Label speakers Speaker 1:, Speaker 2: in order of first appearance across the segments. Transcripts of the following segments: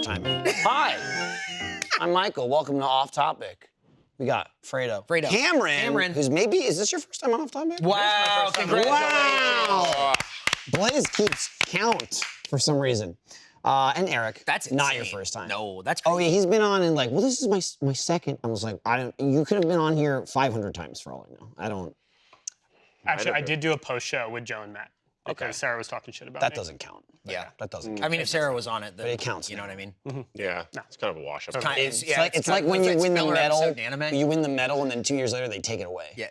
Speaker 1: time. Hi, I'm Michael. Welcome to Off Topic. We got Fredo. Cameron, who's maybe, is this your first time on Off Topic?
Speaker 2: Wow, congratulations.
Speaker 1: Wow. Blaze keeps count for some reason. And Eric.
Speaker 2: That's insane.
Speaker 1: Not your first time.
Speaker 2: No, that's crazy.
Speaker 1: Oh yeah, he's been on and like, well, this is my second. I was like, you could have been on here 500 times for all I know. I don't.
Speaker 3: Actually, I did do a post show with Joe and Matt because
Speaker 1: Okay.
Speaker 3: Sarah was talking shit about
Speaker 1: That
Speaker 3: me.
Speaker 1: doesn't count.
Speaker 2: Yeah.
Speaker 1: That doesn't count.
Speaker 2: I mean, if Sarah was on it, then,
Speaker 1: But it counts
Speaker 2: You know
Speaker 1: now.
Speaker 2: what I mean?
Speaker 4: Yeah, it's kind of a wash-up.
Speaker 1: It's like when you win the medal,
Speaker 2: anime.
Speaker 1: you win the medal, and then 2 years later they take it away.
Speaker 2: Yeah.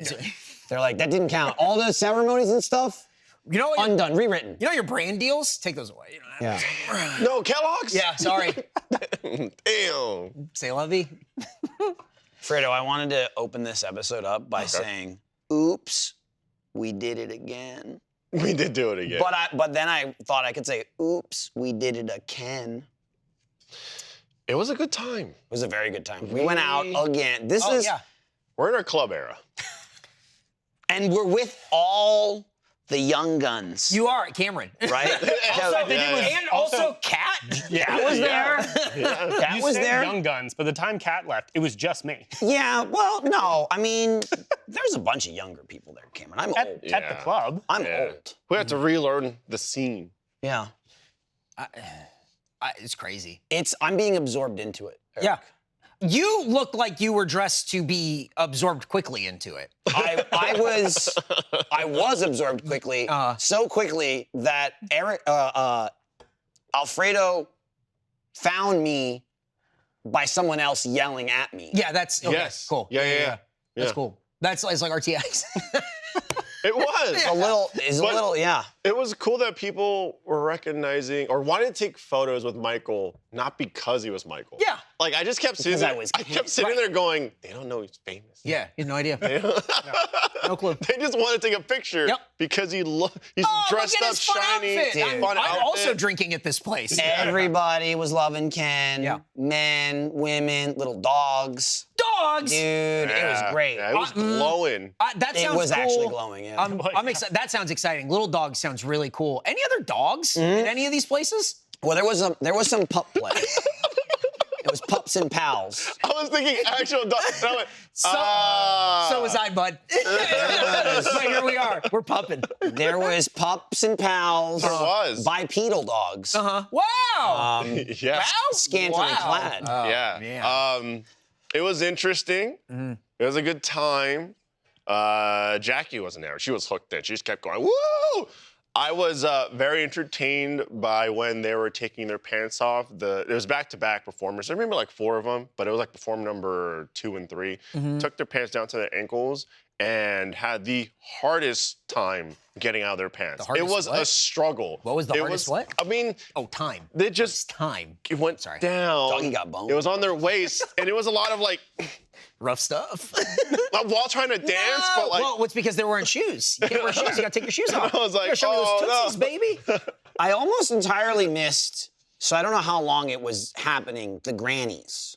Speaker 1: They're like, that didn't count. All the ceremonies and stuff,
Speaker 2: You know what?
Speaker 1: undone, rewritten.
Speaker 2: You know your brand deals? Take those away. You don't have
Speaker 1: Yeah.
Speaker 4: No, Kellogg's?
Speaker 2: Yeah, sorry.
Speaker 4: Damn.
Speaker 2: Say lovey.
Speaker 1: Fredo, I wanted to open this episode up by saying, oops, we did it again.
Speaker 4: We did do it again.
Speaker 1: But then I thought I could say, oops, we did it again.
Speaker 4: It was a good time.
Speaker 1: It was a very good time. We went out again.
Speaker 4: We're in our club era.
Speaker 1: And we're with all the young guns.
Speaker 2: You are, Cameron.
Speaker 1: Right?
Speaker 2: And also Kat.
Speaker 1: Kat was there. Kat
Speaker 3: You
Speaker 1: was
Speaker 3: said
Speaker 1: there.
Speaker 3: Young Guns, but the time Kat left, it was just me.
Speaker 1: Yeah, well, no. I mean, there's a bunch of younger people there, Cameron. I'm old.
Speaker 3: At the club.
Speaker 1: I'm old.
Speaker 4: We have to relearn the scene.
Speaker 1: Yeah.
Speaker 2: It's crazy.
Speaker 1: I'm being absorbed into it. Eric.
Speaker 2: Yeah. You looked like you were dressed to be absorbed quickly into it.
Speaker 1: I was absorbed quickly, so quickly that Alfredo found me by someone else yelling at me.
Speaker 2: Yeah, that's okay,
Speaker 4: Yes.
Speaker 2: cool.
Speaker 4: Yeah.
Speaker 2: That's cool. It's like RTX.
Speaker 4: It was.
Speaker 1: It's a little, yeah.
Speaker 4: It was cool that people were recognizing or wanted to take photos with Michael, not because he was Michael.
Speaker 2: Yeah.
Speaker 4: Like I just kept sitting there. I kept sitting there going, they don't know he's famous.
Speaker 2: Yeah, you have no idea. No clue.
Speaker 4: They just want to take a picture because he's dressed
Speaker 2: look at
Speaker 4: up
Speaker 2: his fun
Speaker 4: shiny.
Speaker 2: outfit.
Speaker 4: Fun
Speaker 2: I'm
Speaker 4: outfit.
Speaker 2: also drinking at this place.
Speaker 1: Everybody was loving Ken.
Speaker 2: Yeah.
Speaker 1: Men, women, little dogs.
Speaker 2: Dogs.
Speaker 1: Dude, it was great.
Speaker 4: Yeah, it was glowing.
Speaker 2: That sounds
Speaker 1: It was
Speaker 2: cool.
Speaker 1: actually glowing, yeah.
Speaker 2: I'm excited. That sounds exciting. Little dog sounds really cool. Any other dogs in any of these places?
Speaker 1: Well, there was some pup play. It was Pups and Pals.
Speaker 4: I was thinking actual dog. And I went,
Speaker 2: So was I, bud. But here we are. We're pupping.
Speaker 1: There was Pups and Pals.
Speaker 4: There was.
Speaker 1: Bipedal dogs.
Speaker 2: Wow.
Speaker 4: Yeah.
Speaker 1: Scantily clad.
Speaker 4: Yeah.
Speaker 2: Man.
Speaker 4: It was interesting. It was a good time. Jackie wasn't there. She was hooked in. She just kept going, woo! I was very entertained by when they were taking their pants off. It was back-to-back performers. I remember like 4 of them, but it was like performer number 2 and 3. Took their pants down to their ankles and had the hardest time getting out of their pants. It was a struggle.
Speaker 2: What was the hardest what?
Speaker 4: I mean,
Speaker 2: time.
Speaker 4: They just
Speaker 2: time.
Speaker 4: It went down.
Speaker 1: Doggy got boned.
Speaker 4: It was on their waist, and it was a lot of like
Speaker 2: rough stuff.
Speaker 4: while trying to dance, but like.
Speaker 2: Well, it's because they're wearing shoes. You can't wear shoes. You gotta take your shoes off.
Speaker 4: I was like,
Speaker 2: you gotta show me those tootsies, baby.
Speaker 1: I almost entirely missed, so I don't know how long it was happening, the Grannies.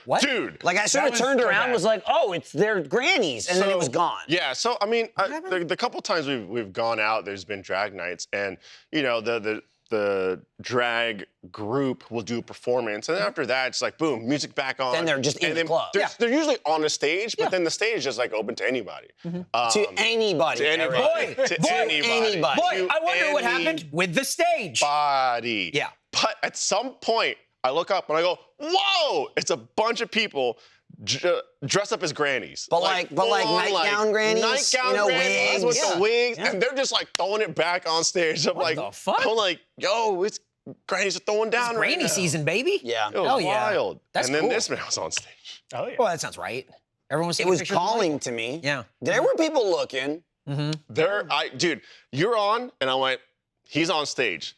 Speaker 2: What?
Speaker 4: Dude.
Speaker 1: Like I sort of turned around and was like, oh, it's their Grannies, and then it was gone.
Speaker 4: Yeah, so I mean, the couple times we've gone out, there's been drag nights, and you know the drag group will do a performance, and then after that, it's like boom, music back on.
Speaker 1: Then they're just in the club.
Speaker 4: They're usually on the stage, but then the stage is like open to anybody.
Speaker 1: To anybody.
Speaker 4: To anybody.
Speaker 2: Boy,
Speaker 4: to anybody.
Speaker 2: Boy, I wonder what happened with the stage.
Speaker 4: Body.
Speaker 2: Yeah.
Speaker 4: But at some point, I look up and I go, whoa! It's a bunch of people dressed up as grannies.
Speaker 1: But like nightgown grannies?
Speaker 4: Nightgown
Speaker 1: wigs.
Speaker 4: grannies with the wigs.
Speaker 1: Yeah.
Speaker 4: And they're just like throwing it back on stage. I'm
Speaker 2: What the fuck?
Speaker 4: I'm like, yo, it's grannies are throwing down right
Speaker 2: Granny
Speaker 4: now.
Speaker 2: season, baby.
Speaker 1: Yeah.
Speaker 4: It was
Speaker 2: Hell yeah.
Speaker 4: wild.
Speaker 2: That's
Speaker 4: and then
Speaker 2: cool.
Speaker 4: this man was on stage.
Speaker 3: Oh, yeah.
Speaker 2: Well, that sounds right. Everyone was
Speaker 1: It
Speaker 2: taking
Speaker 1: was
Speaker 2: pictures of
Speaker 1: calling
Speaker 2: Michael.
Speaker 1: to me.
Speaker 2: Yeah.
Speaker 1: There were people looking.
Speaker 4: Dude, you're on, and I went, he's on stage.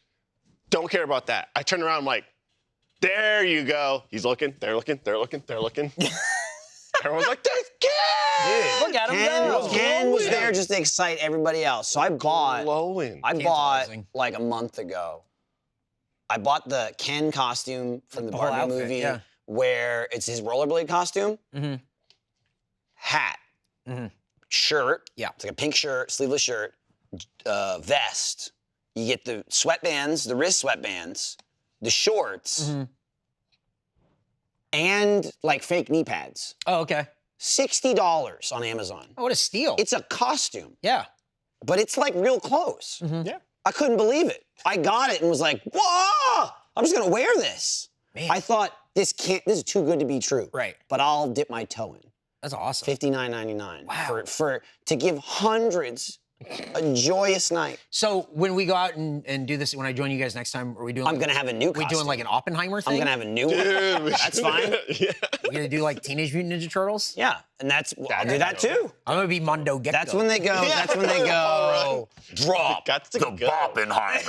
Speaker 4: Don't care about that. I turned around, I'm like, there you go. He's looking, they're looking, they're looking, they're looking. Everyone's like, there's Ken!
Speaker 2: Look at him go.
Speaker 1: Ken was there just to excite everybody else. So I bought
Speaker 2: Tantalizing.
Speaker 1: like a month ago. I bought the Ken costume from the
Speaker 2: whole
Speaker 1: Barbie
Speaker 2: outfit,
Speaker 1: movie
Speaker 2: yeah.
Speaker 1: where it's his rollerblade costume. Hat. Shirt.
Speaker 2: Yeah.
Speaker 1: It's like a pink shirt, sleeveless shirt, vest. You get the sweatbands, the wrist sweatbands, the shorts, and like fake knee pads.
Speaker 2: Oh, okay.
Speaker 1: $60 on Amazon.
Speaker 2: Oh, what a steal.
Speaker 1: It's a costume,
Speaker 2: yeah.
Speaker 1: but it's like real clothes.
Speaker 3: Yeah.
Speaker 1: I couldn't believe it. I got it and was like, whoa, I'm just gonna wear this.
Speaker 2: Man.
Speaker 1: I thought this is too good to be true.
Speaker 2: Right.
Speaker 1: But I'll dip my toe in.
Speaker 2: That's awesome.
Speaker 1: $59.99.
Speaker 2: Wow.
Speaker 1: To give hundreds a joyous night.
Speaker 2: So when we go out and do this, when I join you guys next time, are we doing?
Speaker 1: I'm gonna have a new costume.
Speaker 2: We doing like an Oppenheimer thing?
Speaker 1: I'm gonna have a new one.
Speaker 4: Dude,
Speaker 1: That's fine.
Speaker 4: Yeah.
Speaker 2: We're gonna do like Teenage Mutant Ninja Turtles?
Speaker 1: Yeah, and I'll do that too.
Speaker 2: I'm gonna be Mondo Gecko.
Speaker 1: That's when they go. That's when they go. Drop
Speaker 4: Got to go.
Speaker 1: Oppenheimer.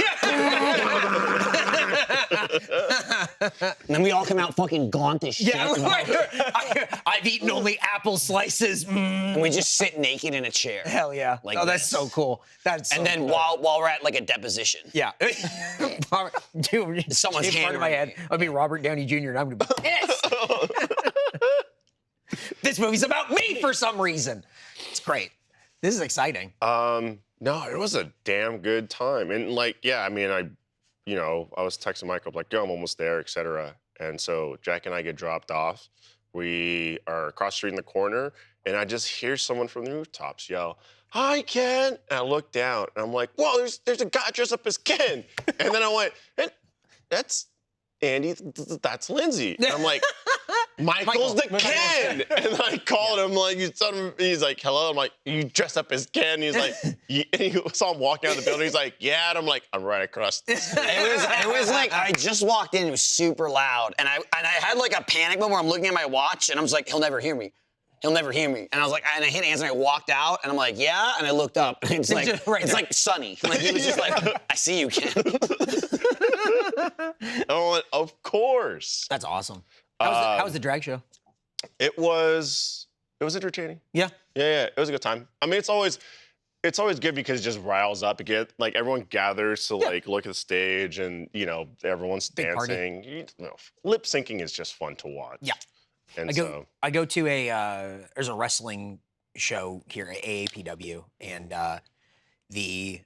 Speaker 1: And then we all come out fucking gaunt as shit.
Speaker 2: Yeah, right. I've eaten only apple slices.
Speaker 1: And we just sit naked in a chair.
Speaker 2: Hell yeah.
Speaker 1: Like
Speaker 2: oh, that's
Speaker 1: this.
Speaker 2: so cool. That's so
Speaker 1: And then
Speaker 2: cool.
Speaker 1: while we're at like a deposition.
Speaker 2: Yeah. Dude,
Speaker 1: Someone's
Speaker 2: in front of my
Speaker 1: hammering
Speaker 2: head. I'll be Robert Downey Jr. and I'm gonna be pissed. This movie's about me for some reason. It's great. This is exciting.
Speaker 4: No, it was a damn good time. And like, yeah, I mean, I was texting Michael, like, yo, I'm almost there, etc. And so Jack and I get dropped off. We are across the street in the corner, and I just hear someone from the rooftops yell, "Hi, Ken!" And I look down, and I'm like, "Whoa, there's a guy dressed up as Ken!" And then I went, hey, "That's Andy. That's Lindsay." And I'm like, "Michael's the Ken!" And I called him like, he's like, "Hello." I'm like, "You dressed up as Ken?" He's like, and he saw him walking out of the building. He's like, "Yeah." And I'm like, "I'm right across the street."
Speaker 1: It was like I just walked in. It was super loud, and I had like a panic moment where I'm looking at my watch, and I was like, "He'll never hear me. He'll never hear me." And I was like, and I hit answer, and I walked out, and I'm like, "Yeah," and I looked up, and it's like it's like sunny. Like he was just like, "I see you, Ken."
Speaker 4: And I went, "Of course."
Speaker 2: That's awesome. How was the drag show?
Speaker 4: It was entertaining.
Speaker 2: Yeah.
Speaker 4: Yeah, it was a good time. I mean, it's always good because it just riles up. Like everyone gathers to like look at the stage, and everyone's
Speaker 2: Big party.
Speaker 4: dancing. Lip syncing is just fun to watch.
Speaker 2: Yeah.
Speaker 4: And
Speaker 2: I go to there's a wrestling show here at AAPW, and the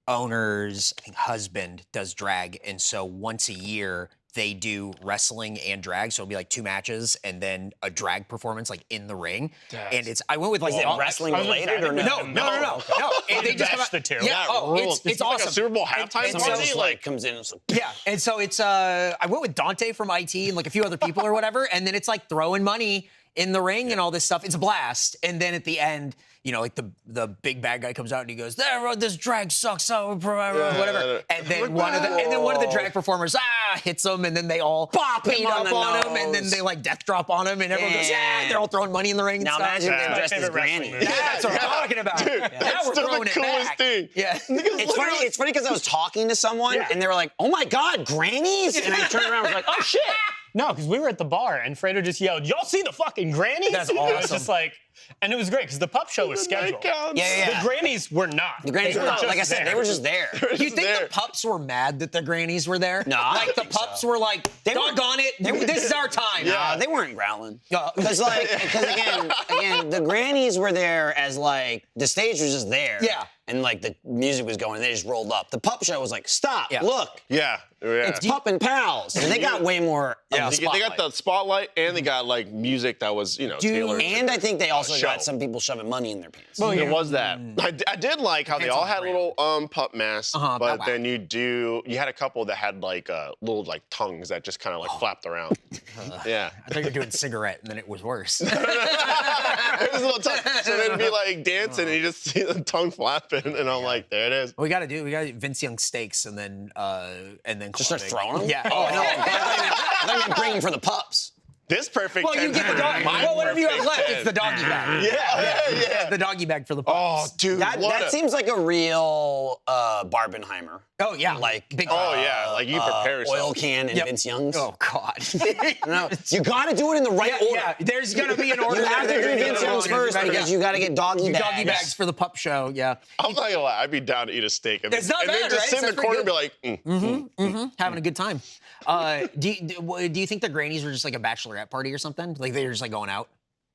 Speaker 2: owner's, I think, husband does drag, and so once a year they do wrestling and drag, so it'll be like 2 matches and then a drag performance like in the ring. And I went with like
Speaker 1: wrestling related or no?
Speaker 2: No. And they just come out,
Speaker 3: the two.
Speaker 2: Yeah, it's awesome.
Speaker 4: Like a Super Bowl halftime
Speaker 2: And
Speaker 1: Somebody
Speaker 4: party.
Speaker 1: just like comes in and it's like,
Speaker 2: yeah, and so it's I went with Dante from IT and like a few other people or whatever, and then it's like throwing money in the ring and all this stuff. It's a blast. And then at the end, like the big bad guy comes out and he goes, "This drag sucks, so whatever." And then one of the drag performers hits him, and then they all beat
Speaker 1: him on
Speaker 2: up
Speaker 1: the
Speaker 2: on him, and then
Speaker 1: nose.
Speaker 2: they like death drop on him, and everyone goes,
Speaker 1: Yeah.
Speaker 2: "Yeah!" They're all throwing money in the ring. And
Speaker 1: now
Speaker 2: stuff.
Speaker 1: imagine them
Speaker 3: my
Speaker 1: dressed as
Speaker 3: favorite wrestling
Speaker 1: Granny.
Speaker 3: movie.
Speaker 2: That's what I'm talking about.
Speaker 4: Dude,
Speaker 2: Now
Speaker 4: that's
Speaker 2: we're
Speaker 4: still
Speaker 2: throwing
Speaker 4: the
Speaker 2: it
Speaker 4: coolest
Speaker 2: back.
Speaker 4: thing.
Speaker 2: Yeah.
Speaker 1: It's funny because I was talking to someone and they were like, "Oh my God, Grannies!" And I turned around and was like, "Oh shit!"
Speaker 3: No, because we were at the bar and Fredo just yelled, "Y'all see the fucking Grannies?"
Speaker 2: That's
Speaker 3: It was
Speaker 2: awesome.
Speaker 3: just like, and it was great because the Pup show was scheduled.
Speaker 1: Yeah.
Speaker 3: The Grannies were not.
Speaker 1: The Grannies were not. Like I said, they were just there.
Speaker 2: Do you think the Pups were mad that the Grannies were there?
Speaker 1: No, I
Speaker 2: like
Speaker 1: don't
Speaker 2: the
Speaker 1: think
Speaker 2: Pups
Speaker 1: so.
Speaker 2: were like, "Doggone it, this is our time."
Speaker 1: They weren't growling.
Speaker 2: Yeah.
Speaker 1: Because again, the Grannies were there as like the stage was just there.
Speaker 2: Yeah.
Speaker 1: And like the music was going, they just rolled up. The Pup show was like, "Stop,
Speaker 2: Yeah.
Speaker 1: look,
Speaker 4: Yeah.
Speaker 1: it's Pup and Pals." And they got way more. Of the
Speaker 4: They
Speaker 1: spotlight.
Speaker 4: got the spotlight, and they got like music that was tailored.
Speaker 1: And I think they also
Speaker 4: show.
Speaker 1: got some people shoving money in their pants.
Speaker 4: There was that. I did like how they
Speaker 2: Pants
Speaker 4: all
Speaker 2: on
Speaker 4: had
Speaker 2: brand.
Speaker 4: little pup masks, but
Speaker 2: bow wow.
Speaker 4: then you had a couple that had like little like tongues that just kind of like flapped around. Yeah.
Speaker 2: I thought you were doing cigarette, and then it was worse.
Speaker 4: It was a little tongue. So they'd be like dancing, and you just see the tongue flapping, and I'm like, there it is.
Speaker 2: we got to Vince Young steaks, and then
Speaker 1: Just start throwing them?
Speaker 2: Yeah.
Speaker 1: Oh, no. I thought you meant bringing for the pups.
Speaker 4: This perfect.
Speaker 2: Well, you get the dog.
Speaker 4: My
Speaker 2: Well, whatever you have
Speaker 4: perfect
Speaker 2: left,
Speaker 4: 10.
Speaker 2: it's the doggy bag.
Speaker 4: Yeah.
Speaker 2: The doggy bag for the
Speaker 4: Oh,
Speaker 2: Pups.
Speaker 4: dude,
Speaker 1: That seems like a real Barbenheimer.
Speaker 2: Oh yeah.
Speaker 1: Like,
Speaker 2: big.
Speaker 4: Oh yeah, like you prepare yourself.
Speaker 1: Oil can and
Speaker 2: Yep.
Speaker 1: Vince Young's.
Speaker 2: Oh God.
Speaker 1: No, you gotta do it in the right order.
Speaker 2: Yeah. There's gonna be an order.
Speaker 1: You have to do Vince Young's first because you gotta get doggy bags.
Speaker 2: Doggy bags for the Pup show. Yeah.
Speaker 4: I'm not gonna lie, I'd be down to eat a steak and,
Speaker 2: It's not
Speaker 4: and then
Speaker 2: bad,
Speaker 4: just
Speaker 2: right?
Speaker 4: sit in
Speaker 2: That's
Speaker 4: the corner and be
Speaker 2: pretty
Speaker 4: like,
Speaker 2: Having a good time. Do you think the Grannies were just like a bachelorette party or something? Like they were just like going out?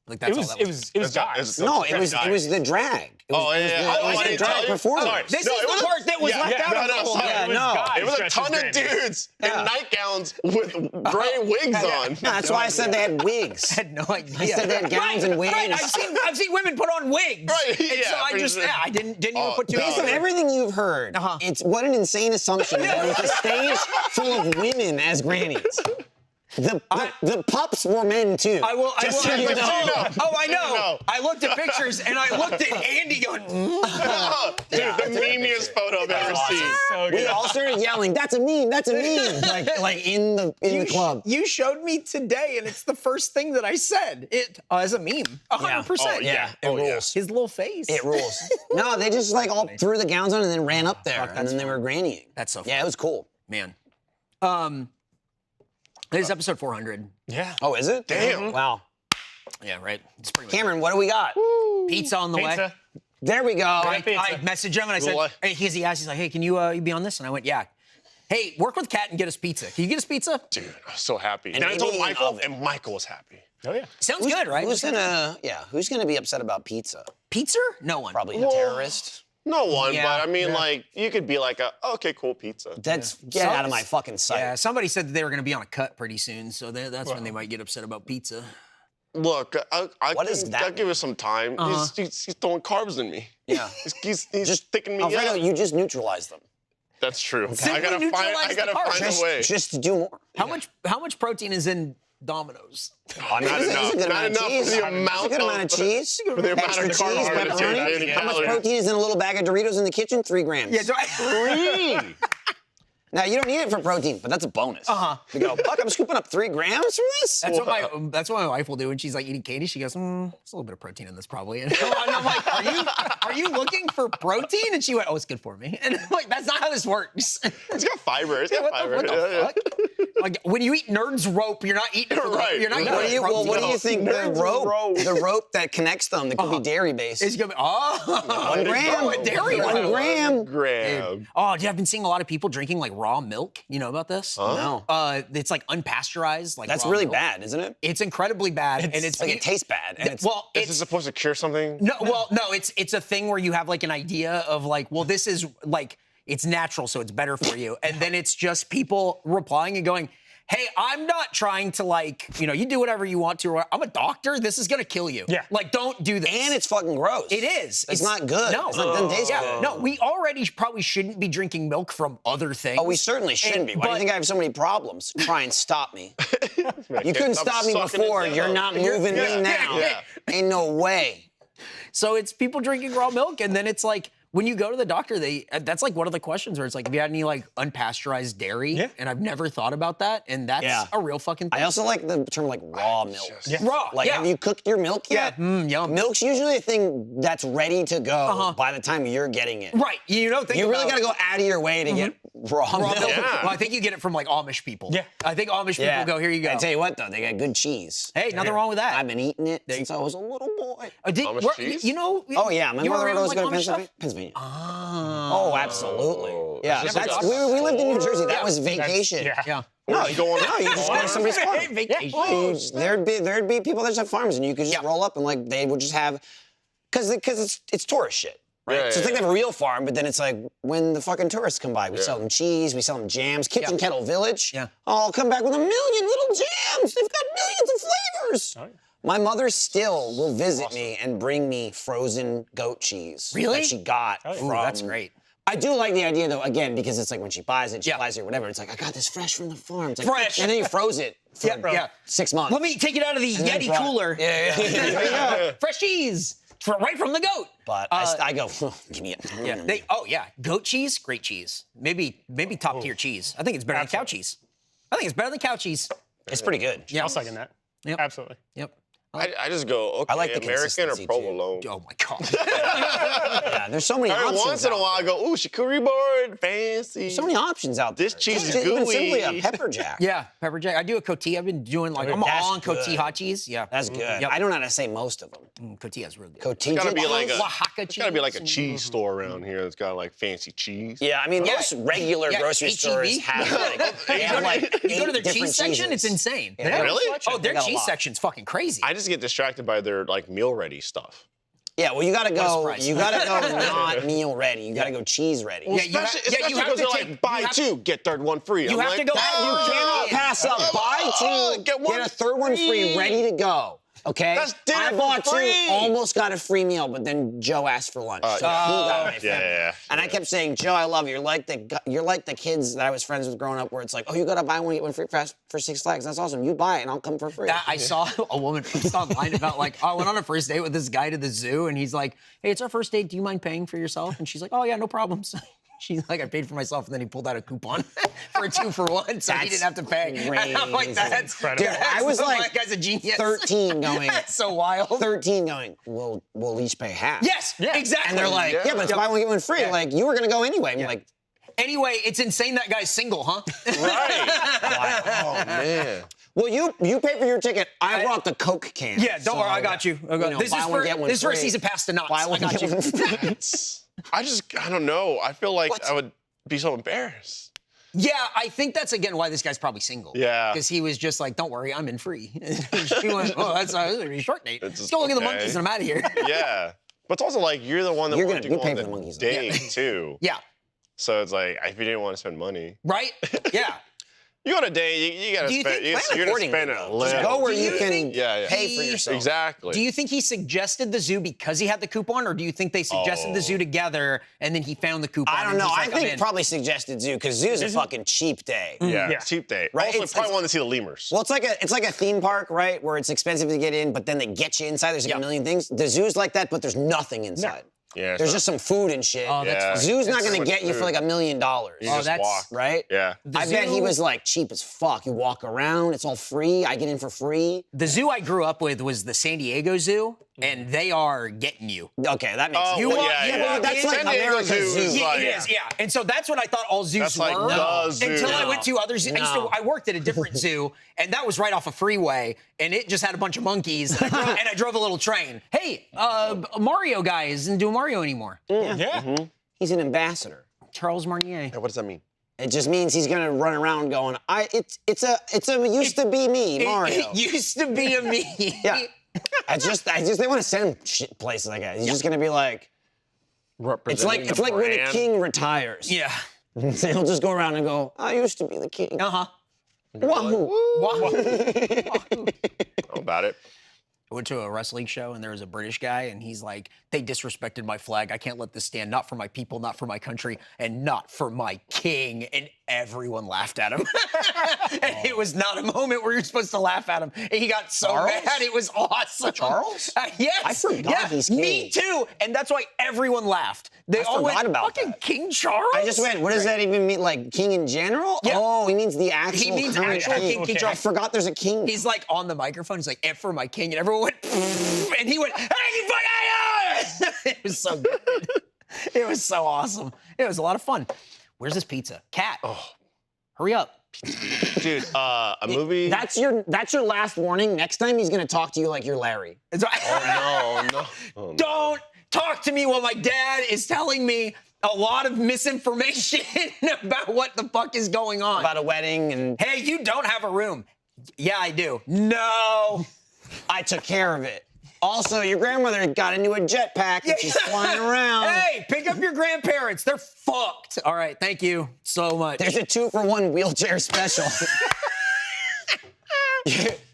Speaker 2: Like that's
Speaker 3: It was
Speaker 2: all that
Speaker 3: it was guys.
Speaker 1: No, it was the drag. It was,
Speaker 4: I
Speaker 1: the
Speaker 4: didn't
Speaker 1: drag
Speaker 4: tell you?
Speaker 1: performance.
Speaker 4: Sorry.
Speaker 2: This
Speaker 4: No,
Speaker 2: is
Speaker 4: it
Speaker 2: the
Speaker 4: was-
Speaker 2: part that was
Speaker 4: yeah,
Speaker 2: left
Speaker 4: yeah,
Speaker 2: out
Speaker 4: no,
Speaker 2: of the
Speaker 4: no,
Speaker 2: whole
Speaker 4: sorry.
Speaker 2: thing.
Speaker 3: It was guys
Speaker 4: It was a
Speaker 3: dressed
Speaker 4: ton
Speaker 3: as
Speaker 4: of
Speaker 3: grannies.
Speaker 4: dudes in nightgowns with gray wigs on.
Speaker 1: No, that's why I said they had wigs.
Speaker 2: I had no idea.
Speaker 1: I said they had gowns and wigs.
Speaker 2: Right, I've seen women put on wigs.
Speaker 4: Right,
Speaker 2: And
Speaker 4: yeah,
Speaker 2: so I
Speaker 4: for
Speaker 2: just,
Speaker 4: sure.
Speaker 2: yeah, I didn't even put two
Speaker 4: no,
Speaker 1: Based on
Speaker 2: together.
Speaker 1: everything you've heard, it's what an insane assumption that there was a stage full of women as grannies. The pups were men too.
Speaker 2: I will.
Speaker 1: Just so you know.
Speaker 2: Oh, I know.
Speaker 4: know.
Speaker 2: I looked at pictures and I looked at Andy going,
Speaker 4: Dude, the memeiest photo I've ever seen.
Speaker 3: So
Speaker 1: We
Speaker 3: good.
Speaker 1: all started yelling, "That's a meme! That's a meme!" like in the club.
Speaker 2: You showed me today, and it's the first thing that I said. It as a meme, 100%.
Speaker 4: Oh, yeah.
Speaker 1: It
Speaker 4: Oh, yeah.
Speaker 1: rules.
Speaker 2: His little face.
Speaker 1: It rules. No, they just like all threw the gowns on and then ran up there, and then they were grannying.
Speaker 2: That's so
Speaker 1: Yeah, it was cool.
Speaker 2: man. This is episode 400.
Speaker 3: Yeah.
Speaker 1: Oh, is it?
Speaker 4: Damn.
Speaker 1: Wow.
Speaker 2: Yeah, right. It's pretty much
Speaker 1: Cameron, what do we got?
Speaker 2: pizza on the way.
Speaker 3: Pizza.
Speaker 1: There we go.
Speaker 2: I
Speaker 3: Pizza.
Speaker 2: messaged him and I said,
Speaker 4: What?
Speaker 2: hey, he asked, he's like, hey, can you be on this? And I went, yeah. Hey, work with Kat and get us pizza. Can you get us pizza?
Speaker 4: Dude, I was so happy.
Speaker 1: And
Speaker 4: And I told
Speaker 1: maybe an
Speaker 4: Michael,
Speaker 1: oven.
Speaker 4: and Michael was happy.
Speaker 3: Oh yeah.
Speaker 2: Sounds good, right?
Speaker 1: Who's gonna be upset about pizza?
Speaker 2: Pizza? No one.
Speaker 1: Probably a terrorist.
Speaker 4: No one,
Speaker 2: Yeah,
Speaker 4: but I mean, like, you could be like, okay, cool, pizza.
Speaker 1: That's get out of my fucking sight.
Speaker 2: Yeah, somebody said that they were going to be on a cut pretty soon, so that's when they might get upset about pizza.
Speaker 4: Look,
Speaker 1: What does that
Speaker 4: I'll give it some time. He's throwing carbs in me.
Speaker 1: Yeah.
Speaker 4: He's
Speaker 1: Just
Speaker 4: thickening me
Speaker 1: Alfredo,
Speaker 4: up.
Speaker 1: you just neutralized them.
Speaker 4: That's true.
Speaker 2: Simply
Speaker 4: I gotta
Speaker 2: neutralize the carbs.
Speaker 4: find a way.
Speaker 1: Just to do more.
Speaker 2: How much protein is in Domino's?
Speaker 1: I mean,
Speaker 4: Not
Speaker 1: it's
Speaker 4: enough.
Speaker 1: a good
Speaker 4: Not
Speaker 1: amount of
Speaker 4: enough
Speaker 1: cheese.
Speaker 4: for the
Speaker 1: It's a
Speaker 4: amount
Speaker 1: good amount of
Speaker 4: of
Speaker 1: cheese.
Speaker 4: for the amount
Speaker 1: Extra
Speaker 4: of
Speaker 1: cheese,
Speaker 4: carbs in
Speaker 1: pepperoni.
Speaker 4: any
Speaker 1: How much
Speaker 4: calories.
Speaker 1: protein is in a little bag of Doritos in the kitchen? 3 grams.
Speaker 2: Yeah,
Speaker 1: Now, you don't need it for protein, but that's a bonus.
Speaker 2: Uh-huh.
Speaker 1: You go, fuck, I'm scooping up 3 grams from this?
Speaker 2: that's what my wife will do when she's like eating candy. She goes, there's a little bit of protein in this probably. And I'm like, are you looking for protein? And she went, oh, it's good for me. And I'm like, that's not how this works.
Speaker 4: It's got fiber. It's got
Speaker 2: What
Speaker 4: fiber.
Speaker 2: the fuck? Like when you eat Nerds rope, you're not eating for the,
Speaker 4: Right.
Speaker 2: You're not
Speaker 4: What
Speaker 2: eating
Speaker 1: What do you,
Speaker 2: for
Speaker 1: well, what do you think
Speaker 4: Nerds
Speaker 1: the rope that connects them that could be dairy based?
Speaker 2: It's gonna be
Speaker 1: 1 gram.
Speaker 2: Oh, a dairy
Speaker 1: 1
Speaker 2: rope.
Speaker 1: gram.
Speaker 4: Graham.
Speaker 2: Oh, dude, I've been seeing a lot of people drinking like raw milk. You know about this?
Speaker 1: No.
Speaker 2: It's like unpasteurized. Like
Speaker 1: That's
Speaker 2: raw
Speaker 1: really
Speaker 2: milk.
Speaker 1: bad, isn't it?
Speaker 2: It's incredibly bad, and it's
Speaker 1: Like it tastes bad. And it's,
Speaker 2: well.
Speaker 4: Is
Speaker 2: It's
Speaker 4: this supposed to cure something?
Speaker 2: no, well, no. It's a thing where you have like an idea of like, well, this is like it's natural, so it's better for you, and then it's just people replying and going, hey, I'm not trying to like, you do whatever you want to. Or I'm a doctor. This is gonna kill you.
Speaker 3: Yeah.
Speaker 2: Like, don't do this.
Speaker 1: and it's fucking gross.
Speaker 2: It is.
Speaker 1: It's not good.
Speaker 2: No.
Speaker 1: It's not, doesn't taste
Speaker 2: Yeah.
Speaker 1: good.
Speaker 2: No, we already probably shouldn't be drinking milk from other things.
Speaker 1: Oh, we certainly shouldn't be. Why do you
Speaker 2: but-
Speaker 1: think I have so many problems? Try and stop me. You
Speaker 4: can't
Speaker 1: couldn't stop me
Speaker 4: sucking it
Speaker 1: before.
Speaker 4: down.
Speaker 1: You're not moving me now.
Speaker 4: yeah.
Speaker 1: Ain't no way.
Speaker 2: So it's people drinking raw milk, and then it's like when you go to the doctor, that's like one of the questions where it's like, have you had any like unpasteurized dairy?
Speaker 3: Yeah.
Speaker 2: And I've never thought about that, and that's
Speaker 1: Yeah.
Speaker 2: a real fucking thing.
Speaker 1: I also like the term like raw milk.
Speaker 2: Raw,
Speaker 1: Like,
Speaker 2: yeah.
Speaker 1: have you cooked your milk
Speaker 2: Yeah,
Speaker 1: yet?
Speaker 2: yum.
Speaker 1: Milk's usually a thing that's ready to go by the time you're getting it.
Speaker 2: Right, you don't think
Speaker 1: You really
Speaker 2: about
Speaker 1: got to go out of your way to get raw milk.
Speaker 2: milk.
Speaker 4: Yeah.
Speaker 2: Well, I think you get it from like Amish people.
Speaker 3: Yeah.
Speaker 2: I think Amish people go, here you go.
Speaker 1: I tell you what, though, they got good cheese.
Speaker 2: Hey, nothing wrong with that.
Speaker 1: I've been eating it since I was a little boy.
Speaker 4: Amish cheese?
Speaker 1: Oh, yeah. My
Speaker 2: you were
Speaker 1: mother would
Speaker 2: around,
Speaker 1: always
Speaker 2: like,
Speaker 1: go to
Speaker 2: Amish stuff?
Speaker 1: Pennsylvania. Oh, absolutely. Yeah,
Speaker 4: Is this
Speaker 1: that's,
Speaker 4: like
Speaker 1: we lived in New Jersey. That was vacation.
Speaker 3: Yeah.
Speaker 1: No, you just go to somebody's farm.
Speaker 2: Vacation.
Speaker 1: There'd be people that just have farms, and you could just roll up and like they would just have, because it's tourist shit, right?
Speaker 4: Yeah,
Speaker 1: So it's like
Speaker 4: yeah.
Speaker 1: they have a real farm, but then it's like when the fucking tourists come by, we sell them cheese, we sell them jams. Kitchen Kettle Village,
Speaker 2: Yeah.
Speaker 1: I'll come back with 1 million little jams. They've got millions of flavors.
Speaker 3: Oh, yeah.
Speaker 1: My mother still will visit me and bring me frozen goat cheese.
Speaker 2: Really?
Speaker 1: That she got
Speaker 3: yeah.
Speaker 1: from.
Speaker 2: Ooh, that's great.
Speaker 1: I do like the idea though, again, because it's like when she buys it, she flies here, whatever. It's like, I got this fresh from the farm. It's like,
Speaker 2: Fresh.
Speaker 1: And then you froze it for
Speaker 2: Yeah.
Speaker 1: 6 months.
Speaker 2: Let me take it out of the
Speaker 1: And then
Speaker 2: Yeti
Speaker 1: brought-
Speaker 2: cooler.
Speaker 1: Yeah. There you go.
Speaker 2: Fresh cheese. Right from the goat.
Speaker 1: But I go, give me it.
Speaker 2: Yeah. Goat cheese, great cheese. Maybe top tier cheese. I think it's better than cow cheese. I think it's better than cow cheese.
Speaker 1: It's pretty good.
Speaker 2: Yeah.
Speaker 3: I'll second that.
Speaker 2: Yep.
Speaker 3: Absolutely.
Speaker 2: Yep.
Speaker 4: I just go, okay,
Speaker 1: I like the
Speaker 4: American or
Speaker 1: consistency, too.
Speaker 4: provolone.
Speaker 2: Oh my god.
Speaker 1: Yeah, there's so many
Speaker 4: Every
Speaker 1: options.
Speaker 4: once in a
Speaker 1: out
Speaker 4: while, I go, ooh, charcuterie board, fancy.
Speaker 1: So many options out there.
Speaker 4: This cheese
Speaker 1: Just
Speaker 4: is
Speaker 1: even
Speaker 4: gooey.
Speaker 1: simply a pepper jack.
Speaker 2: Yeah, pepper jack. I do a cotija. I've been doing like I'm
Speaker 1: That's
Speaker 2: all on
Speaker 1: good.
Speaker 2: cotija hot cheese. Yeah.
Speaker 1: That's good.
Speaker 2: Yep.
Speaker 1: I don't know how to say most of them.
Speaker 2: Cotilla's really good.
Speaker 1: Cotija.
Speaker 4: Gotta be like a,
Speaker 2: Oaxaca
Speaker 4: it's gotta be like a
Speaker 2: cheese.
Speaker 4: cheese store around here that's got like fancy cheese.
Speaker 1: Yeah, I mean,
Speaker 2: Yeah.
Speaker 1: most regular
Speaker 2: Yeah,
Speaker 1: grocery
Speaker 2: H-E-B.
Speaker 1: stores have like, they have like
Speaker 2: You go to
Speaker 1: 8
Speaker 2: their
Speaker 1: different
Speaker 2: cheese section,
Speaker 1: cheeses.
Speaker 2: it's insane.
Speaker 1: Yeah.
Speaker 4: Really?
Speaker 2: Oh, their
Speaker 1: They got a
Speaker 2: cheese
Speaker 1: lot.
Speaker 2: section's fucking crazy.
Speaker 4: I just always get distracted by their like meal ready stuff.
Speaker 1: Yeah, well, you gotta
Speaker 2: What a
Speaker 1: go.
Speaker 2: surprise.
Speaker 1: You gotta go not meal ready. You gotta go cheese ready.
Speaker 4: Well,
Speaker 2: Yeah, you
Speaker 4: especially
Speaker 2: have
Speaker 4: because
Speaker 2: to
Speaker 4: they're
Speaker 2: take-
Speaker 4: like buy
Speaker 2: you have-
Speaker 4: 2 get third one free.
Speaker 2: You have to go.
Speaker 1: You cannot pass up. Buy two,
Speaker 4: get one
Speaker 1: get a third one free, ready to go. Okay.
Speaker 4: That's dinner
Speaker 1: I
Speaker 4: for
Speaker 1: bought
Speaker 4: free.
Speaker 1: two, almost got a free meal, but then Joe asked for lunch. So he got my family.
Speaker 4: Yeah.
Speaker 1: And I kept saying, Joe, I love you. You're like the kids that I was friends with growing up, where it's like, oh, you gotta buy one get one free for Six Flags. That's awesome. You buy it, and I'll come for free.
Speaker 2: I saw a woman post online about like, oh, I went on a first date with this guy to the zoo, and he's like, hey, it's our first date. Do you mind paying for yourself? And she's like, oh yeah, no problems. She's like, I paid for myself, and then he pulled out a coupon for a 2-for-1, so he didn't have to pay. And I'm like, that's
Speaker 3: incredible.
Speaker 1: Dude, I was like,
Speaker 2: that guy's a genius.
Speaker 1: 13 going.
Speaker 2: That's so wild.
Speaker 1: 13 going. We'll each pay half.
Speaker 2: Yes, exactly.
Speaker 1: And they're like, yeah, but it's buy one get one free.
Speaker 2: Yeah.
Speaker 1: Like you were gonna go anyway. I'm like,
Speaker 2: anyway, it's insane that guy's single, huh?
Speaker 4: Right. Oh man.
Speaker 1: well, you pay for your ticket. I brought the Coke can.
Speaker 2: Yeah, don't worry, I got you. This
Speaker 1: buy
Speaker 2: is
Speaker 1: one,
Speaker 2: for
Speaker 1: get one
Speaker 2: this is for a
Speaker 1: free.
Speaker 2: season pass to Knott's.
Speaker 1: Buy
Speaker 2: I
Speaker 1: one
Speaker 2: got
Speaker 1: get
Speaker 2: you.
Speaker 1: one free.
Speaker 4: I don't know. I feel like I would be so embarrassed.
Speaker 2: Yeah, I think that's again why this guy's probably single.
Speaker 4: Yeah.
Speaker 2: Because he was just like, don't worry, I'm in free. She went, oh, that's a short date.
Speaker 4: It's
Speaker 2: Let's go look at the
Speaker 4: okay.
Speaker 2: monkeys and I'm out of here.
Speaker 4: Yeah. But it's also like you're the one that
Speaker 1: You're
Speaker 4: wanted
Speaker 1: gonna-
Speaker 4: to
Speaker 1: you
Speaker 4: go
Speaker 1: pay
Speaker 4: on
Speaker 1: for the
Speaker 4: the
Speaker 1: monkeys, though.
Speaker 4: date too.
Speaker 2: Yeah,
Speaker 4: So it's like if you didn't want to spend money,
Speaker 2: right? Yeah.
Speaker 4: you on a date, you gotta
Speaker 2: Do you
Speaker 4: spend.
Speaker 2: think- plan
Speaker 4: You're gonna
Speaker 1: accordingly,
Speaker 4: spend a
Speaker 1: though.
Speaker 4: little.
Speaker 1: Just go where
Speaker 2: Do
Speaker 1: you
Speaker 2: you
Speaker 1: can
Speaker 2: think
Speaker 1: pay for yourself.
Speaker 4: Exactly.
Speaker 2: Do you think he suggested the zoo because he had the coupon, or do you think they suggested the zoo together and then he found the coupon?
Speaker 1: I don't
Speaker 2: and
Speaker 1: know.
Speaker 2: he's
Speaker 1: I
Speaker 2: like, I'm
Speaker 1: think
Speaker 2: in?
Speaker 1: probably suggested zoo because zoo's a fucking cheap day.
Speaker 4: Yeah.
Speaker 3: Yeah.
Speaker 4: Cheap date.
Speaker 1: Right,
Speaker 4: Also,
Speaker 1: it's-
Speaker 4: probably
Speaker 1: it's-
Speaker 4: wanted to see the lemurs.
Speaker 1: Well, it's like a theme park, right? Where it's expensive to get in, but then they get you inside. There's like
Speaker 2: Yeah.
Speaker 1: a million things. The zoo's like that, but there's nothing inside.
Speaker 4: Yeah.
Speaker 1: There's
Speaker 4: so-
Speaker 1: just some food and shit.
Speaker 2: Oh, that's
Speaker 4: Yeah.
Speaker 2: fun.
Speaker 1: Zoo's not
Speaker 4: It's
Speaker 1: gonna
Speaker 4: so
Speaker 1: get you
Speaker 4: much
Speaker 1: for like $1 million,
Speaker 4: You just
Speaker 2: that's-
Speaker 4: walk.
Speaker 1: right?
Speaker 4: Yeah.
Speaker 2: The
Speaker 1: I bet he
Speaker 2: zoo-
Speaker 1: was like cheap as fuck. You walk around, it's all free. I get in for free.
Speaker 2: The zoo I grew up with was the San Diego Zoo, and they are getting you.
Speaker 1: Okay, that makes
Speaker 4: Oh,
Speaker 1: sense.
Speaker 2: You
Speaker 4: well,
Speaker 2: walk-
Speaker 4: yeah,
Speaker 2: yeah,
Speaker 4: yeah.
Speaker 2: but
Speaker 1: that's like
Speaker 4: San Diego
Speaker 1: America's
Speaker 4: Zoo
Speaker 1: zoo.
Speaker 4: is
Speaker 2: Yeah,
Speaker 4: like,
Speaker 2: it is, yeah. And so that's what I thought all zoos
Speaker 4: That's like
Speaker 2: were.
Speaker 4: the zoo.
Speaker 2: Until I went to other zoos.
Speaker 1: No.
Speaker 2: I worked at a different zoo, and that was right off a freeway, and it just had a bunch of monkeys, and I drove a little train. Hey, Mario guy isn't doing Mario anymore.
Speaker 3: Yeah.
Speaker 1: He's an ambassador.
Speaker 2: Charles Marnier.
Speaker 4: Yeah, what does that mean?
Speaker 1: It just means he's gonna run around going, it's a used to be me, Mario.
Speaker 2: It used to be a me.
Speaker 1: Yeah. I just they want to send him shit places like that. He's just gonna be like, it's like when a king retires.
Speaker 2: Yeah.
Speaker 1: So he'll just go around and go, I used to be the king.
Speaker 2: Uh-huh.
Speaker 1: Wahoo.
Speaker 4: How about it?
Speaker 2: I went to a wrestling show and there was a British guy and he's like, they disrespected my flag. I can't let this stand. Not for my people, not for my country, and not for my king. And everyone laughed at him. And it was not a moment where you're supposed to laugh at him. And he got so
Speaker 1: Charles?
Speaker 2: mad. It was awesome.
Speaker 1: Charles?
Speaker 2: Yes.
Speaker 1: I forgot
Speaker 2: yeah,
Speaker 1: he's
Speaker 2: Me
Speaker 1: king.
Speaker 2: too. And that's why everyone laughed. They all
Speaker 1: forgot
Speaker 2: went,
Speaker 1: about
Speaker 2: fucking
Speaker 1: that.
Speaker 2: King Charles?
Speaker 1: I just went, what does that even mean? Like king in general?
Speaker 2: Yeah.
Speaker 1: Oh, he means the actual
Speaker 2: means
Speaker 1: current
Speaker 2: actual king, King
Speaker 1: I
Speaker 2: Charles.
Speaker 1: forgot there's a king.
Speaker 2: He's like on the microphone. He's like, "F for my king," and everyone went, and he went, "Hey, you fucking!" It was so good. It was so awesome. It was a lot of fun. Where's this pizza? Cat. Oh, hurry up.
Speaker 4: Dude, a movie.
Speaker 1: That's your last warning. Next time he's gonna talk to you like you're Larry.
Speaker 2: It's-
Speaker 4: Oh, no. Oh, no.
Speaker 2: Don't talk to me while my dad is telling me a lot of misinformation about what the fuck is going on.
Speaker 1: About a wedding and
Speaker 2: Hey, you don't have a room. Yeah, I do. No.
Speaker 1: I took care of it. Also, your grandmother got into a jetpack and she's flying around.
Speaker 2: Hey, pick up your grandparents. They're fucked. All right, thank you so much.
Speaker 1: There's a 2-for-1 wheelchair special.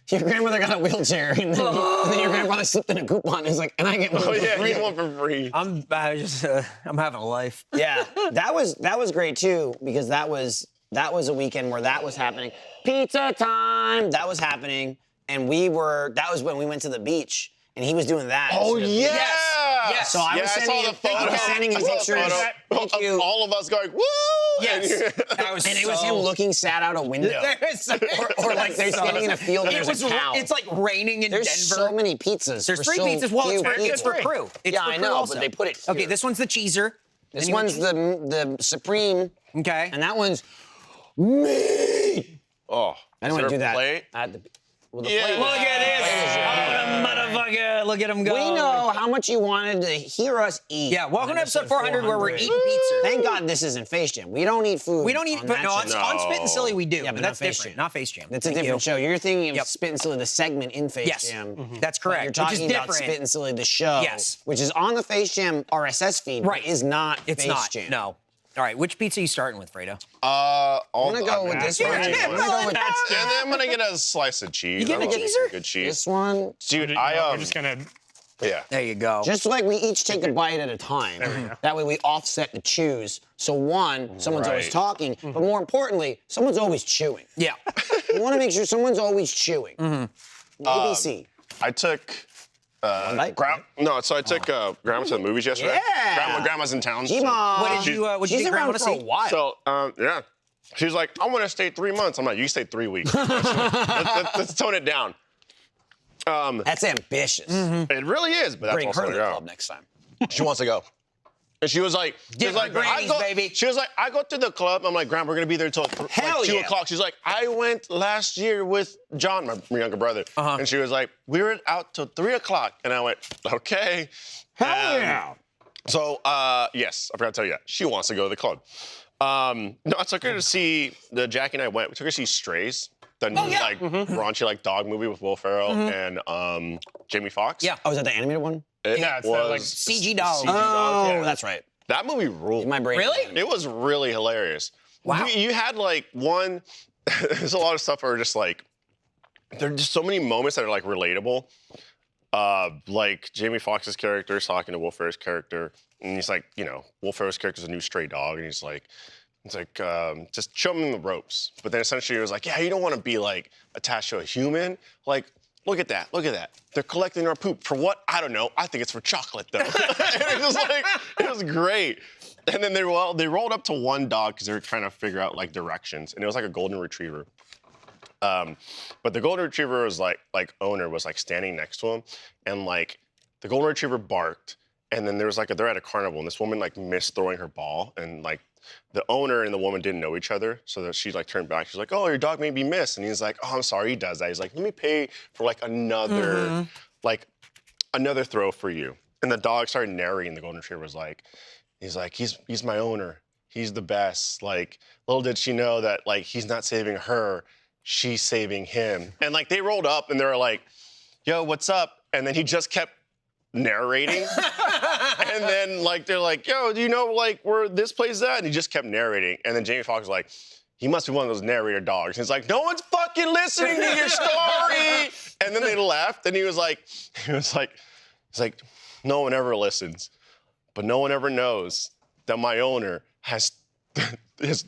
Speaker 1: Your grandmother got a wheelchair, and then your grandfather slipped in a coupon. He's like, and I get one
Speaker 4: Oh
Speaker 1: for
Speaker 4: yeah,
Speaker 1: free.
Speaker 4: you want for free.
Speaker 2: I'm having a life.
Speaker 1: Yeah, that was great too because that was a weekend where that was happening. Pizza time. That was happening, and that was when we went to the beach, and he was doing that.
Speaker 4: Oh
Speaker 1: instead of-
Speaker 4: yeah.
Speaker 2: Yes.
Speaker 1: So I
Speaker 4: Yeah,
Speaker 1: was
Speaker 4: I
Speaker 1: sending
Speaker 4: saw
Speaker 1: him,
Speaker 4: the photo.
Speaker 1: I was sending him
Speaker 4: I saw the
Speaker 1: pictures.
Speaker 4: photo
Speaker 1: Thank
Speaker 4: of
Speaker 1: you.
Speaker 4: all of us going, woo!
Speaker 2: Yes.
Speaker 4: And
Speaker 2: That was
Speaker 1: And it was him looking sad out a window. or like they're standing in a field and there's a cow.
Speaker 2: It's like raining in
Speaker 1: There's
Speaker 2: Denver.
Speaker 1: so many pizzas.
Speaker 2: There's
Speaker 1: for
Speaker 2: 3
Speaker 1: so
Speaker 2: pizzas. Well,
Speaker 1: few
Speaker 2: it's for
Speaker 1: people.
Speaker 2: crew. It's
Speaker 1: Yeah,
Speaker 2: for
Speaker 1: I
Speaker 2: crew
Speaker 1: know,
Speaker 2: also.
Speaker 1: but they put it here.
Speaker 2: Okay, this one's the cheeser.
Speaker 1: This
Speaker 2: Then you
Speaker 1: one's
Speaker 2: want
Speaker 1: the Supreme,
Speaker 2: Okay.
Speaker 1: and that one's me.
Speaker 4: oh,
Speaker 1: I don't want to do that.
Speaker 4: Plate?
Speaker 1: At the, Well, the
Speaker 4: Yeah.
Speaker 1: plate
Speaker 2: Look
Speaker 1: was-
Speaker 2: at this.
Speaker 1: plate was
Speaker 2: Oh, the motherfucker. Look at him go.
Speaker 1: We know how much you wanted to hear us eat.
Speaker 2: Yeah, welcome
Speaker 1: on
Speaker 2: to episode 400 where we're eating pizza.
Speaker 1: Thank God this isn't Face Jam. We don't eat food.
Speaker 2: We don't eat,
Speaker 1: on
Speaker 2: but
Speaker 1: that
Speaker 2: no,
Speaker 1: channel.
Speaker 2: on Spit and Silly we do.
Speaker 1: Yeah, but
Speaker 2: but
Speaker 1: not
Speaker 2: that's
Speaker 1: Face
Speaker 2: different.
Speaker 1: Jam.
Speaker 2: Not Face Jam.
Speaker 1: That's a
Speaker 2: Thank
Speaker 1: different
Speaker 2: you.
Speaker 1: show. You're thinking of
Speaker 2: Yep.
Speaker 1: Spit and Silly, the segment in Face
Speaker 2: Yes.
Speaker 1: Jam.
Speaker 2: That's
Speaker 1: But
Speaker 2: correct.
Speaker 1: You're
Speaker 2: Which is
Speaker 1: talking about
Speaker 2: different.
Speaker 1: Spit and Silly, the show.
Speaker 2: Yes.
Speaker 1: Which is on the Face Jam RSS feed.
Speaker 2: Right.
Speaker 1: But is not
Speaker 2: It's
Speaker 1: Face
Speaker 2: not.
Speaker 1: Jam.
Speaker 2: No. All right, which pizza are you starting with, Fredo?
Speaker 1: I'm gonna go with this one.
Speaker 3: Yeah,
Speaker 1: I'm
Speaker 3: yeah,
Speaker 1: gonna go with
Speaker 3: that's
Speaker 4: And then I'm gonna get a slice of cheese.
Speaker 2: You getting
Speaker 4: I
Speaker 2: a
Speaker 4: love
Speaker 2: cheeser?
Speaker 4: Good cheese.
Speaker 1: this one.
Speaker 4: Dude,
Speaker 3: We're just gonna.
Speaker 4: yeah.
Speaker 2: There you go.
Speaker 1: Just like we each take a bite at a time. That way we offset the chews. So someone's always
Speaker 4: Right.
Speaker 1: talking, but more importantly, someone's always chewing.
Speaker 2: yeah.
Speaker 1: We want to make sure someone's always chewing. ABC.
Speaker 4: I took.
Speaker 1: bite?
Speaker 4: So I took Grandma to the movies yesterday.
Speaker 1: Yeah.
Speaker 4: Grandma's in town.
Speaker 1: G-Mom.
Speaker 2: What did you
Speaker 1: She's
Speaker 2: get Grandma
Speaker 1: around
Speaker 2: to
Speaker 1: for a
Speaker 2: see?
Speaker 1: while.
Speaker 4: So, yeah. She was like, I want to stay 3 months. I'm like, you stay 3 weeks. let's tone it down.
Speaker 1: That's ambitious.
Speaker 4: It really is, but that's
Speaker 1: Bring
Speaker 4: also
Speaker 1: her to the
Speaker 4: go.
Speaker 1: club next time.
Speaker 4: She wants to go. And she was like,
Speaker 2: Grannies, baby.
Speaker 4: She was like, I go to the club. I'm like, Grandma, we're gonna be there till
Speaker 1: Hell
Speaker 4: like 2
Speaker 1: yeah.
Speaker 4: o'clock. She's like, I went last year with John, my younger brother. And she was like, we were out till 3 o'clock. And I went, okay.
Speaker 1: Hell yeah.
Speaker 4: So, yes, I forgot to tell you that. She wants to go to the club. No, I took her to see, Jackie and I went, we took her to see Strays, the new, like, raunchy, like, dog movie with Will Ferrell and Jamie Foxx.
Speaker 2: Yeah.
Speaker 1: Oh, is that the animated one?
Speaker 3: Yeah, it's that, like,
Speaker 2: CG doll.
Speaker 1: Oh, that's right.
Speaker 4: That movie ruled.
Speaker 1: My brain.
Speaker 2: Really?
Speaker 4: It was really hilarious.
Speaker 2: Wow.
Speaker 4: You had, like, one, there's a lot of stuff that are just, like, there are just so many moments that are, like, relatable. Like, Jamie Foxx's character is talking to Will Ferrell's character, and he's like, Will Ferrell's character's a new stray dog, and he's like, just show him the ropes. But then essentially it was like, yeah, you don't want to be like attached to a human. Like, look at that. They're collecting our poop. For what? I don't know. I think it's for chocolate though. It was like, it was great. And then they rolled up to one dog because they were trying to figure out like directions. And it was like a golden retriever. But the golden retriever was like owner was like standing next to him. And like the golden retriever barked. And then there was like they're at a carnival and this woman like missed throwing her ball and like the owner and the woman didn't know each other, so that she like turned back. She's like, "Oh, your dog made me miss," and he's like, "Oh, I'm sorry." He does that. He's like, "Let me pay for like another throw for you." And the dog started narrating. The golden retriever was like, "He's my owner. He's the best." Like, little did she know that like he's not saving her, she's saving him. And like they rolled up and they were like, "Yo, what's up?" And then he just kept narrating. And then like they're like, yo, do you know like where this place is at? And he just kept narrating. And then Jamie Foxx was like, he must be one of those narrator dogs. And he's like, no one's fucking listening to your story. And then they laughed and he was like, no one ever listens. But no one ever knows that my owner has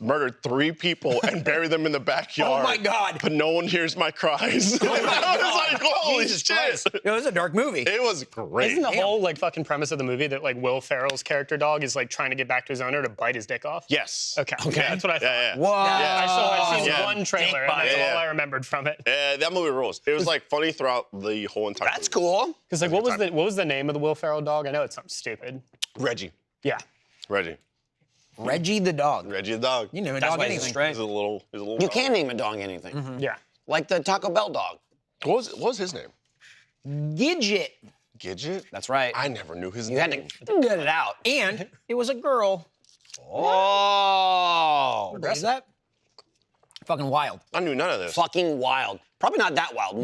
Speaker 4: murdered 3 people and buried them in the backyard.
Speaker 2: Oh my God.
Speaker 4: But no one hears my cries. I was like, holy
Speaker 2: Jesus
Speaker 4: shit.
Speaker 2: Christ. It was a dark movie.
Speaker 4: It was great.
Speaker 3: Isn't the whole like fucking premise of the movie that like Will Ferrell's character dog is like trying to get back to his owner to bite his dick off?
Speaker 4: Yes.
Speaker 3: Okay. That's what I thought.
Speaker 4: Yeah.
Speaker 1: Whoa.
Speaker 3: I've seen
Speaker 4: Yeah.
Speaker 3: one trailer, and that's all I remembered from it.
Speaker 4: That movie rules. It was like funny throughout the whole entire
Speaker 1: That's
Speaker 4: movie.
Speaker 1: cool.
Speaker 3: Because like, what was the name of the Will Ferrell dog? I know it's something stupid.
Speaker 4: Reggie.
Speaker 3: Yeah.
Speaker 4: Reggie
Speaker 2: Reggie the dog.
Speaker 4: the dog.
Speaker 2: You name a
Speaker 1: That's
Speaker 2: dog
Speaker 1: why he's
Speaker 2: anything.
Speaker 1: stray.
Speaker 4: He's a little
Speaker 1: You
Speaker 4: dog.
Speaker 1: can name a dog anything.
Speaker 3: Yeah.
Speaker 1: Like the Taco Bell dog.
Speaker 4: What was his name?
Speaker 2: Gidget.
Speaker 4: Gidget?
Speaker 1: That's right.
Speaker 4: I never knew his
Speaker 1: You had
Speaker 4: name.
Speaker 1: to get it out.
Speaker 2: And it was a girl.
Speaker 1: Oh.
Speaker 2: Is that? Fucking wild.
Speaker 4: I knew none of this.
Speaker 1: Fucking wild. Probably not that wild.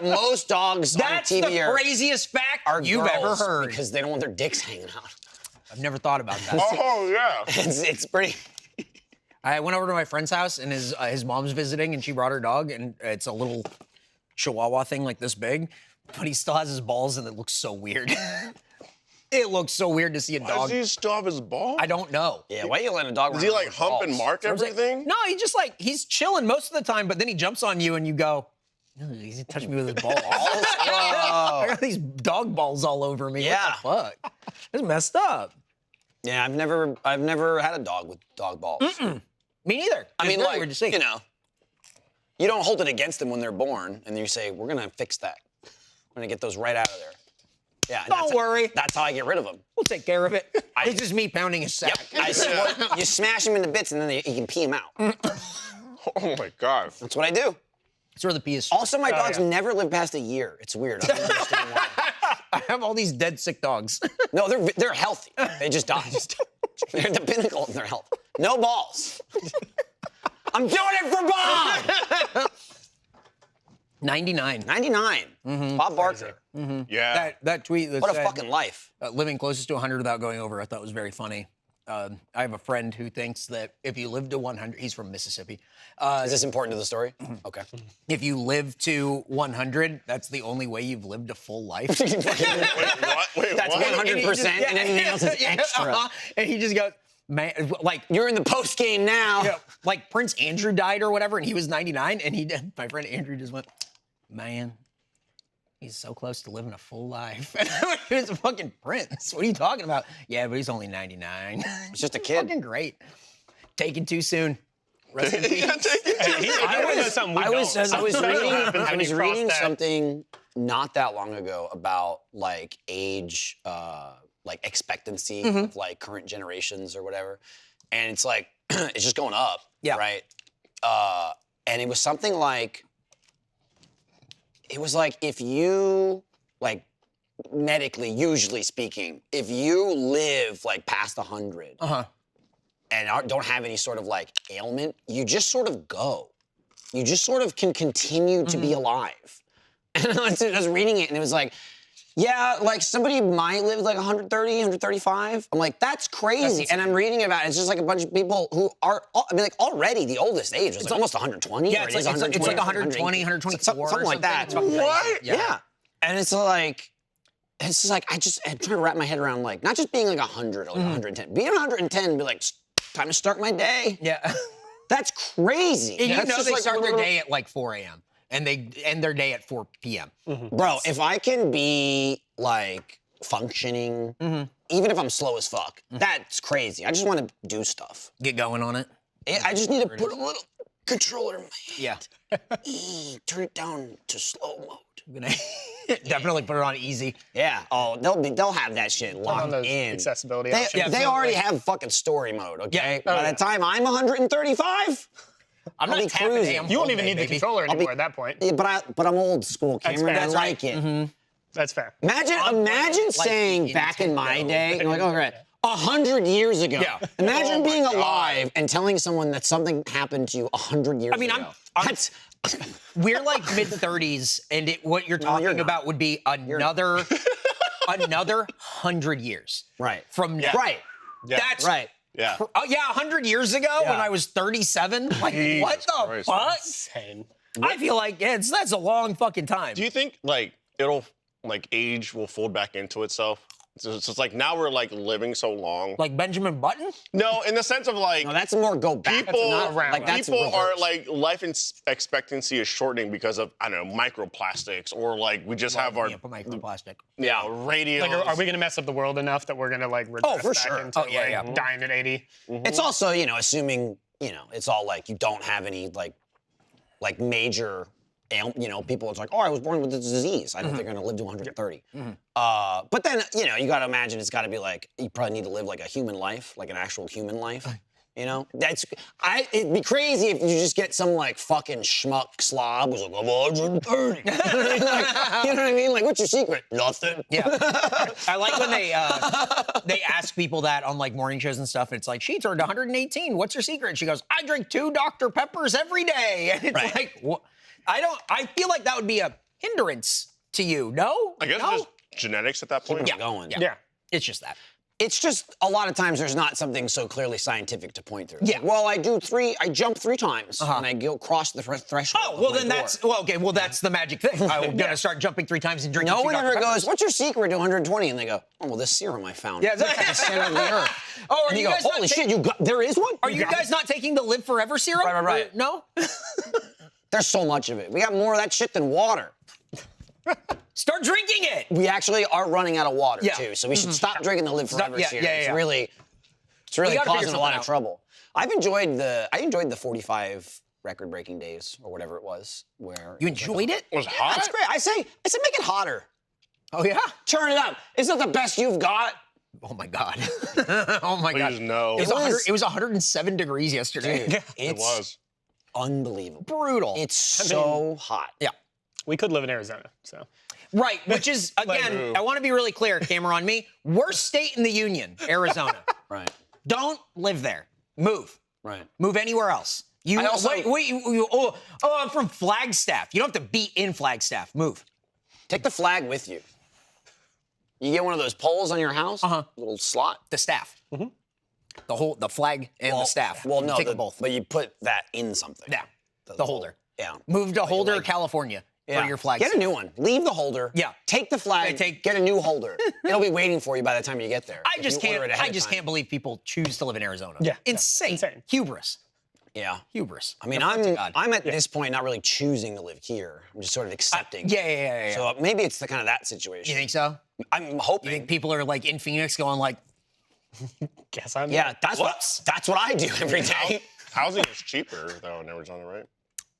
Speaker 1: Most dogs
Speaker 2: That's
Speaker 1: on
Speaker 2: the
Speaker 1: TV
Speaker 2: craziest fact
Speaker 1: are
Speaker 2: you've ever
Speaker 1: girls
Speaker 2: heard.
Speaker 1: because they don't want their dicks hanging out.
Speaker 2: I've never thought about that.
Speaker 4: Oh, yeah.
Speaker 1: It's pretty.
Speaker 2: I went over to my friend's house and his mom's visiting and she brought her dog and it's a little chihuahua thing like this big, but he still has his balls and it looks so weird. It looks so weird to see a
Speaker 4: Does
Speaker 2: dog.
Speaker 4: he still have his ball?
Speaker 2: I don't know.
Speaker 1: Yeah, why you letting a dog
Speaker 4: Does
Speaker 1: run
Speaker 4: he
Speaker 1: around
Speaker 4: like
Speaker 1: with
Speaker 4: hump and
Speaker 1: balls?
Speaker 4: mark everything?
Speaker 2: No, he just like, he's chilling most of the time, but then he jumps on you and you go, "Ugh, he's touching me with his balls." I got these dog balls all over me.
Speaker 1: Yeah.
Speaker 2: What the fuck? It's messed up.
Speaker 1: Yeah, I've never had a dog with dog balls.
Speaker 2: Me neither.
Speaker 1: I mean,
Speaker 2: It's really
Speaker 1: like,
Speaker 2: weird to see.
Speaker 1: you know, you don't hold it against them when they're born, and you say, "We're gonna fix that. We're gonna get those right out of there." Yeah. and
Speaker 2: Don't worry.
Speaker 1: That's how I get rid of them.
Speaker 2: We'll take care of it. It's just me pounding his sack.
Speaker 1: You smash them into bits, and then you can pee them out.
Speaker 4: Oh, my God.
Speaker 1: That's what I do.
Speaker 2: That's where the pee is.
Speaker 1: Also, my dogs
Speaker 3: yeah.
Speaker 1: never live past a year. It's weird. I don't understand why.
Speaker 2: I have all these dead sick dogs.
Speaker 1: No, they're healthy. They just die. They're the pinnacle of their health. No balls. I'm doing it for Bob.
Speaker 2: 99.
Speaker 1: 99. Bob Barker.
Speaker 4: Yeah.
Speaker 2: That tweet that
Speaker 1: What a
Speaker 2: said,
Speaker 1: fucking life.
Speaker 2: living closest to 100 without going over, I thought was very funny. I have a friend who thinks that if you live to 100, he's from Mississippi.
Speaker 1: Is this important to the story? Okay.
Speaker 2: If you live to 100, that's the only way you've lived a full life.
Speaker 4: Wait, what? Wait,
Speaker 1: That's
Speaker 4: what?
Speaker 1: 100%, and anything else is extra.
Speaker 2: And he just goes, man, like
Speaker 1: You're in the post game now.
Speaker 2: you know, like Prince Andrew died or whatever, and he was 99, and my friend Andrew just went, man, he's so close to living a full life. And I went, he was a fucking Prince. What are you talking about? Yeah, but he's only 99.
Speaker 1: It's just a kid.
Speaker 2: Fucking great. Taken too soon. Rest in peace.
Speaker 1: I was reading
Speaker 3: that.
Speaker 1: something not that long ago about like age, like expectancy of like current generations or whatever, and it's like it's just going up.
Speaker 2: Yeah.
Speaker 1: Right. And it was something like, if you like medically, usually speaking, if you live like past 100 and don't have any sort of like ailment, you just sort of go. You just sort of can continue to be alive. And I was reading it and it was like, yeah, like somebody might live like 130, 135. I'm like, that's crazy. And I'm reading about it. It's just like a bunch of people who are, I mean, like already the oldest age was like almost 120.
Speaker 2: Yeah,
Speaker 1: or
Speaker 2: it's
Speaker 1: it is
Speaker 2: like 120, 124.
Speaker 1: Something like that.
Speaker 2: It's fucking crazy.
Speaker 4: What?
Speaker 1: Yeah. And it's just like, I'm trying to wrap my head around like, not just being like 100 or like 110. Being 110 and be like, time to start my day.
Speaker 2: Yeah.
Speaker 1: That's crazy.
Speaker 2: And you
Speaker 1: That's
Speaker 2: know
Speaker 1: just
Speaker 2: they
Speaker 1: like
Speaker 2: start their
Speaker 1: little-
Speaker 2: day at like 4 a.m. and they end their day at 4 p.m.
Speaker 1: Bro, if I can be like functioning, even if I'm slow as fuck, that's crazy. I just want to do stuff.
Speaker 2: Get going on it.
Speaker 1: I just need to put a little controller in my
Speaker 2: Yeah.
Speaker 1: turn it down to slow mode.
Speaker 2: I'm gonna definitely put it on easy.
Speaker 1: Yeah. Oh, they'll have that shit
Speaker 3: on
Speaker 1: locked
Speaker 3: those
Speaker 1: in.
Speaker 3: accessibility
Speaker 1: They,
Speaker 3: options.
Speaker 1: they already have fucking story mode, okay?
Speaker 2: Yeah.
Speaker 1: By the time I'm 135,
Speaker 2: I'm
Speaker 1: I'll
Speaker 2: not
Speaker 1: be
Speaker 2: tapping
Speaker 1: cruising.
Speaker 2: damn
Speaker 3: You won't
Speaker 2: full
Speaker 3: even
Speaker 2: day,
Speaker 3: need the
Speaker 2: baby.
Speaker 3: controller
Speaker 1: I'll be-
Speaker 3: anymore at that point.
Speaker 1: yeah, but I'm old school, Cameron.
Speaker 3: fair.
Speaker 1: I
Speaker 3: That's
Speaker 1: like it.
Speaker 3: That's fair.
Speaker 1: Imagine saying
Speaker 2: the
Speaker 1: back in my
Speaker 2: Nintendo.
Speaker 1: day, you're like, oh, right, 100 years ago.
Speaker 2: Yeah.
Speaker 1: Imagine
Speaker 4: Oh my
Speaker 1: being
Speaker 4: God.
Speaker 1: alive and telling someone that something happened to you 100 years ago.
Speaker 2: I mean,
Speaker 1: That's
Speaker 2: We're like mid 30s, and what you're
Speaker 1: No,
Speaker 2: talking
Speaker 1: you're not.
Speaker 2: about would be another 100 years
Speaker 1: right.
Speaker 2: from now.
Speaker 1: Right.
Speaker 4: Yeah.
Speaker 2: That's
Speaker 1: Right.
Speaker 4: Yeah.
Speaker 2: Oh yeah, 100 years ago when I was 37. Like
Speaker 4: Jesus
Speaker 2: what the
Speaker 4: Christ.
Speaker 2: fuck?
Speaker 3: Insane.
Speaker 2: I feel like that's a long fucking time.
Speaker 4: Do you think like it'll like age will fold back into itself? So it's like now we're like living so long.
Speaker 2: Like Benjamin Button?
Speaker 4: No, in the sense of like
Speaker 1: No, that's more go back.
Speaker 4: people,
Speaker 3: not around.
Speaker 1: Like, that's
Speaker 4: people are
Speaker 1: reverse.
Speaker 4: like life expectancy is shortening because of I don't know microplastics or like we just have our
Speaker 2: Yeah, put microplastic.
Speaker 4: radios.
Speaker 3: Like, are we gonna mess up the world enough that we're gonna like regress
Speaker 1: for
Speaker 3: back
Speaker 1: sure.
Speaker 3: into
Speaker 2: Oh, yeah,
Speaker 3: like,
Speaker 2: yeah.
Speaker 3: dying at 80?
Speaker 1: It's also, assuming, it's all like you don't have any like major, people, it's like, oh, I was born with this disease. I don't think they're gonna live to 130. But then, you gotta imagine it's gotta be like, you probably need to live like a human life, like an actual human life. It'd be crazy if you just get some like fucking schmuck slob who's like, I'm 130. You know what I mean? Like, what's your secret? Nothing.
Speaker 2: Yeah. I like when they ask people that on like morning shows and stuff. It's like, she turned 118. What's your secret? And she goes, I drink 2 Dr. Peppers every day. And it's
Speaker 1: Right.
Speaker 2: like, what? I feel like that would be a hindrance to you. No?
Speaker 4: I guess
Speaker 2: no?
Speaker 4: it's just genetics at that point.
Speaker 1: Keep going.
Speaker 2: Yeah.
Speaker 3: Yeah.
Speaker 2: It's just that.
Speaker 1: It's just a lot of times there's not something so clearly scientific to point to. It's
Speaker 2: Yeah.
Speaker 1: like, well, I jump 3 times and I go cross the threshold.
Speaker 2: Oh,
Speaker 1: of
Speaker 2: well,
Speaker 1: my
Speaker 2: then
Speaker 1: door.
Speaker 2: that's the magic thing. I'm going to start jumping 3 times and drinking
Speaker 1: No
Speaker 2: 2
Speaker 1: one
Speaker 2: Dr.
Speaker 1: ever
Speaker 2: Peppers.
Speaker 1: goes, what's your secret to 120? And they go, oh, well, this serum I found.
Speaker 2: Yeah,
Speaker 1: It's like the center of the earth.
Speaker 2: Oh, are
Speaker 1: And
Speaker 2: you
Speaker 1: you go,
Speaker 2: guys not
Speaker 1: holy
Speaker 2: taking-
Speaker 1: shit, there is one?
Speaker 2: Are you guys not taking the Live Forever serum?
Speaker 1: Right.
Speaker 2: No?
Speaker 1: There's so much of it. We got more of that shit than water.
Speaker 2: Start drinking it.
Speaker 1: We actually are running out of water,
Speaker 2: Yeah.
Speaker 1: too. So we should stop drinking the Live Forever
Speaker 2: yeah,
Speaker 1: serum.
Speaker 2: yeah, yeah.
Speaker 1: It's really
Speaker 2: gotta figure
Speaker 1: causing a
Speaker 2: something
Speaker 1: lot of
Speaker 2: out.
Speaker 1: trouble. I enjoyed the 45 record-breaking days or whatever it was. Where
Speaker 2: You enjoyed it?
Speaker 4: It was hot.
Speaker 1: That's great. I say make it hotter.
Speaker 2: Oh, yeah?
Speaker 1: Turn it up. Isn't that the best you've got?
Speaker 2: Oh, my God. Oh, my God.
Speaker 4: Please no.
Speaker 2: It was 107 degrees yesterday.
Speaker 1: Dude,
Speaker 4: It was.
Speaker 1: unbelievable.
Speaker 2: Brutal.
Speaker 1: It's so hot.
Speaker 2: Yeah.
Speaker 3: We could live in Arizona, so.
Speaker 2: Right, which is, again, I want to be really clear, camera on me, worst state in the union, Arizona.
Speaker 1: Right.
Speaker 2: Don't live there. Move.
Speaker 1: Right.
Speaker 2: Move anywhere else. You
Speaker 1: I also-
Speaker 2: I'm from Flagstaff. You don't have to be in Flagstaff. Move.
Speaker 1: Take the flag with you. You get one of those poles on your house, little slot.
Speaker 2: The staff. The flag and the staff.
Speaker 1: Well,
Speaker 2: You
Speaker 1: no,
Speaker 2: take them both.
Speaker 1: but you put that in something.
Speaker 2: Yeah. The holder.
Speaker 1: Yeah.
Speaker 2: Move to Holder,
Speaker 1: like-
Speaker 2: California
Speaker 1: Yeah.
Speaker 2: for your flag.
Speaker 1: Get a new one. Leave the holder.
Speaker 2: Yeah.
Speaker 1: Take the flag. Get a new holder. It'll be waiting for you by the time you get there.
Speaker 2: I
Speaker 1: if
Speaker 2: just
Speaker 1: you order it
Speaker 2: can't.
Speaker 1: ahead
Speaker 2: I
Speaker 1: of
Speaker 2: just
Speaker 1: time.
Speaker 2: can't believe people choose to live in Arizona.
Speaker 3: Yeah.
Speaker 2: Insane.
Speaker 3: Insane.
Speaker 2: Hubris.
Speaker 1: Yeah.
Speaker 2: Hubris.
Speaker 1: I mean,
Speaker 2: Refer to
Speaker 1: I'm
Speaker 2: God.
Speaker 1: I'm at this point not really choosing to live here. I'm just sort of accepting.
Speaker 2: Yeah.
Speaker 1: So maybe it's the kind of that situation.
Speaker 2: You think so?
Speaker 1: I'm hoping.
Speaker 2: You think people are like in Phoenix going like,
Speaker 3: Guess I'm.
Speaker 1: Yeah, that's what I do every day.
Speaker 4: Housing is cheaper though in Arizona, right?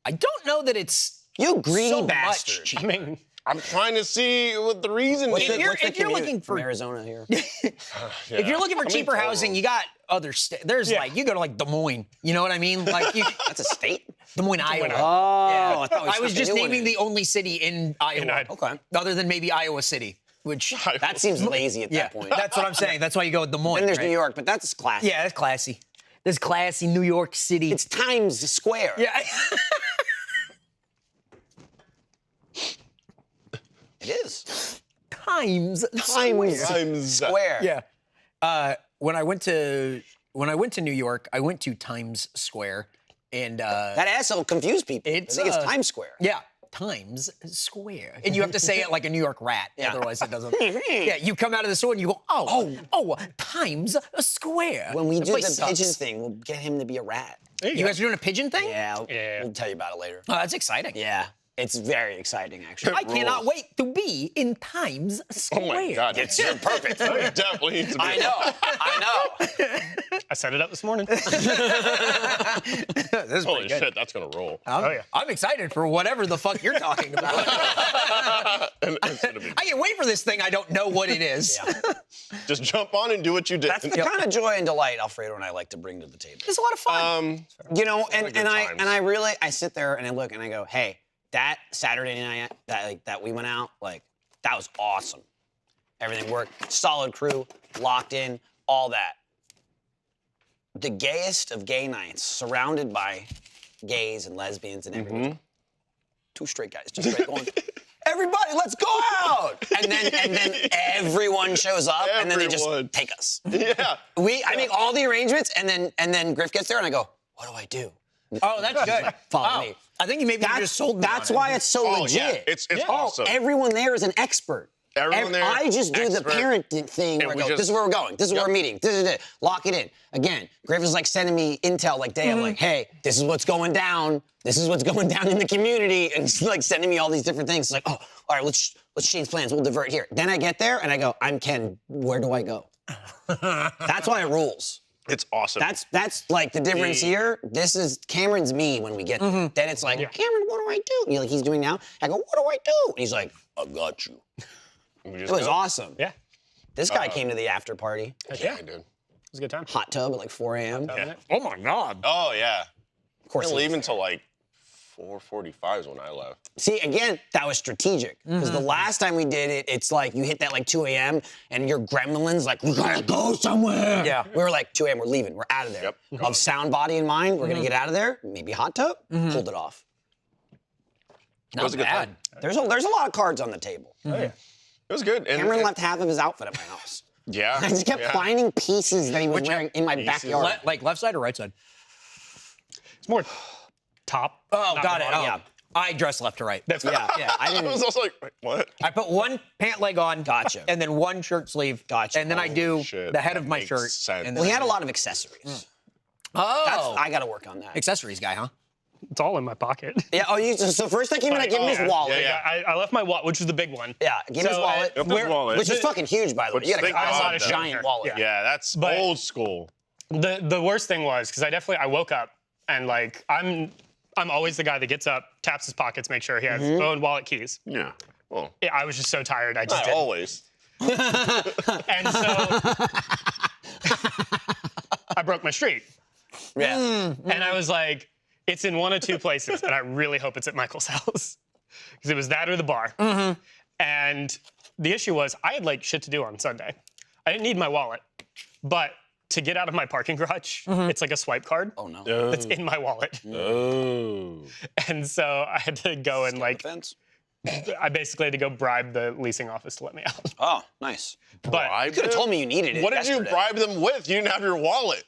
Speaker 2: I don't know that it's
Speaker 1: You greedy
Speaker 2: so much
Speaker 1: bastard.
Speaker 2: cheaper.
Speaker 3: I mean,
Speaker 4: I'm trying to see what the reason
Speaker 1: What's
Speaker 4: is.
Speaker 1: the-
Speaker 2: you're-
Speaker 1: what's the
Speaker 2: if you're
Speaker 1: commute
Speaker 2: looking
Speaker 1: from
Speaker 2: for-
Speaker 1: Arizona here,
Speaker 2: If you're looking for cheaper housing, you got other there's like you go to like Des Moines. You know what I mean? Like you,
Speaker 1: that's a state.
Speaker 2: Des Moines, Iowa.
Speaker 1: Oh,
Speaker 2: Yeah.
Speaker 1: I thought we
Speaker 2: I was
Speaker 1: stuck a
Speaker 2: just
Speaker 1: new one
Speaker 2: naming
Speaker 1: in.
Speaker 2: the only city in Iowa.
Speaker 3: Idaho.
Speaker 1: Okay,
Speaker 2: Other than maybe Iowa City, which
Speaker 1: that seems lazy at
Speaker 2: yeah,
Speaker 1: that point.
Speaker 2: that's what I'm saying. That's why you go with Des Moines.
Speaker 1: Then there's
Speaker 2: right?
Speaker 1: New York, but that's classy.
Speaker 2: Yeah, that's classy. There's classy New York City.
Speaker 1: It's Times Square.
Speaker 2: yeah.
Speaker 1: It is.
Speaker 2: Times
Speaker 1: Times Square.
Speaker 2: Yeah. When I went to New York, I went to Times Square, and
Speaker 1: That asshole confused people. I think it's Times Square.
Speaker 2: yeah, Times Square, and you have to say it like a New York rat,
Speaker 1: Yeah.
Speaker 2: otherwise it doesn't. Yeah, you come out of the store and you go, oh, Times Square.
Speaker 1: When we
Speaker 2: That
Speaker 1: do the
Speaker 2: place
Speaker 1: pigeon
Speaker 2: sucks.
Speaker 1: thing, we'll get him to be a rat.
Speaker 2: You guys are doing a pigeon thing?
Speaker 1: Yeah,
Speaker 3: Yeah.
Speaker 1: we'll tell you about it later.
Speaker 2: Oh, that's exciting.
Speaker 1: Yeah, it's very exciting, actually.
Speaker 2: I cannot wait to be in Times Square.
Speaker 4: Oh my God,
Speaker 1: It's perfect.
Speaker 4: We definitely need to be.
Speaker 1: I know.
Speaker 3: I set it up this morning.
Speaker 2: This is
Speaker 4: Holy
Speaker 2: pretty good.
Speaker 4: shit, that's gonna roll.
Speaker 3: Oh, yeah.
Speaker 2: I'm excited for whatever the fuck you're talking about.
Speaker 4: It's gonna be.
Speaker 2: I can wait for this thing. I don't know what it is.
Speaker 1: Yeah.
Speaker 4: Just jump on and do what you did.
Speaker 1: That's the kind of joy and delight Alfredo and I like to bring to the table.
Speaker 2: It's a lot of fun.
Speaker 1: You know, and
Speaker 4: good times.
Speaker 1: I really I sit there and I look and I go, hey, that Saturday night that we went out, like that was awesome. Everything worked, solid crew, locked in, all that. The gayest of gay nights, surrounded by gays and lesbians and everything. Two straight guys, just straight going. Everybody, let's go out! And then everyone shows up, and then they
Speaker 4: Everyone.
Speaker 1: just take us.
Speaker 4: Yeah.
Speaker 1: I make all the arrangements, and then Griff gets there, and I go, what do I do?
Speaker 2: Oh, that's good.
Speaker 1: Follow
Speaker 2: Oh,
Speaker 1: me.
Speaker 2: I think you maybe you just sold me.
Speaker 1: That's
Speaker 2: on
Speaker 1: why
Speaker 2: it.
Speaker 1: it's so
Speaker 4: Oh
Speaker 1: legit.
Speaker 4: yeah, it's awesome.
Speaker 1: Everyone there is an expert.
Speaker 4: Everyone there,
Speaker 1: I just do the
Speaker 4: expert.
Speaker 1: parent thing where I
Speaker 4: we
Speaker 1: go,
Speaker 4: just-
Speaker 1: this is where we're going. This is where we're meeting. This is it. Lock it in. Again, Griff is like sending me intel like day. I'm like, hey, this is what's going down. This is what's going down in the community. And he's like sending me all these different things. It's like, oh, all right, let's change plans. We'll divert here. Then I get there and I go, I'm Ken. Where do I go? That's why it rules.
Speaker 4: It's awesome.
Speaker 1: That's like the difference here. This is Cameron's me when we get there. Then it's like, Cameron, what do I do? And like he's doing now. I go, what do I do? And he's like, I got you.
Speaker 4: We
Speaker 1: It
Speaker 4: just
Speaker 1: was
Speaker 4: go.
Speaker 1: awesome.
Speaker 3: Yeah.
Speaker 1: This guy came to the after party.
Speaker 4: Yeah, dude.
Speaker 3: It was a good time.
Speaker 1: Hot tub at like 4 a.m.
Speaker 3: Yeah.
Speaker 2: Oh my God.
Speaker 4: Oh yeah.
Speaker 1: Of course.
Speaker 4: I didn't
Speaker 1: he
Speaker 4: leave
Speaker 1: was
Speaker 4: until like 4:45 is when I left.
Speaker 1: See, again, that was strategic. Because the last time we did it, it's like you hit that like 2 a.m. and your gremlins like, we gotta go somewhere.
Speaker 2: Yeah.
Speaker 1: We were like, 2 a.m., we're leaving. We're out of there.
Speaker 4: Yep.
Speaker 1: Of sound, body, and mind, we're gonna get out of there. Maybe hot tub, pulled it off.
Speaker 2: Not
Speaker 4: was a good
Speaker 2: bad.
Speaker 4: time.
Speaker 1: There's a lot of cards on the table.
Speaker 3: Oh, yeah.
Speaker 4: It was good. And,
Speaker 1: Cameron left half of his outfit at my house.
Speaker 4: Yeah.
Speaker 1: I just kept
Speaker 4: yeah.
Speaker 1: finding pieces that he was wearing in my
Speaker 4: pieces?
Speaker 1: backyard.
Speaker 2: Like left side or right side?
Speaker 3: It's more top.
Speaker 2: Oh,
Speaker 3: not
Speaker 2: got
Speaker 3: the
Speaker 2: it.
Speaker 3: bottom.
Speaker 2: Oh.
Speaker 1: Yeah.
Speaker 2: I dress left to right.
Speaker 3: That's
Speaker 1: Yeah, yeah. I
Speaker 4: I
Speaker 1: didn't.
Speaker 4: was also like, wait, what?
Speaker 2: I put one pant leg on.
Speaker 1: Gotcha.
Speaker 2: And then one shirt sleeve.
Speaker 1: Gotcha.
Speaker 2: And then I do
Speaker 4: shit,
Speaker 2: the head of
Speaker 4: that
Speaker 2: my
Speaker 4: makes
Speaker 2: shirt.
Speaker 4: sense.
Speaker 2: And
Speaker 1: Well,
Speaker 2: then
Speaker 1: he
Speaker 2: I
Speaker 1: had a
Speaker 2: do-
Speaker 1: lot of accessories.
Speaker 2: Oh.
Speaker 1: I got to work on that.
Speaker 2: Accessories guy, huh?
Speaker 3: It's all in my pocket.
Speaker 1: Yeah. Oh, so first I came in, I gave him his wallet.
Speaker 4: Yeah,
Speaker 3: I left my wallet, which was the big one.
Speaker 1: Yeah, give him his
Speaker 3: So,
Speaker 1: wallet.
Speaker 4: Yep, his wallet.
Speaker 1: Which is fucking huge, by the way.
Speaker 4: Which
Speaker 1: You got
Speaker 4: think
Speaker 1: a
Speaker 4: about
Speaker 3: that.
Speaker 1: giant wallet.
Speaker 3: Yeah.
Speaker 4: Yeah, that's
Speaker 3: But-
Speaker 4: old school.
Speaker 3: The worst thing was because I woke up and like I'm always the guy that gets up, taps his pockets, make sure he has his phone, wallet, keys.
Speaker 4: Yeah. Well,
Speaker 3: Yeah, I was just so tired. I just
Speaker 4: not
Speaker 3: didn't.
Speaker 4: always.
Speaker 3: And so I broke my streak.
Speaker 1: Yeah.
Speaker 3: And I was like, It's in one of two places, and I really hope it's at Michael's house. Because it was that or the bar. And the issue was, I had like shit to do on Sunday. I didn't need my wallet. But to get out of my parking garage, it's like a swipe card.
Speaker 1: Oh no.
Speaker 3: That's in my wallet.
Speaker 4: Oh.
Speaker 3: And so I had to go and like,
Speaker 1: Fence?
Speaker 3: I basically had to go bribe the leasing office to let me out.
Speaker 1: Oh, nice.
Speaker 3: But
Speaker 1: You could have told me you needed it.
Speaker 4: What did you
Speaker 1: yesterday.
Speaker 4: bribe them with? You didn't have your wallet.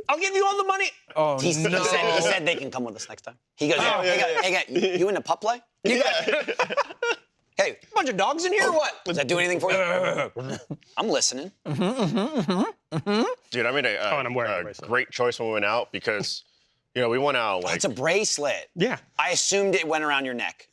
Speaker 2: I'll give you all the money. Oh,
Speaker 1: He said they can come with us next time. He goes, hey, guy, you into pup play? Hey,
Speaker 2: bunch of dogs in here or what?
Speaker 1: does that do anything for you? I'm listening.
Speaker 4: Dude, I made
Speaker 3: and I'm wearing a
Speaker 4: a
Speaker 3: bracelet.
Speaker 4: great choice when we went out because, you know, we went out like.
Speaker 1: It's a bracelet.
Speaker 3: yeah.
Speaker 1: I assumed it went around your neck.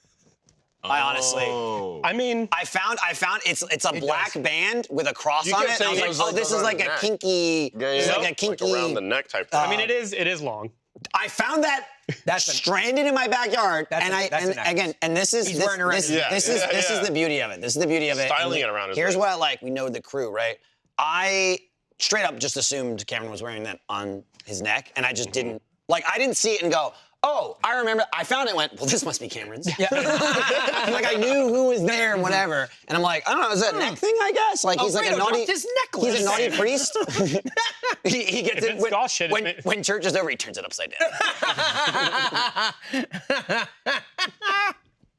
Speaker 1: I honestly.
Speaker 4: Oh.
Speaker 3: I mean,
Speaker 1: I found it's a black band with a cross
Speaker 4: You
Speaker 1: on
Speaker 4: kept
Speaker 1: it. I
Speaker 4: saying
Speaker 1: was
Speaker 4: it
Speaker 1: like,
Speaker 4: was
Speaker 1: this
Speaker 4: like
Speaker 1: is like
Speaker 4: around
Speaker 1: a
Speaker 4: the neck.
Speaker 1: kinky. This is like a kinky.
Speaker 4: Like around the neck type thing.
Speaker 3: I mean, it is long.
Speaker 1: I found that
Speaker 2: That's a-
Speaker 1: stranded in my backyard,
Speaker 2: That's
Speaker 1: and
Speaker 2: a-
Speaker 1: I
Speaker 2: that's
Speaker 1: and
Speaker 2: an axe.
Speaker 1: again, and this is
Speaker 2: He's
Speaker 1: this,
Speaker 2: wearing a
Speaker 1: this,
Speaker 2: red-
Speaker 4: Yeah,
Speaker 1: this
Speaker 4: yeah,
Speaker 1: is
Speaker 4: yeah.
Speaker 1: the beauty of it. This is the beauty of it.
Speaker 4: Styling
Speaker 1: And
Speaker 4: it around his
Speaker 1: Here's
Speaker 4: wrist.
Speaker 1: what I like. We know the crew, right? I straight up just assumed Cameron was wearing that on his neck, and I just didn't. Like, I didn't see it and go, oh, I remember. I found it and went, well, this must be Cameron's. Yeah. Like, I knew who was there and whatever. And I'm like, I don't know, is that a neck thing, I guess? Like, he's like a
Speaker 2: Fredo
Speaker 1: naughty.
Speaker 2: dropped his necklace.
Speaker 1: He's a naughty priest. he gets
Speaker 3: If
Speaker 1: it
Speaker 3: it's
Speaker 1: when,
Speaker 3: golf shit,
Speaker 1: when church is over, he turns it upside down.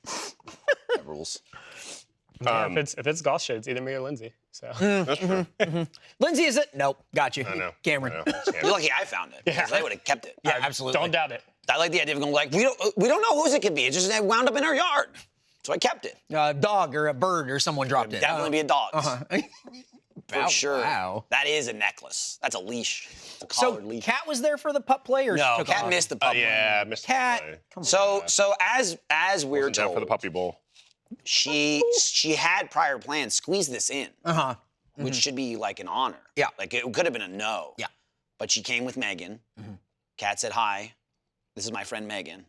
Speaker 1: That rules.
Speaker 3: If it's golf shit, it's either me or Lindsay. So
Speaker 4: That's true.
Speaker 2: Lindsay, is it? Nope. Got you.
Speaker 4: I know.
Speaker 2: Cameron.
Speaker 4: I know.
Speaker 1: You're lucky I found it. Because I would have kept it.
Speaker 2: Yeah, absolutely.
Speaker 3: don't doubt it.
Speaker 1: I like the idea of going like, we don't know whose it could be. It just wound up in our yard. So I kept it.
Speaker 2: A dog or a bird or someone dropped it.
Speaker 1: Definitely be a dog's. For
Speaker 2: Wow,
Speaker 1: sure.
Speaker 2: wow.
Speaker 1: That is a necklace. That's a leash. It's a
Speaker 2: So
Speaker 1: collared leash.
Speaker 2: Cat was there for the pup play, or
Speaker 1: No,
Speaker 2: she took
Speaker 1: Cat
Speaker 2: off?
Speaker 1: missed the pup.
Speaker 4: Yeah, I missed
Speaker 2: Cat.
Speaker 4: the play.
Speaker 2: Come on.
Speaker 1: So as we're
Speaker 4: Wasn't down
Speaker 1: told,
Speaker 4: for the puppy bowl.
Speaker 1: she had prior plans. Squeeze this in,
Speaker 2: Uh-huh.
Speaker 1: which should be like an honor.
Speaker 2: Yeah.
Speaker 1: Like it could have been a no.
Speaker 2: Yeah.
Speaker 1: But she came with Megan. Kat said hi. This is my friend Megan.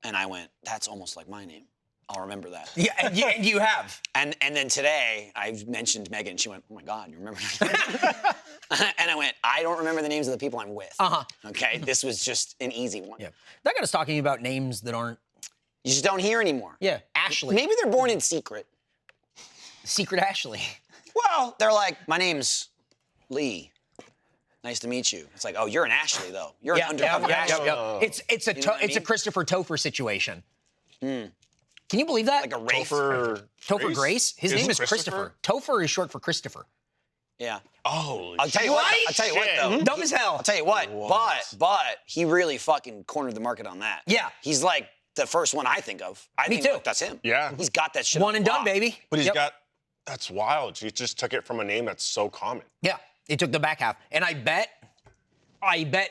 Speaker 1: And I went, that's almost like my name. I'll remember that.
Speaker 2: Yeah, and you have.
Speaker 1: And then today I mentioned Megan. She went, oh my God, you remember? And I went, I don't remember the names of the people I'm with. Okay, this was just an easy one.
Speaker 2: Yeah. That got us talking about names that aren't.
Speaker 1: You just don't hear anymore.
Speaker 2: Yeah, Ashley.
Speaker 1: Maybe they're born in secret.
Speaker 2: Secret Ashley.
Speaker 1: Well, they're like, my name's Lee. Nice to meet you. It's like, oh, you're an Ashley though. You're an undercover Ashley.
Speaker 2: It's a
Speaker 1: You know what I
Speaker 2: it's a
Speaker 1: mean?
Speaker 2: Christopher Topher situation. Can you believe that?
Speaker 1: Like a race.
Speaker 2: Topher Grace? His name is Christopher. Topher is short for Christopher.
Speaker 1: Yeah.
Speaker 4: Oh,
Speaker 1: I'll tell you what. I'll tell you what though.
Speaker 2: Dumb as hell.
Speaker 1: I'll tell you what. But he really fucking cornered the market on that.
Speaker 2: Yeah.
Speaker 1: He's like the first one I think of. I
Speaker 2: Me
Speaker 1: think
Speaker 2: too.
Speaker 1: like, that's him.
Speaker 4: Yeah.
Speaker 1: He's got that shit.
Speaker 2: One and done,
Speaker 1: lock.
Speaker 2: baby.
Speaker 4: But he's
Speaker 2: Yep.
Speaker 4: got. That's wild. He just took it from a name that's so common.
Speaker 2: Yeah, he took the back half. And I bet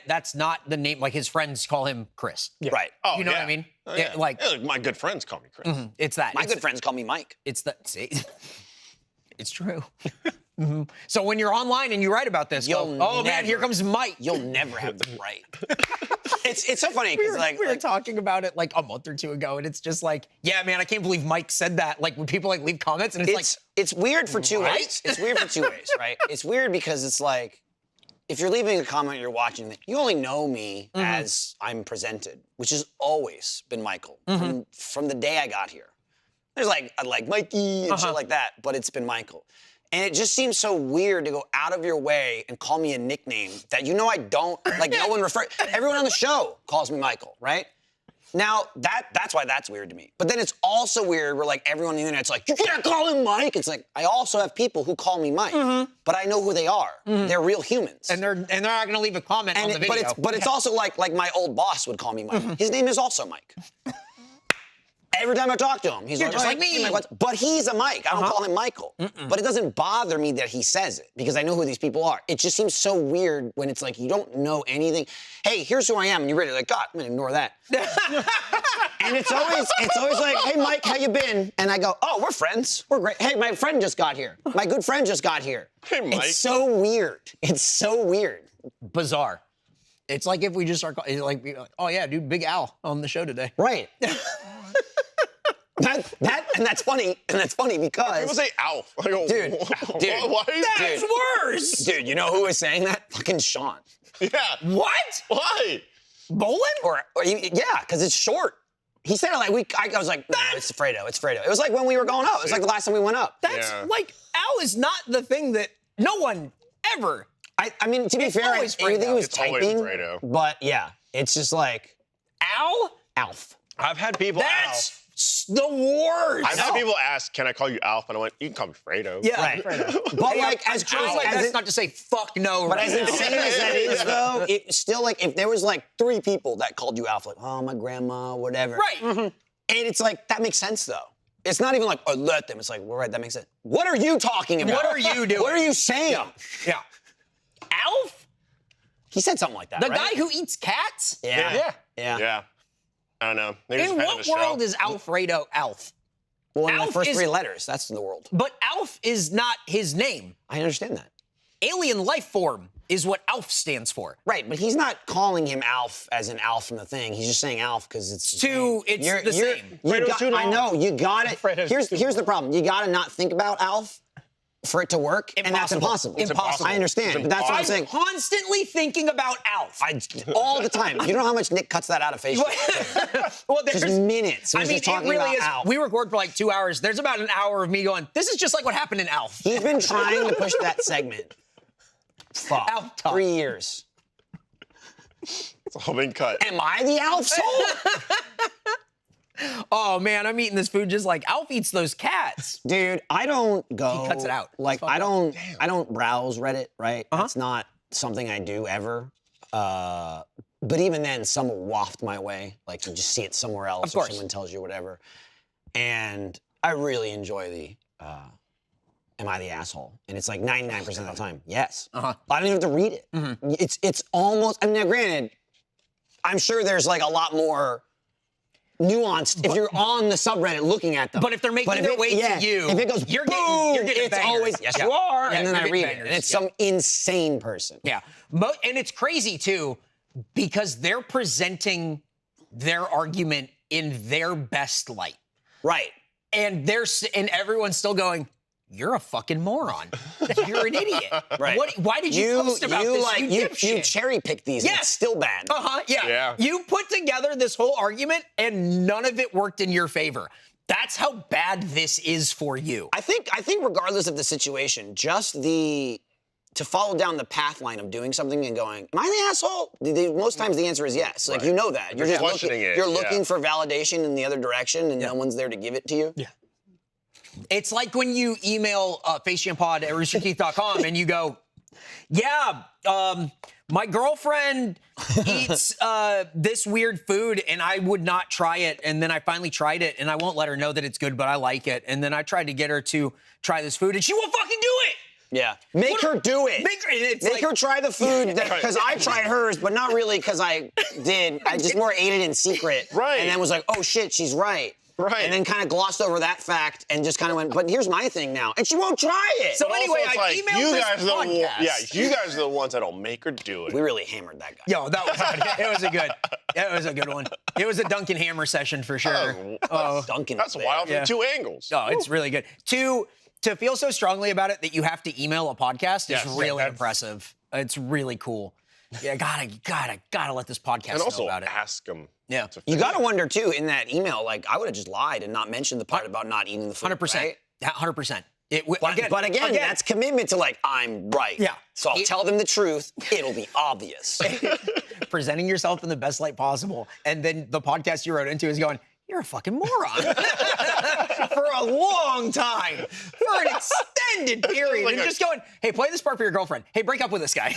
Speaker 2: that's not the name, like his friends call him Chris.
Speaker 1: Right.
Speaker 4: Oh,
Speaker 2: You know what
Speaker 4: yeah.
Speaker 2: I mean?
Speaker 4: Oh,
Speaker 2: Yeah, like-
Speaker 4: my good friends call me Chris.
Speaker 2: It's that.
Speaker 1: My
Speaker 2: it's,
Speaker 1: good friends call me Mike.
Speaker 2: It's the, see? It's true. So when you're online and you write about this,
Speaker 1: You'll
Speaker 2: oh man,
Speaker 1: never-
Speaker 2: here comes Mike.
Speaker 1: You'll never have the right. It's so funny because
Speaker 2: we were talking about it like a month or two ago, and it's just like, yeah, man, I can't believe Mike said that. Like when people like leave comments, and
Speaker 1: it's weird for two
Speaker 2: Right?
Speaker 1: ways. It's weird for two ways, right? It's weird because it's like, if you're leaving a comment, you're watching, you only know me as I'm presented, which has always been Michael from the day I got here. There's like Mikey and shit like that, but it's been Michael. And it just seems so weird to go out of your way and call me a nickname that you know I don't, like no one everyone on the show calls me Michael, right? Now, that's why that's weird to me. But then it's also weird where like everyone on the internet's like, you can't call him Mike. It's like, I also have people who call me Mike, but I know who they are. They're real humans.
Speaker 2: and they're not going to leave a comment on the video.
Speaker 1: But it's also like my old boss would call me Mike. His name is also Mike. Every time I talk to him, he's
Speaker 2: You're
Speaker 1: like,
Speaker 2: just
Speaker 1: "Oh,
Speaker 2: like me."
Speaker 1: hey, Mike, what's-" But he's a Mike. I don't call him Michael. But it doesn't bother me that he says it because I know who these people are. It just seems so weird when it's like you don't know anything. Hey, here's who I am, and you're ready. Like, God, I'm gonna ignore that. And it's always like, hey, Mike, how you been? And I go, oh, we're friends. We're great. Hey, my friend just got here. My good friend just got here.
Speaker 4: Hey, Mike.
Speaker 1: It's so weird. It's so weird.
Speaker 2: bizarre. It's like if we just start calling, like, oh yeah, dude, Big Al on the show today.
Speaker 1: Right. That's funny. And that's funny because
Speaker 4: People say Alf. I go,
Speaker 1: Dude, dude,
Speaker 4: why is that?
Speaker 2: That's worse.
Speaker 1: dude, you know who was saying that? Fucking Sean.
Speaker 4: Yeah.
Speaker 2: What?
Speaker 4: Why?
Speaker 2: Bolin?
Speaker 1: Yeah, because it's short. He said it like I was like, no, it's Fredo. It's Fredo. It was like when we were going up. It was like the last time we went up.
Speaker 2: That's
Speaker 4: Yeah.
Speaker 2: like Al is not the thing that no one ever.
Speaker 1: I mean, to be fair,
Speaker 2: always
Speaker 1: everything
Speaker 2: Fredo.
Speaker 1: was
Speaker 4: It's always
Speaker 1: typing.
Speaker 4: Fredo.
Speaker 1: But yeah, it's just like
Speaker 2: Al?
Speaker 1: Alf.
Speaker 4: I've had people
Speaker 2: That's
Speaker 4: Alf.
Speaker 2: the worst.
Speaker 4: I've had people ask, can I call you Alf? And I went, you can call me Fredo.
Speaker 2: Yeah.
Speaker 1: Right.
Speaker 2: Fredo.
Speaker 1: But
Speaker 2: Hey,
Speaker 1: like
Speaker 2: I'm
Speaker 1: as
Speaker 2: trying
Speaker 1: crazy
Speaker 2: my
Speaker 1: as
Speaker 2: best
Speaker 1: it,
Speaker 2: not to say fuck no.
Speaker 1: but
Speaker 2: right
Speaker 1: as
Speaker 2: now.
Speaker 1: insane as that is, though, it still like if there was like 3 people that called you Alf, like oh my grandma, whatever.
Speaker 2: Right.
Speaker 1: And it's like that makes sense though. It's not even like oh let them. It's like well, right, that makes sense. What are you talking about?
Speaker 2: What are you doing?
Speaker 1: What are you saying?
Speaker 2: Yeah. Alf?
Speaker 1: He said something like that.
Speaker 2: The
Speaker 1: right?
Speaker 2: guy who eats cats?
Speaker 1: Yeah.
Speaker 4: Yeah.
Speaker 1: Yeah.
Speaker 4: I don't know. Maybe it's
Speaker 2: In
Speaker 4: a fan
Speaker 2: what
Speaker 4: of the
Speaker 2: world
Speaker 4: show.
Speaker 2: is Alfredo Alf?
Speaker 1: Well, in the
Speaker 2: Alf
Speaker 1: first
Speaker 2: is-
Speaker 1: 3 letters, that's in the world.
Speaker 2: But Alf is not his name.
Speaker 1: I understand that.
Speaker 2: Alien life form is what Alf stands for.
Speaker 1: Right, but he's not calling him Alf as in Alf from the thing. He's just saying Alf because it's his name.
Speaker 2: It's the same.
Speaker 3: Fredo's too
Speaker 1: I
Speaker 3: long.
Speaker 1: know you got it.
Speaker 3: Fredo's too
Speaker 1: Here's the problem. You got to not think about Alf for it to work, and that's impossible.
Speaker 2: Impossible.
Speaker 1: I understand, but that's what I'm
Speaker 2: I'm
Speaker 1: saying.
Speaker 2: constantly thinking about Alf.
Speaker 1: All the time. You know how much Nick cuts that out of Facebook?
Speaker 2: Well,
Speaker 1: Just
Speaker 2: there's-
Speaker 1: minutes.
Speaker 2: I
Speaker 1: He's
Speaker 2: mean,
Speaker 1: just
Speaker 2: it
Speaker 1: talking
Speaker 2: really
Speaker 1: about
Speaker 2: is.
Speaker 1: Alf.
Speaker 2: We record for like 2 hours. There's about an hour of me going, this is just like what happened in Alf.
Speaker 1: He's been trying to push that segment. Fuck.
Speaker 2: Alf talk.
Speaker 1: 3 years.
Speaker 4: It's all been cut.
Speaker 1: Am I the Alf soul?
Speaker 2: Oh, man, I'm eating this food just like Alf eats those cats.
Speaker 1: Dude, I don't go.
Speaker 2: He cuts it out.
Speaker 1: Like
Speaker 2: It's
Speaker 1: I
Speaker 2: fucked
Speaker 1: don't browse Reddit, right?
Speaker 2: Uh-huh.
Speaker 1: That's not something I do ever. But even then, some will waft my way. Like you just see it somewhere else,
Speaker 2: Of course.
Speaker 1: or someone tells you whatever. And I really enjoy the "Am I the asshole?" And it's like 99% of the time, yes.
Speaker 2: Uh-huh.
Speaker 1: I don't even have to read it. It's almost. I mean, now, granted, I'm sure there's like a lot more nuanced if you're on the subreddit looking at them.
Speaker 2: But if they're making their way to you,
Speaker 1: if it goes
Speaker 2: you're
Speaker 1: boom,
Speaker 2: getting
Speaker 1: it's
Speaker 2: bangers.
Speaker 1: always yes
Speaker 2: Yeah.
Speaker 1: you are,
Speaker 2: Yeah,
Speaker 1: and then
Speaker 2: you're
Speaker 1: I read
Speaker 2: getting
Speaker 1: it, and
Speaker 2: bangers.
Speaker 1: it's
Speaker 2: Yeah.
Speaker 1: some insane person.
Speaker 2: Yeah. And it's crazy, too, because they're presenting their argument in their best light.
Speaker 1: Right.
Speaker 2: And and everyone's still going, you're a fucking moron. You're an idiot.
Speaker 1: Right.
Speaker 2: Why did you post about this?
Speaker 1: Like
Speaker 2: you
Speaker 1: you
Speaker 2: dipshit?
Speaker 1: cherry pick these. And
Speaker 2: Yes.
Speaker 1: it's still bad.
Speaker 2: Uh-huh, yeah.
Speaker 4: Yeah.
Speaker 2: You put together this whole argument and none of it worked in your favor. That's how bad this is for you.
Speaker 1: I think regardless of the situation, just to follow down the path line of doing something and going, am I the asshole? Most times the answer is yes. Like you know that. You're just
Speaker 4: questioning
Speaker 1: looking,
Speaker 4: it,
Speaker 1: you're
Speaker 4: yeah.
Speaker 1: looking for validation in the other direction, and no one's there to give it to you.
Speaker 3: Yeah.
Speaker 2: It's like when you email facejampod@roosterteeth.com and you go, yeah, my girlfriend eats this weird food and I would not try it. And then I finally tried it and I won't let her know that it's good, but I like it. And then I tried to get her to try this food and she won't fucking do it.
Speaker 1: Yeah. Make her do it. Make her try the food because I tried hers, but not really because I did. I just more ate it in secret.
Speaker 4: Right.
Speaker 1: And then was like, oh shit, she's right.
Speaker 4: Right.
Speaker 1: And then kind of glossed over that fact and just kind of went, but here's my thing now. And she won't try it.
Speaker 2: So anyway,
Speaker 4: Also, it's
Speaker 2: I
Speaker 4: like,
Speaker 2: emailed
Speaker 4: you
Speaker 2: this
Speaker 4: guys are the
Speaker 2: podcast.
Speaker 4: you guys are the ones that'll make her do it.
Speaker 1: we really hammered that guy.
Speaker 2: Yo, that was it was a good one. It was a Duncan Hammer session for sure. Oh,
Speaker 1: Duncan.
Speaker 4: That's
Speaker 1: was there.
Speaker 4: wild
Speaker 2: Yeah.
Speaker 4: from 2 angles.
Speaker 2: oh, it's really good. To feel so strongly about it that you have to email a podcast
Speaker 3: Yes,
Speaker 2: is really
Speaker 3: that's-
Speaker 2: impressive. It's really cool. Yeah, gotta let this podcast
Speaker 4: And also
Speaker 2: know about it.
Speaker 4: ask them.
Speaker 2: Yeah.
Speaker 1: You got to wonder, too, in that email, like, I would have just lied and not mentioned the part about not eating the food.
Speaker 2: 100%.
Speaker 1: Right?
Speaker 2: 100%.
Speaker 1: But again, that's commitment to, like, I'm right.
Speaker 2: Yeah.
Speaker 1: So I'll tell them the truth. It'll be obvious.
Speaker 2: presenting yourself in the best light possible. And then the podcast you wrote into is going, you're a fucking moron. For a long time. For an extended period.
Speaker 4: Like
Speaker 2: and just going, hey, play this part for your girlfriend. Hey, break up with this guy.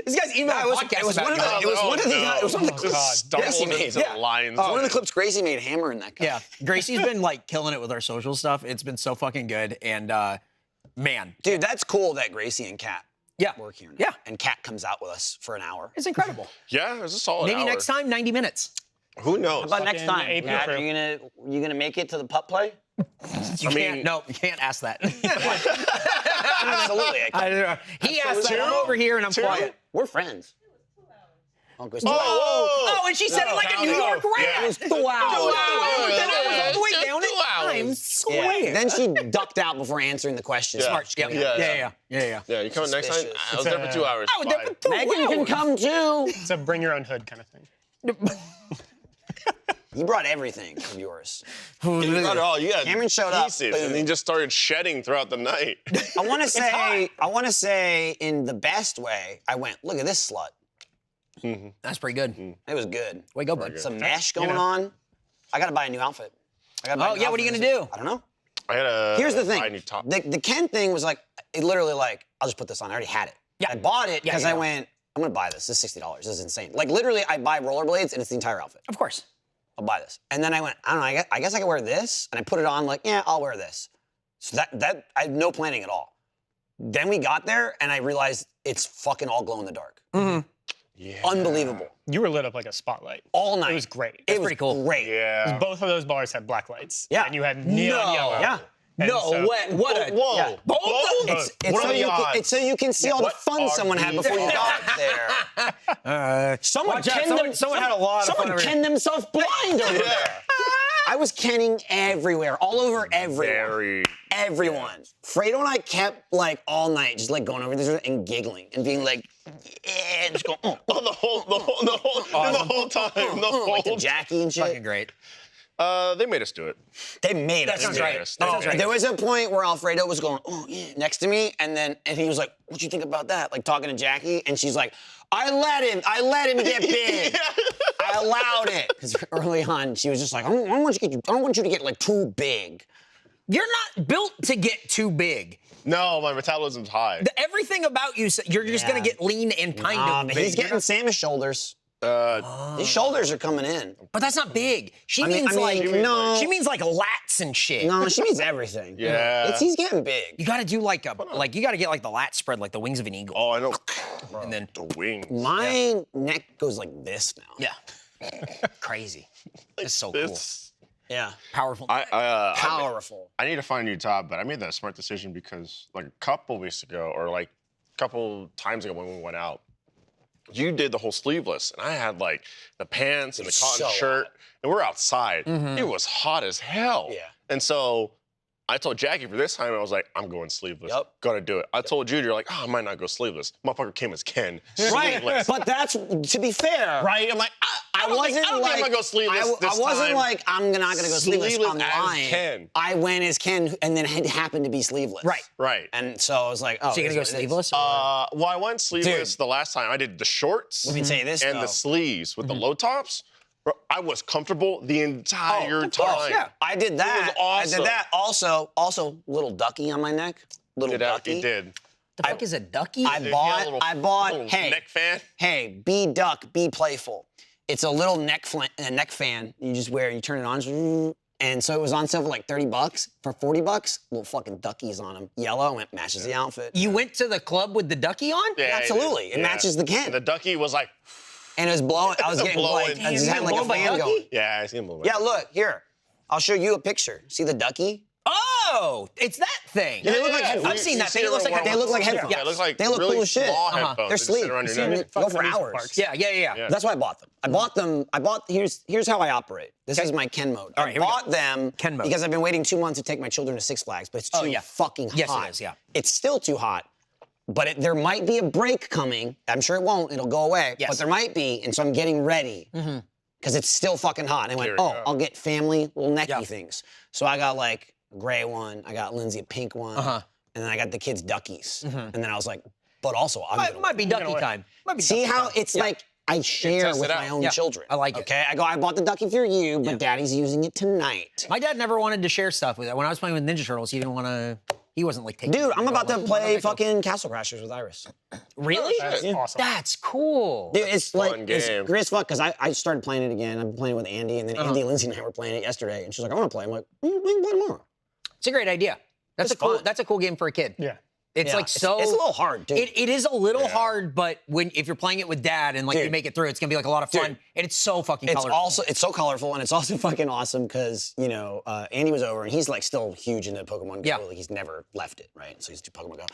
Speaker 2: This guy's email podcast
Speaker 1: it was
Speaker 2: about
Speaker 1: one of
Speaker 2: you.
Speaker 1: the- it was one of the- it was one of the
Speaker 4: Just
Speaker 3: God.
Speaker 4: stumbled
Speaker 1: Gracie made.
Speaker 4: into
Speaker 2: Yeah.
Speaker 4: lines.
Speaker 1: One of the clips Gracie made hammering that guy.
Speaker 2: Yeah, Gracie's been like killing it with our social stuff. It's been so fucking good. And man,
Speaker 1: Dude, that's cool that Gracie and Kat
Speaker 2: yeah,
Speaker 1: work here now.
Speaker 2: Yeah.
Speaker 1: And Kat comes out with us for an hour.
Speaker 2: it's incredible.
Speaker 4: Yeah, it was a solid
Speaker 2: Maybe
Speaker 4: hour.
Speaker 2: next time, 90 minutes.
Speaker 4: Who knows?
Speaker 1: How about next
Speaker 3: Fucking
Speaker 1: time?
Speaker 3: AP
Speaker 1: Kat,
Speaker 3: crew.
Speaker 1: are you gonna make it to the pup play?
Speaker 2: You
Speaker 4: mean-
Speaker 2: can't. No, you can't ask that.
Speaker 1: Absolutely. I
Speaker 2: I
Speaker 1: can.
Speaker 2: don't know. He asked that. I'm
Speaker 4: Two?
Speaker 2: over here and I'm
Speaker 4: Two?
Speaker 2: quiet.
Speaker 1: We're friends. Oh, Gracie.
Speaker 2: Oh, and she said it like a New York rap.
Speaker 4: Yeah.
Speaker 1: It was 2 hours.
Speaker 2: Then I was all the way down at
Speaker 4: 2 hours.
Speaker 2: times. swear.
Speaker 1: Then she ducked out before answering the question.
Speaker 4: Yeah.
Speaker 2: Smart. Yep.
Speaker 4: Yeah.
Speaker 2: Yeah.
Speaker 4: You coming next time?
Speaker 1: Suspicious.
Speaker 4: I was there for 2 hours.
Speaker 2: I was there
Speaker 4: Bye.
Speaker 2: for 2
Speaker 1: Megan can
Speaker 2: hours.
Speaker 1: come too.
Speaker 3: It's a bring your own hood kind of thing.
Speaker 1: You brought everything of yours.
Speaker 4: You got it all. You got
Speaker 1: Cameron showed up,
Speaker 4: pieces,
Speaker 1: boom.
Speaker 4: and he just started shedding throughout the night.
Speaker 1: I want to say in the best way, I went, look at this slut.
Speaker 2: That's pretty good.
Speaker 1: It was good.
Speaker 2: Way to go, bud.
Speaker 1: Some mesh
Speaker 3: You
Speaker 1: going
Speaker 3: know.
Speaker 1: on. I got to buy a new outfit. I gotta buy a
Speaker 2: Oh,
Speaker 1: new
Speaker 2: yeah, what are you
Speaker 1: outfit.
Speaker 2: gonna do?
Speaker 1: I don't know.
Speaker 4: I had a
Speaker 1: Here's the
Speaker 4: I
Speaker 1: thing.
Speaker 4: need top.
Speaker 1: The Ken thing was like, it literally like, I'll just put this on. I already had it.
Speaker 2: Yeah.
Speaker 1: I bought it
Speaker 2: Yeah,
Speaker 1: because
Speaker 2: yeah.
Speaker 1: I went, I'm going to buy this. This is $60. This is insane. Like literally, I buy rollerblades and it's the entire outfit.
Speaker 2: Of course.
Speaker 1: I'll buy this. And then I went, I don't know, I guess I can wear this. And I put it on like, yeah, I'll wear this. So that I had no planning at all. Then we got there and I realized it's fucking all glow in the dark.
Speaker 4: Yeah.
Speaker 1: Unbelievable.
Speaker 3: You were lit up like a spotlight.
Speaker 1: All night.
Speaker 3: It was great.
Speaker 1: It was
Speaker 2: pretty cool.
Speaker 1: Great.
Speaker 4: Yeah.
Speaker 3: Both of those bars had black lights.
Speaker 1: Yeah.
Speaker 3: And you had neon yellow.
Speaker 1: Yeah.
Speaker 3: And
Speaker 2: No,
Speaker 3: so-
Speaker 2: what a...
Speaker 4: Whoa.
Speaker 1: Yeah.
Speaker 2: Both?
Speaker 1: It's
Speaker 4: What
Speaker 1: so
Speaker 4: are the
Speaker 1: you can,
Speaker 4: odds?
Speaker 1: it's so you can see all the
Speaker 4: What
Speaker 1: fun
Speaker 4: are
Speaker 1: someone had
Speaker 4: the
Speaker 1: before you
Speaker 4: odds?
Speaker 1: got there. Someone
Speaker 2: Watch out,
Speaker 1: kenned
Speaker 2: someone had a lot of fun
Speaker 1: Someone
Speaker 2: over here.
Speaker 1: kenned themselves blind over there.
Speaker 4: Yeah.
Speaker 1: I was kenning everywhere, all over everyone.
Speaker 4: Very.
Speaker 1: Everyone. Fredo and I kept like all night just like going over this and giggling and being like, yeah, just going,
Speaker 4: Oh, the whole time. The whole
Speaker 1: like to
Speaker 4: time.
Speaker 1: Jackie and shit.
Speaker 2: Fucking great.
Speaker 4: They made us do it.
Speaker 1: They made us.
Speaker 2: sounds
Speaker 1: do
Speaker 2: right.
Speaker 1: it.
Speaker 2: That sounds right.
Speaker 1: There was a point where Alfredo was going, oh yeah, next to me, and he was like, what you think about that? Like talking to Jackie, and she's like, I let him get big. I allowed it. Because early on, she was just like, I don't want you to get like too big.
Speaker 2: You're not built to get too big.
Speaker 4: No, my metabolism's high.
Speaker 2: Everything about you, you're just
Speaker 1: Yeah.
Speaker 2: gonna get lean and kind of
Speaker 1: But
Speaker 2: big.
Speaker 1: he's getting Samus shoulders. His shoulders are coming in.
Speaker 2: But that's not big. She
Speaker 1: I mean-
Speaker 2: means
Speaker 1: I mean,
Speaker 2: like
Speaker 1: no.
Speaker 2: She means like lats and shit.
Speaker 1: No, she means everything.
Speaker 4: Yeah.
Speaker 1: He's getting big.
Speaker 2: You got to do like you got to get like the lat spread like the wings of an eagle.
Speaker 4: Oh, I know.
Speaker 2: And then
Speaker 4: The wings.
Speaker 1: My neck goes like this now.
Speaker 2: yeah, crazy. It's so cool.
Speaker 4: This.
Speaker 1: Yeah.
Speaker 2: Powerful.
Speaker 4: I
Speaker 1: Powerful.
Speaker 4: need to find a new top, but I made that smart decision because like a couple weeks ago or like a couple times ago when we went out, you did the whole sleeveless, and I had like the pants and the
Speaker 1: It's
Speaker 4: cotton
Speaker 1: so
Speaker 4: shirt,
Speaker 1: hot.
Speaker 4: and we're outside. It was hot as hell.
Speaker 1: Yeah.
Speaker 4: And so I told Jackie for this time, I was like, I'm going sleeveless.
Speaker 1: Yep.
Speaker 4: Gonna do it. I told Judy, you're like, oh, I might not go sleeveless. Motherfucker came as Ken.
Speaker 1: Right.
Speaker 4: Sleeveless.
Speaker 1: But that's, to be fair,
Speaker 4: Right? I'm like, I don't think I'm gonna go sleeveless
Speaker 1: I
Speaker 4: this
Speaker 1: wasn't
Speaker 4: time.
Speaker 1: like, I'm not going to go sleeveless
Speaker 4: Sleeveless
Speaker 1: on the
Speaker 4: as
Speaker 1: line.
Speaker 4: Ken.
Speaker 1: I went as Ken, and then it happened to be sleeveless.
Speaker 2: Right.
Speaker 4: Right.
Speaker 1: And so I was like, oh.
Speaker 2: So you're
Speaker 1: it
Speaker 2: gonna go
Speaker 1: is what it is.
Speaker 2: sleeveless? or-
Speaker 4: Well, I went sleeveless
Speaker 1: Dude.
Speaker 4: the last time. I did the shorts
Speaker 1: Let me tell you this,
Speaker 4: and
Speaker 1: though.
Speaker 4: the sleeves with the low tops. Bro, I was comfortable the entire
Speaker 1: of course,
Speaker 4: time.
Speaker 1: yeah. I did that. I
Speaker 4: awesome.
Speaker 1: did that. Also, little ducky on my neck. Little ducky.
Speaker 4: He did.
Speaker 2: the fuck is a ducky?
Speaker 1: I
Speaker 4: He had a
Speaker 1: bought,
Speaker 4: little
Speaker 1: hey,
Speaker 4: neck fan.
Speaker 1: hey, be duck, be playful. It's a little neck fan you just wear, you turn it on, and so it was on sale for like $30. For $40, little fucking duckies on them. Yellow, and it matches the outfit.
Speaker 2: You went to the club with the ducky on?
Speaker 4: Yeah, he did.
Speaker 1: Absolutely. It matches the Ken.
Speaker 4: And the ducky was like,
Speaker 1: And it was blowing, I was getting
Speaker 4: Blowing.
Speaker 1: like, I just
Speaker 2: Damn,
Speaker 1: had like a
Speaker 2: blown by
Speaker 1: fan
Speaker 2: ducky?
Speaker 1: going.
Speaker 4: yeah, I seen him.
Speaker 1: Yeah, look, here. I'll show you a picture. See the ducky?
Speaker 2: Oh, it's that thing.
Speaker 1: They look like headphones.
Speaker 2: I've seen
Speaker 4: You
Speaker 2: that
Speaker 4: see
Speaker 2: thing. It looks
Speaker 4: them
Speaker 2: like
Speaker 4: when
Speaker 1: They look like
Speaker 4: yeah,
Speaker 1: headphones.
Speaker 4: It looks like
Speaker 1: They look
Speaker 4: really
Speaker 1: cool as shit.
Speaker 4: small
Speaker 2: Uh-huh.
Speaker 4: headphones.
Speaker 1: They're
Speaker 4: that sit
Speaker 1: sleek.
Speaker 4: around
Speaker 1: You
Speaker 4: your
Speaker 1: see
Speaker 4: neck.
Speaker 1: them? Go for
Speaker 3: amusement
Speaker 1: hours.
Speaker 3: parks.
Speaker 2: Yeah.
Speaker 4: Yeah.
Speaker 1: That's why I bought them. I bought here's how I operate. This is my Ken mode.
Speaker 2: All right,
Speaker 1: I
Speaker 2: here we go.
Speaker 1: bought them
Speaker 2: Ken mode.
Speaker 1: because I've been waiting 2 months to take my children to Six Flags, but it's too
Speaker 2: yeah.
Speaker 1: fucking hot.
Speaker 2: Yes, it is, yeah.
Speaker 1: It's still too hot, but there might be a break coming. I'm sure it won't. It'll go away,
Speaker 2: Yes.
Speaker 1: but there might be, and so I'm getting ready because it's still fucking hot. And I went,
Speaker 4: There we
Speaker 1: oh,
Speaker 4: go.
Speaker 1: I'll get family little necky
Speaker 2: Yeah.
Speaker 1: things. So I got like a gray one. I got Lindsay a pink one,
Speaker 2: Uh-huh.
Speaker 1: and then I got the kids duckies. And then I was like, but also I'm
Speaker 2: Might,
Speaker 1: gonna
Speaker 2: might be ducky time. Might be
Speaker 1: See
Speaker 2: ducky
Speaker 1: how
Speaker 2: time.
Speaker 1: it's
Speaker 2: Yeah.
Speaker 1: like I share
Speaker 4: test
Speaker 1: with
Speaker 4: it
Speaker 1: my
Speaker 4: out.
Speaker 1: own
Speaker 2: Yeah,
Speaker 1: children.
Speaker 2: I like it.
Speaker 1: Okay, I go, I bought the ducky for you, but daddy's using it tonight.
Speaker 2: My dad never wanted to share stuff with it. When I was playing with Ninja Turtles, he didn't want to. He wasn't like taking.
Speaker 1: Dude, I'm
Speaker 2: it.
Speaker 1: about to
Speaker 2: Like,
Speaker 1: play
Speaker 2: "Oh,
Speaker 1: fucking Castle Crashers with Iris.
Speaker 2: Really?
Speaker 3: That's awesome.
Speaker 2: That's cool.
Speaker 1: Dude, it's
Speaker 4: Fun
Speaker 1: like, it's
Speaker 4: game.
Speaker 1: great as fuck, because I started playing it again. I've been playing it with Andy, and then Andy, Lindsay, and I were playing it yesterday, and she's like, I want to play. I'm like, we can play tomorrow.
Speaker 2: It's a great idea. That's
Speaker 1: It's
Speaker 2: a cool.
Speaker 1: fun.
Speaker 2: That's a cool game for a kid.
Speaker 3: Yeah.
Speaker 2: It's
Speaker 1: Yeah,
Speaker 2: like so.
Speaker 1: It's a little hard, dude.
Speaker 2: It is a little hard, but if you're playing it with dad and like you
Speaker 1: Dude.
Speaker 2: make it through, it's gonna be like a lot of fun.
Speaker 1: Dude.
Speaker 2: And it's so fucking
Speaker 1: It's
Speaker 2: colorful.
Speaker 1: it's so colorful, and it's also fucking awesome because Andy was over, and he's like still huge into Pokemon Go.
Speaker 2: Yeah.
Speaker 1: Like he's never left it, right? So he's do Pokemon Go,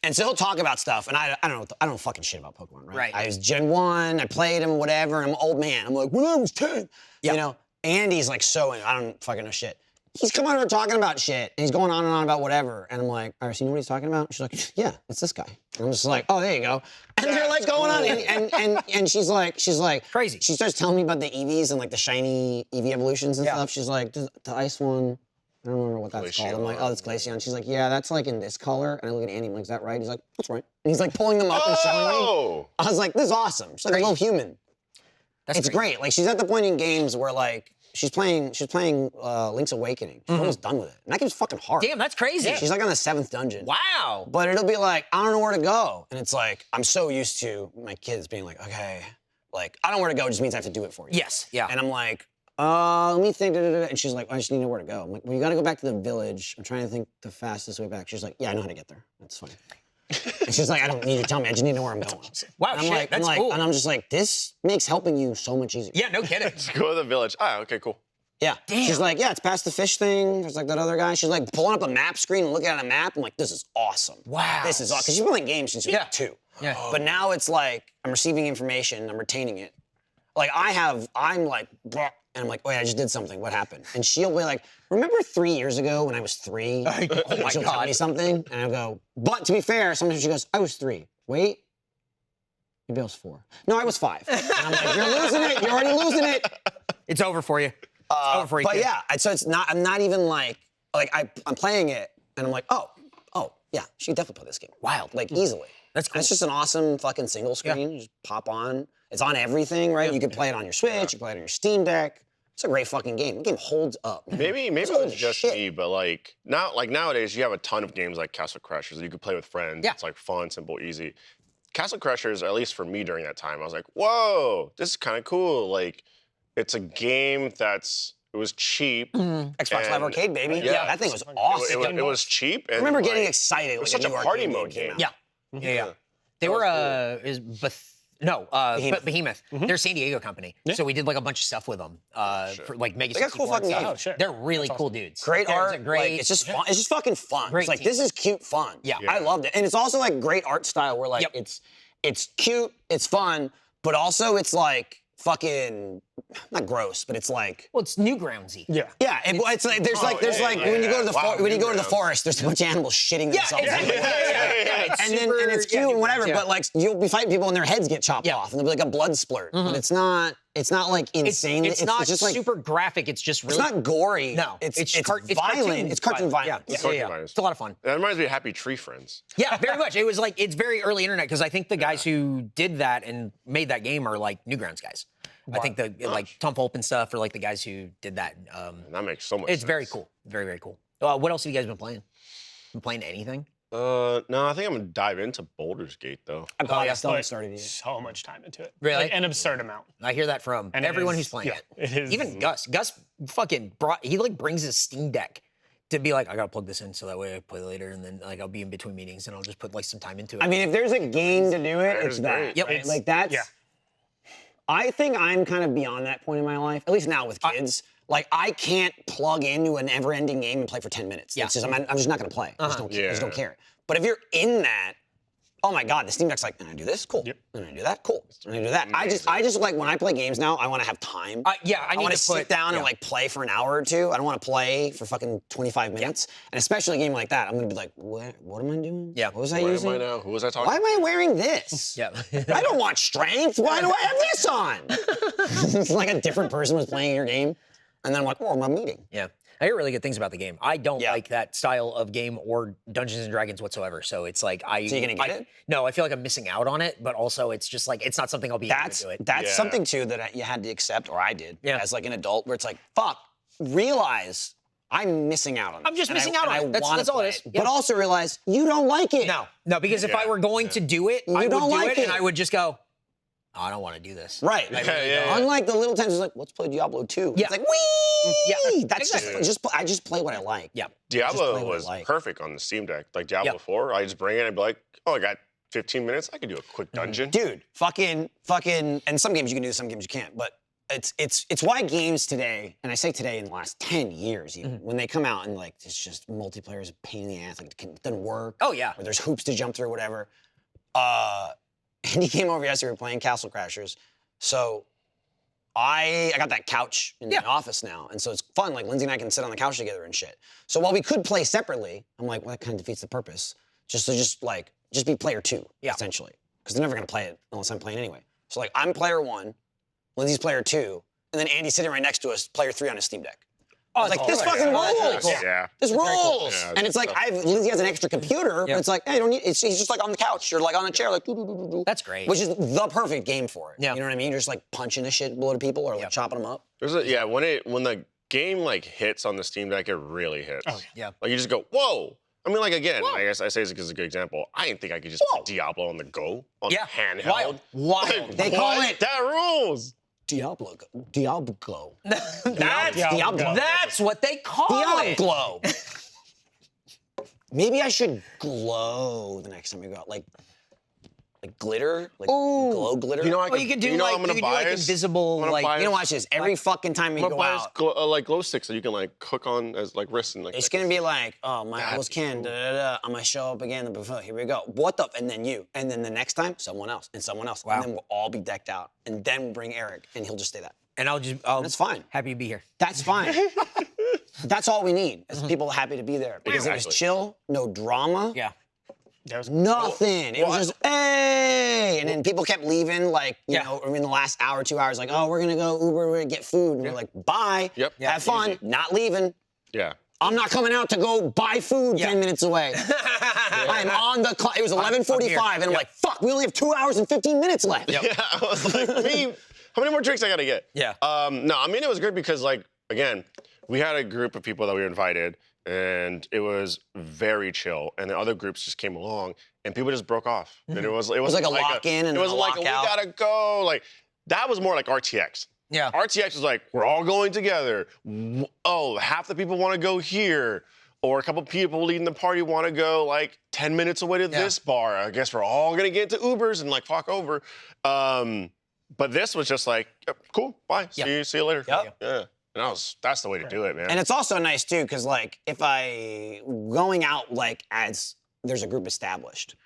Speaker 1: and so he'll talk about stuff, and I don't know fucking shit about Pokemon, right?
Speaker 2: Right.
Speaker 1: I was Gen 1, I played him, whatever. And I'm an old man. I'm like, when I was 10,
Speaker 2: Yeah.
Speaker 1: Andy's like so in. I don't fucking know shit. he's coming over talking about shit, and he's going on and on about whatever. And I'm like, all right, so you know what he's talking about? She's like, yeah, it's this guy. And I'm just like, oh, there you go. And they're like going on, and she's like,
Speaker 2: Crazy.
Speaker 1: She starts telling me about the EVs and like the shiny EV evolutions and stuff. She's like, the ice one, I don't remember what that's called. I'm like, oh, it's Glaceon. She's like, yeah, that's like in this color. And I look at Andy, I'm like, is that right? He's like, that's right. And he's like pulling them up and showing me. I was like, this is awesome. She's like a little human. It's great. Like she's at the point in games where like she's playing Link's Awakening. She's almost done with it. And that game's fucking hard.
Speaker 2: Damn, that's crazy.
Speaker 1: She's like on the 7th dungeon.
Speaker 2: Wow.
Speaker 1: But it'll be like, I don't know where to go. And it's like, I'm so used to my kids being like, okay, like, I don't know where to go, just means I have to do it for you.
Speaker 2: Yes, yeah.
Speaker 1: And I'm like, let me think, and she's like, I just need to know where to go. I'm like, well, you gotta go back to the village. I'm trying to think the fastest way back. She's like, yeah, I know how to get there. That's fine. And she's like, I don't need you to tell me, I just need to know where I'm going.
Speaker 2: Wow,
Speaker 1: and
Speaker 2: shit,
Speaker 1: like,
Speaker 2: that's cool.
Speaker 1: And I'm just like, this makes helping you so much easier.
Speaker 2: Yeah, no kidding.
Speaker 4: Let's go to the village. Ah, okay, cool.
Speaker 1: Yeah.
Speaker 2: Damn.
Speaker 1: She's like, yeah, it's past the fish thing. There's like that other guy. She's like pulling up a map screen and looking at a map. I'm like, this is awesome.
Speaker 2: Wow.
Speaker 1: This is awesome. Because she's been playing games since she was
Speaker 2: Yeah.
Speaker 1: 2.
Speaker 2: Yeah.
Speaker 1: But now it's like, I'm receiving information, I'm retaining it. Like I'm like, "Bruh," and I'm like, wait, I just did something. What happened? And she'll be like, remember 3 years ago when I was 3?
Speaker 2: Oh my
Speaker 1: She'll tell
Speaker 2: God.
Speaker 1: me something, and I'll go, but to be fair, sometimes she goes, I was 3. Wait, maybe I was 4. No, I was 5. And I'm like, you're losing it. You're already losing it.
Speaker 2: It's over for you. It's over for you.
Speaker 1: But
Speaker 2: kid.
Speaker 1: yeah, so it's not. I'm not even like I'm playing it, and I'm like, oh, yeah, she could definitely play this game.
Speaker 2: Wild.
Speaker 1: Like easily.
Speaker 2: That's cool.
Speaker 1: It's just an awesome fucking single screen. You just pop on. It's on everything, right? You can play it on your Switch. You can play it on your Steam Deck. It's a great fucking game. The game holds up.
Speaker 4: Maybe it
Speaker 1: Holy
Speaker 4: was just
Speaker 1: shit.
Speaker 4: me, but like nowadays you have a ton of games like Castle Crashers that you can play with friends.
Speaker 2: Yeah.
Speaker 4: It's like fun, simple, easy. Castle Crashers, at least for me during that time, I was like, whoa, this is kind of cool. Like, it's a game it was cheap.
Speaker 1: Xbox Live
Speaker 4: and-
Speaker 1: Arcade, baby.
Speaker 4: Yeah.
Speaker 1: That thing was awesome.
Speaker 4: It was cheap. And
Speaker 1: I remember getting
Speaker 4: like,
Speaker 1: excited.
Speaker 4: It was
Speaker 1: when
Speaker 4: such a
Speaker 1: new
Speaker 4: party
Speaker 1: arcade
Speaker 4: mode
Speaker 1: came
Speaker 4: game.
Speaker 1: out.
Speaker 2: Yeah. Yeah. They
Speaker 4: That
Speaker 2: were
Speaker 4: was
Speaker 2: Behemoth. They're a San Diego company. So we did like a bunch of stuff with them. For like Mega
Speaker 1: They got cool
Speaker 2: 64 and
Speaker 1: fucking
Speaker 2: stuff.
Speaker 1: games.
Speaker 3: Oh, shit.
Speaker 2: They're really cool dudes.
Speaker 1: Great
Speaker 2: There's
Speaker 1: art.
Speaker 2: a great,
Speaker 1: Like, it's just fun. It's just fucking fun.
Speaker 2: Great
Speaker 1: It's like
Speaker 2: team.
Speaker 1: this is cute fun.
Speaker 2: Yeah.
Speaker 1: I loved it, and it's also like great art style where like
Speaker 2: Yep.
Speaker 1: it's cute, it's fun, but also it's like fucking not gross, but it's like.
Speaker 2: Well, it's Newgroundsy.
Speaker 3: Yeah.
Speaker 1: Yeah, it's like there's like when you go to the
Speaker 4: Wow,
Speaker 1: when you go to the
Speaker 4: Newgrounds.
Speaker 1: forest, there's a bunch of animals shitting themselves.
Speaker 2: exactly.
Speaker 1: and
Speaker 2: It's
Speaker 1: then
Speaker 2: super-
Speaker 1: and it's cute and whatever,
Speaker 2: Newgrounds,
Speaker 1: but like you'll be fighting people and their heads get chopped off, and there'll be like a blood splurt. But it's not like insane.
Speaker 2: It's not
Speaker 1: just like
Speaker 2: super graphic. It's just really.
Speaker 1: it's not gory.
Speaker 2: No,
Speaker 1: it's
Speaker 2: it's
Speaker 1: violent.
Speaker 2: cartoon
Speaker 1: It's cartoon violence.
Speaker 2: Yeah,
Speaker 4: cartoon
Speaker 2: yeah.
Speaker 4: violence.
Speaker 2: It's a lot of fun.
Speaker 4: That reminds me of Happy Tree Friends.
Speaker 2: Yeah, very much. It was like it's very early internet because I think the guys who did that and made that game are like Newgrounds guys. I think the like Tom Fulp and stuff are like the guys who did that.
Speaker 4: That makes so much
Speaker 2: It's
Speaker 4: sense.
Speaker 2: very cool. Very, very cool. What else have you guys been playing? Been playing anything?
Speaker 4: No, I think I'm gonna dive into Baldur's Gate though.
Speaker 1: I still haven't
Speaker 3: Put
Speaker 1: started yet.
Speaker 3: so much time into it.
Speaker 2: Really?
Speaker 3: Like, an absurd amount.
Speaker 2: I hear that from
Speaker 3: And it
Speaker 2: everyone
Speaker 3: is-
Speaker 2: who's playing
Speaker 3: yeah,
Speaker 2: it.
Speaker 3: it is-
Speaker 2: Even Gus. Gus fucking he like brings his Steam Deck to be like, I gotta plug this in so that way I play later, and then like I'll be in between meetings and I'll just put like some time into it.
Speaker 1: I mean, if there's a game to do it, it's
Speaker 4: is
Speaker 1: that.
Speaker 4: great.
Speaker 2: Yep.
Speaker 1: Right? Like that's.
Speaker 3: Yeah.
Speaker 1: I think I'm kind of beyond that point in my life, at least now with kids. Like I can't plug into an never-ending game and play for 10 minutes.
Speaker 2: Yeah.
Speaker 1: It's just, I'm just not gonna play. I just don't, I just don't
Speaker 4: Yeah.
Speaker 1: care. But if you're in that, oh my God, the Steam Deck's like, I'm gonna do this, cool.
Speaker 3: Yep.
Speaker 1: I'm gonna do that, cool. I'm gonna do that. I just like when I play games now, I want to have time.
Speaker 2: yeah, I need
Speaker 1: want
Speaker 2: to
Speaker 1: to sit
Speaker 2: put-
Speaker 1: down
Speaker 2: yeah.
Speaker 1: and like play for an hour or two. I don't want to play for fucking 25 minutes. And especially a game like that, I'm gonna be like, what am I doing?
Speaker 2: Yeah.
Speaker 1: What was I
Speaker 4: Where
Speaker 1: using?
Speaker 4: am I now? Who was I talking?
Speaker 1: Why am I wearing this?
Speaker 2: yeah.
Speaker 1: I don't want strength. Why do I have this on? It's like a different person was playing your game. And then I'm like, oh, I'm a meeting.
Speaker 2: Yeah. I hear really good things about the game. I don't
Speaker 1: Yeah.
Speaker 2: like that style of game or Dungeons and Dragons whatsoever. So it's like
Speaker 1: So you gonna get it?
Speaker 2: No, I feel like I'm missing out on it, but also it's just like it's not something I'll be able to do it.
Speaker 1: That's
Speaker 4: Yeah.
Speaker 1: something too that you had to accept, or I did,
Speaker 2: Yeah.
Speaker 1: as like an adult, where it's like, fuck, realize I'm missing out on it.
Speaker 2: I'm just
Speaker 1: And
Speaker 2: missing out
Speaker 1: and
Speaker 2: on it.
Speaker 1: I
Speaker 2: That's-
Speaker 1: wanna
Speaker 2: that's all it
Speaker 1: play
Speaker 2: is. Yeah.
Speaker 1: But also realize you don't like it.
Speaker 2: No, because if I
Speaker 4: Yeah,
Speaker 2: were going to do it, I would
Speaker 1: don't
Speaker 2: do
Speaker 1: like
Speaker 2: it, and
Speaker 1: it.
Speaker 2: I would just go, oh, I don't want to do this.
Speaker 1: Right.
Speaker 4: Yeah.
Speaker 1: Unlike the little times, it's like, let's play Diablo 2.
Speaker 2: Yeah.
Speaker 1: It's like, wee!
Speaker 2: Yeah.
Speaker 1: That's
Speaker 2: Exactly.
Speaker 1: I just play what I like.
Speaker 2: Yeah.
Speaker 1: Just play
Speaker 4: Diablo
Speaker 1: what I
Speaker 4: was
Speaker 1: like.
Speaker 4: perfect on the Steam Deck. Like Diablo
Speaker 2: Yep.
Speaker 4: 4, I just bring it and be like, oh, I got 15 minutes. I could do a quick dungeon.
Speaker 1: Dude, fucking, and some games you can do, some games you can't. But it's why games today, and I say today in the last 10 years even, when they come out and like it's just multiplayer is a pain in the ass, like it doesn't work.
Speaker 2: Oh, yeah.
Speaker 1: Or there's hoops to jump through, whatever. And he came over yesterday, we were playing Castle Crashers. So I got that couch in the office now, and so it's fun. Like Lindsay and I can sit on the couch together and shit. So while we could play separately, I'm like, well, that kind of defeats the purpose. Just be player 2, essentially, because they're never gonna play it unless I'm playing anyway. So like I'm player 1, Lindsay's player 2, and then Andy's sitting right next to us, player 3 on his Steam Deck.
Speaker 2: Oh,
Speaker 1: It's like, this fucking rules.
Speaker 4: Yeah.
Speaker 1: This rules.
Speaker 4: Yeah,
Speaker 1: and it's like, Lindsay has an extra computer, but it's like, hey, you don't need, he's just like on the couch. You're like on a chair, like, doo-doo-doo-doo-doo.
Speaker 2: That's great.
Speaker 1: Which is the perfect game for it.
Speaker 2: Yeah.
Speaker 1: You know what I mean? You're just like punching a shit load of people or like chopping them up.
Speaker 4: When the game like hits on the Steam Deck, it really hits.
Speaker 3: Oh,
Speaker 2: yeah.
Speaker 4: Like you just go, whoa. I mean, like again, I guess I say this because it's a good example. I didn't think I could just play Diablo on the go, on handheld.
Speaker 1: Wild. They call it
Speaker 4: That rules.
Speaker 1: Diablo.
Speaker 2: That's what they call it.
Speaker 1: Diablo. Maybe I should glow the next time we go out. Like glitter? Like glow glitter?
Speaker 4: You know,
Speaker 2: Well, you could do like, invisible, like,
Speaker 1: You know, watch this. Every fucking time we
Speaker 4: I'm
Speaker 1: go
Speaker 4: gonna buy
Speaker 1: out,
Speaker 4: like glow sticks that you can like hook on as like wrists and like.
Speaker 1: it's gonna be like, oh, Michael's can, da-da-da. I'm gonna show up again. Here we go. What the? And then you. And then the next time, someone else and someone else.
Speaker 2: Wow.
Speaker 1: And then we'll all be decked out. And then we'll bring Eric, and he'll just stay that.
Speaker 2: And
Speaker 1: That's fine.
Speaker 2: Happy to be here.
Speaker 1: That's fine. That's all we need is people happy to be there. Because it was chill, no drama.
Speaker 2: Yeah.
Speaker 3: There was
Speaker 1: Nothing. It was just, hey! And then people kept leaving, like, you know, in the last hour, 2 hours, like, oh, we're gonna go Uber, we're gonna get food. And we're like, bye.
Speaker 4: Yep.
Speaker 1: Have fun.
Speaker 4: Easy.
Speaker 1: Not leaving.
Speaker 4: Yeah.
Speaker 1: I'm not coming out to go buy food 10 minutes away. I'm on the clock. It was 11:45, and I'm like, fuck, we only have 2 hours and 15 minutes left.
Speaker 4: Yeah, I was like, how many more drinks I gotta get?
Speaker 2: Yeah.
Speaker 4: No, I mean, it was good because, like, again, we had a group of people that we were invited, and it was very chill. And the other groups just came along, and people just broke off. And it was
Speaker 1: like a lock-in and
Speaker 4: it was
Speaker 1: a
Speaker 4: like we
Speaker 1: lock-out.
Speaker 4: gotta go. Like that was more like RTX.
Speaker 2: Yeah.
Speaker 4: RTX was like, we're all going together. Oh, half the people want to go here. Or a couple people leading the party want to go like 10 minutes away to this bar. I guess we're all going to get into Ubers and like fuck over. But this was just like, yep, cool, bye, see you later.
Speaker 1: Yep.
Speaker 4: Yeah. And that's the way to do it, man.
Speaker 1: And it's also nice, too, because, like, if going out, like, as there's a group established,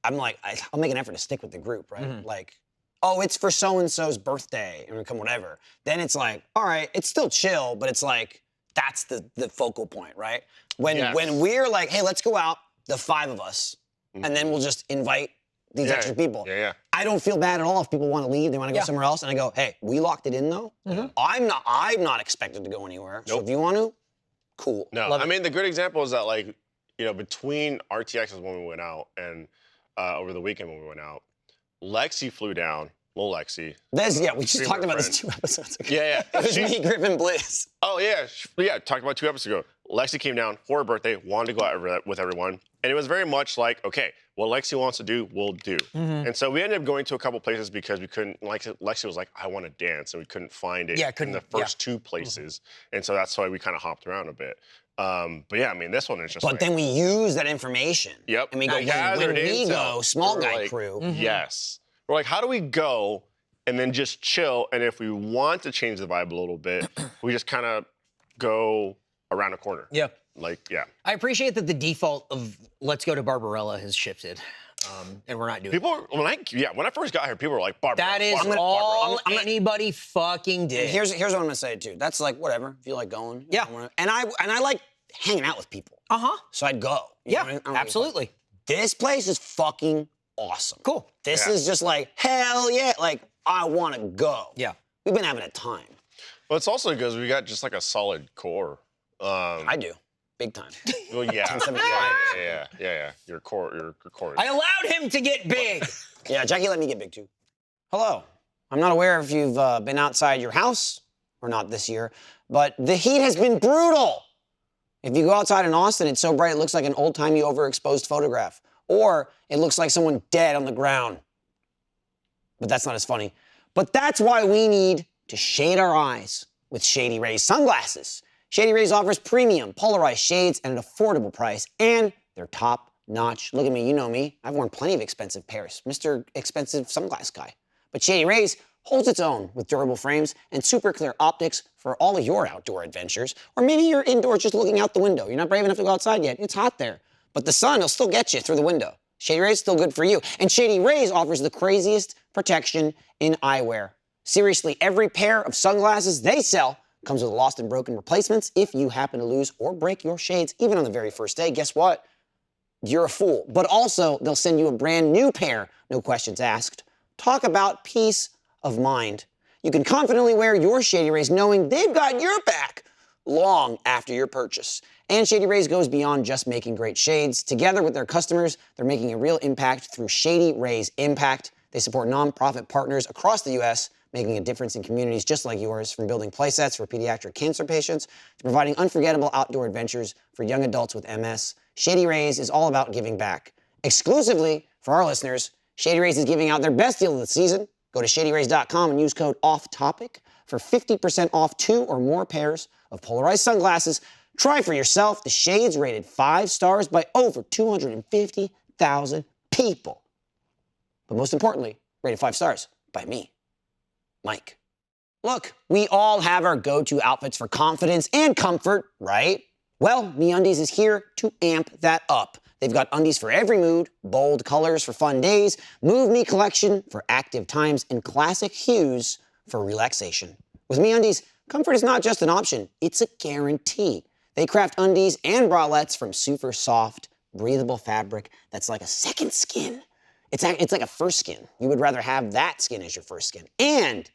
Speaker 1: I'm like, I'll make an effort to stick with the group, right? Like, oh, it's for so-and-so's birthday, and we come whatever. Then it's like, all right, it's still chill, but it's like, that's the focal point, right? When we're like, hey, let's go out, the 5 of us, and then we'll just invite these extra people.
Speaker 4: Yeah.
Speaker 1: I don't feel bad at all if people want to leave, they want to go somewhere else, and I go, hey, we locked it in though. I'm not expected to go anywhere. So if you want to, cool.
Speaker 4: No, I mean, the good example is that, like, you know, between RTXs when we went out and over the weekend when we went out, Lexi flew down, little Lexi.
Speaker 1: We just talked about this 2 episodes ago.
Speaker 4: Yeah.
Speaker 1: It was me, Griffin Bliss.
Speaker 4: Oh, yeah, talked about 2 episodes ago. Lexi came down for her birthday, wanted to go out with everyone. And it was very much like, okay, what Lexi wants to do, we'll do. And so we ended up going to a couple places because we couldn't, like, Lexi was like, I want to dance, and we couldn't find it in the first 2 places. And so that's why we kind of hopped around a bit. But yeah, I mean, this one is just
Speaker 1: But then we use that information.
Speaker 4: Yep.
Speaker 1: And we go, when we go, small guy crew.
Speaker 4: Yes. We're like, how do we go and then just chill? And if we want to change the vibe a little bit, we just kind of go around a corner.
Speaker 2: Yeah.
Speaker 4: Like, yeah.
Speaker 2: I appreciate that the default of let's go to Barbarella has shifted, and we're not doing
Speaker 4: People, when I first got here, people were like, Barbarella.
Speaker 2: that is
Speaker 4: Barbarella,
Speaker 2: all
Speaker 1: Barbarella.
Speaker 2: anybody fucking did.
Speaker 1: Here's what I'm gonna say too. That's like whatever. If you like going.
Speaker 2: Yeah.
Speaker 1: And I like hanging out with people. So I'd go. You know what I mean? I don't give a fuck.
Speaker 2: Absolutely.
Speaker 1: This place is fucking awesome.
Speaker 2: Cool.
Speaker 1: This is just like, hell yeah. Like, I want to go.
Speaker 2: Yeah.
Speaker 1: We've been having a time.
Speaker 4: Well, it's also because we got just like a solid core.
Speaker 1: I do. Big time.
Speaker 4: Well, yeah.
Speaker 1: 1075.
Speaker 4: Yeah. Your core.
Speaker 2: I allowed him to get big.
Speaker 1: Yeah, Jackie let me get big too. Hello. I'm not aware if you've been outside your house or not this year, but the heat has been brutal. If you go outside in Austin, it's so bright it looks like an old-timey overexposed photograph. Or it looks like someone dead on the ground. But that's not as funny. But that's why we need to shade our eyes with Shady Rays sunglasses. Shady Rays offers premium, polarized shades at an affordable price, and they're top-notch. Look at me, you know me. I've worn plenty of expensive pairs. Mr. Expensive Sunglass Guy. But Shady Rays holds its own with durable frames and super clear optics for all of your outdoor adventures. Or maybe you're indoors just looking out the window. You're not brave enough to go outside yet. It's hot there. But the sun will still get you through the window. Shady Rays is still good for you. And Shady Rays offers the craziest protection in eyewear. Seriously, every pair of sunglasses they sell comes with lost and broken replacements. If you happen to lose or break your shades, even on the very first day, guess what? You're a fool. But also, they'll send you a brand new pair, no questions asked. Talk about peace of mind. You can confidently wear your Shady Rays knowing they've got your back long after your purchase. And Shady Rays goes beyond just making great shades. Together with their customers, they're making a real impact through Shady Rays Impact. They support nonprofit partners across the U.S., making a difference in communities just like yours, from building playsets for pediatric cancer patients to providing unforgettable outdoor adventures for young adults with MS. Shady Rays is all about giving back. Exclusively for our listeners, Shady Rays is giving out their best deal of the season. Go to shadyrays.com and use code OFFTOPIC for 50% off 2 or more pairs of polarized sunglasses. Try for yourself the shades rated 5 stars by over 250,000 people. But most importantly, rated 5 stars by me, Mike. Look, we all have our go-to outfits for confidence and comfort, right? Well, MeUndies is here to amp that up. They've got undies for every mood, bold colors for fun days, Move Me collection for active times, and classic hues for relaxation. With MeUndies, comfort is not just an option, it's a guarantee. They craft undies and bralettes from super soft, breathable fabric that's like a second skin. It's like a first skin. You would rather have that skin as your first skin. And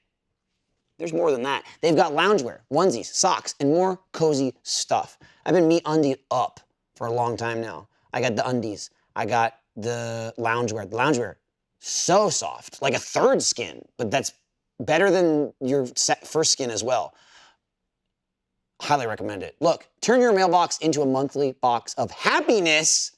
Speaker 1: there's more than that. They've got loungewear, onesies, socks, and more cozy stuff. I've been MeUndied up for a long time now. I got the undies. I got the loungewear. The loungewear, so soft, like a third skin, but that's better than your first skin as well. Highly recommend it. Look, turn your mailbox into a monthly box of happiness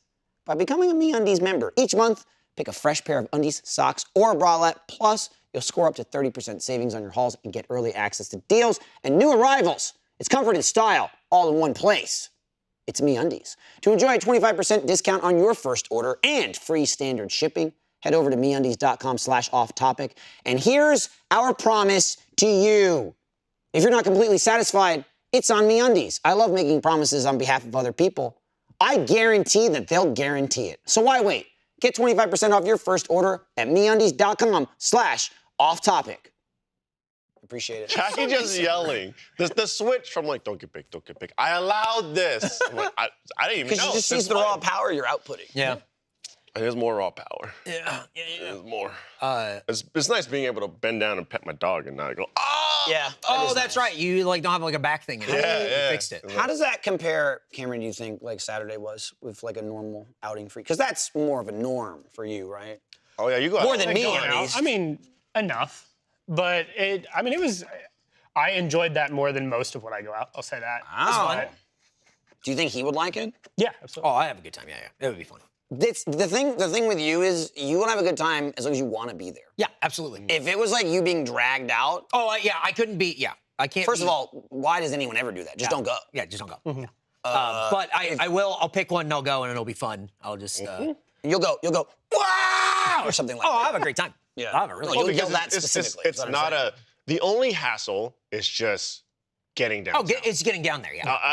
Speaker 1: by becoming a MeUndies member. Each month, pick a fresh pair of undies, socks, or a bralette. Plus, you'll score up to 30% savings on your hauls and get early access to deals and new arrivals. It's comfort and style all in one place. It's MeUndies. To enjoy a 25% discount on your first order and free standard shipping, head over to MeUndies.com/offtopic. And here's our promise to you. If you're not completely satisfied, it's on MeUndies. I love making promises on behalf of other people. I guarantee that they'll guarantee it. So why wait? Get 25% off your first order at MeUndies.com/offtopic. Appreciate it.
Speaker 4: Jackie just yelling. The switch from like, don't get big, don't get big. I allowed this. I'm like, I didn't even know.
Speaker 1: Because you just sees the raw power you're outputting.
Speaker 2: Yeah.
Speaker 4: There's more raw power.
Speaker 2: Yeah.
Speaker 4: There's more. It's nice being able to bend down and pet my dog and not go, oh!
Speaker 1: Yeah.
Speaker 2: Oh, that's right. You like don't have like a back thing.
Speaker 4: Yeah.
Speaker 2: You fixed it.
Speaker 1: How does that compare, Cameron, do you think, like Saturday was with like a normal outing for you? Because that's more of a norm for you, right?
Speaker 4: Oh, yeah, you go out.
Speaker 1: More than me,
Speaker 3: Going
Speaker 1: at
Speaker 3: out,
Speaker 1: least.
Speaker 3: I mean, enough. But I enjoyed that more than most of what I go out. I'll say that.
Speaker 1: Oh. Do you think he would like it?
Speaker 3: Yeah, absolutely.
Speaker 2: Oh, I have a good time. Yeah. It would be fun.
Speaker 1: The thing with you is you will have a good time as long as you want to be there.
Speaker 2: Yeah, absolutely.
Speaker 1: If it was like you being dragged out,
Speaker 2: Yeah, I couldn't be. Yeah, I can't.
Speaker 1: first of all, why does anyone ever do that? Just don't go.
Speaker 2: Yeah, just don't go. Yeah. But I will. I'll pick one and I'll go and it'll be fun. I'll just.
Speaker 1: You'll go, wow, or something like that.
Speaker 2: I'll have a great time.
Speaker 1: Yeah.
Speaker 2: I'll have a really.
Speaker 1: Well,
Speaker 2: good
Speaker 1: you'll
Speaker 2: time.
Speaker 1: yell that specifically.
Speaker 4: It's not the only hassle is just getting down.
Speaker 2: It's getting down there. Yeah.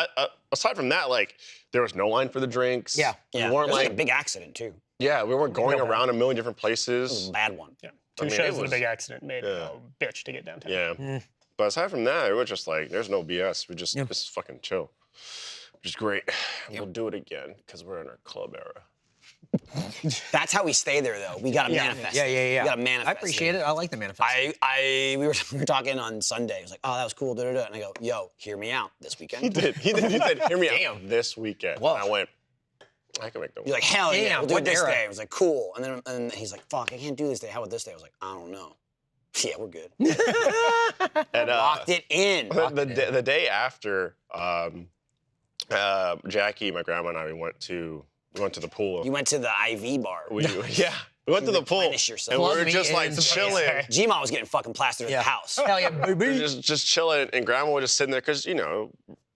Speaker 4: Aside from that, like, there was no line for the drinks.
Speaker 2: Yeah.
Speaker 1: Yeah.
Speaker 4: We weren't
Speaker 1: There's like a
Speaker 4: like,
Speaker 1: big accident too.
Speaker 4: yeah, we weren't going around a million different
Speaker 1: It was
Speaker 4: places.
Speaker 1: a bad one.
Speaker 3: Yeah.
Speaker 4: I
Speaker 3: Two
Speaker 4: mean,
Speaker 3: shows
Speaker 4: it
Speaker 3: and a
Speaker 4: was-
Speaker 3: big accident made it a bitch to get downtown.
Speaker 4: Yeah. But aside from that, it was just like, there's no BS. We just fucking chill. Which is great. We'll do it again because we're in our club era.
Speaker 1: That's how we stay there, though. We gotta manifest.
Speaker 2: Yeah.
Speaker 1: We gotta manifest.
Speaker 2: I appreciate it. I like the manifest.
Speaker 1: We were talking on Sunday. It was like, oh, that was cool. And I go, yo, hear me out this weekend.
Speaker 4: He said, hear me out this weekend.
Speaker 2: Whoa.
Speaker 4: And I went, I can make that
Speaker 1: You're
Speaker 4: work.
Speaker 1: like, hell yeah,
Speaker 2: Damn,
Speaker 1: we'll do
Speaker 2: what
Speaker 1: it this
Speaker 2: era?
Speaker 1: day. I was like, cool. And then he's like, fuck, I can't do this day. How about this day? I was like, I don't know. Yeah, we're good.
Speaker 4: And,
Speaker 1: Locked it in.
Speaker 4: the day after, Jackie, my grandma, and I, we went to the pool.
Speaker 1: You went to the IV bar.
Speaker 4: We went to the pool,
Speaker 1: replenish yourself.
Speaker 4: and we
Speaker 2: Plug
Speaker 4: were
Speaker 2: me
Speaker 4: just like
Speaker 2: in.
Speaker 4: chilling.
Speaker 1: G-Ma was getting fucking plastered at the house.
Speaker 2: Hell yeah,
Speaker 4: We
Speaker 2: baby.
Speaker 4: were just chilling, and Grandma was just sitting there because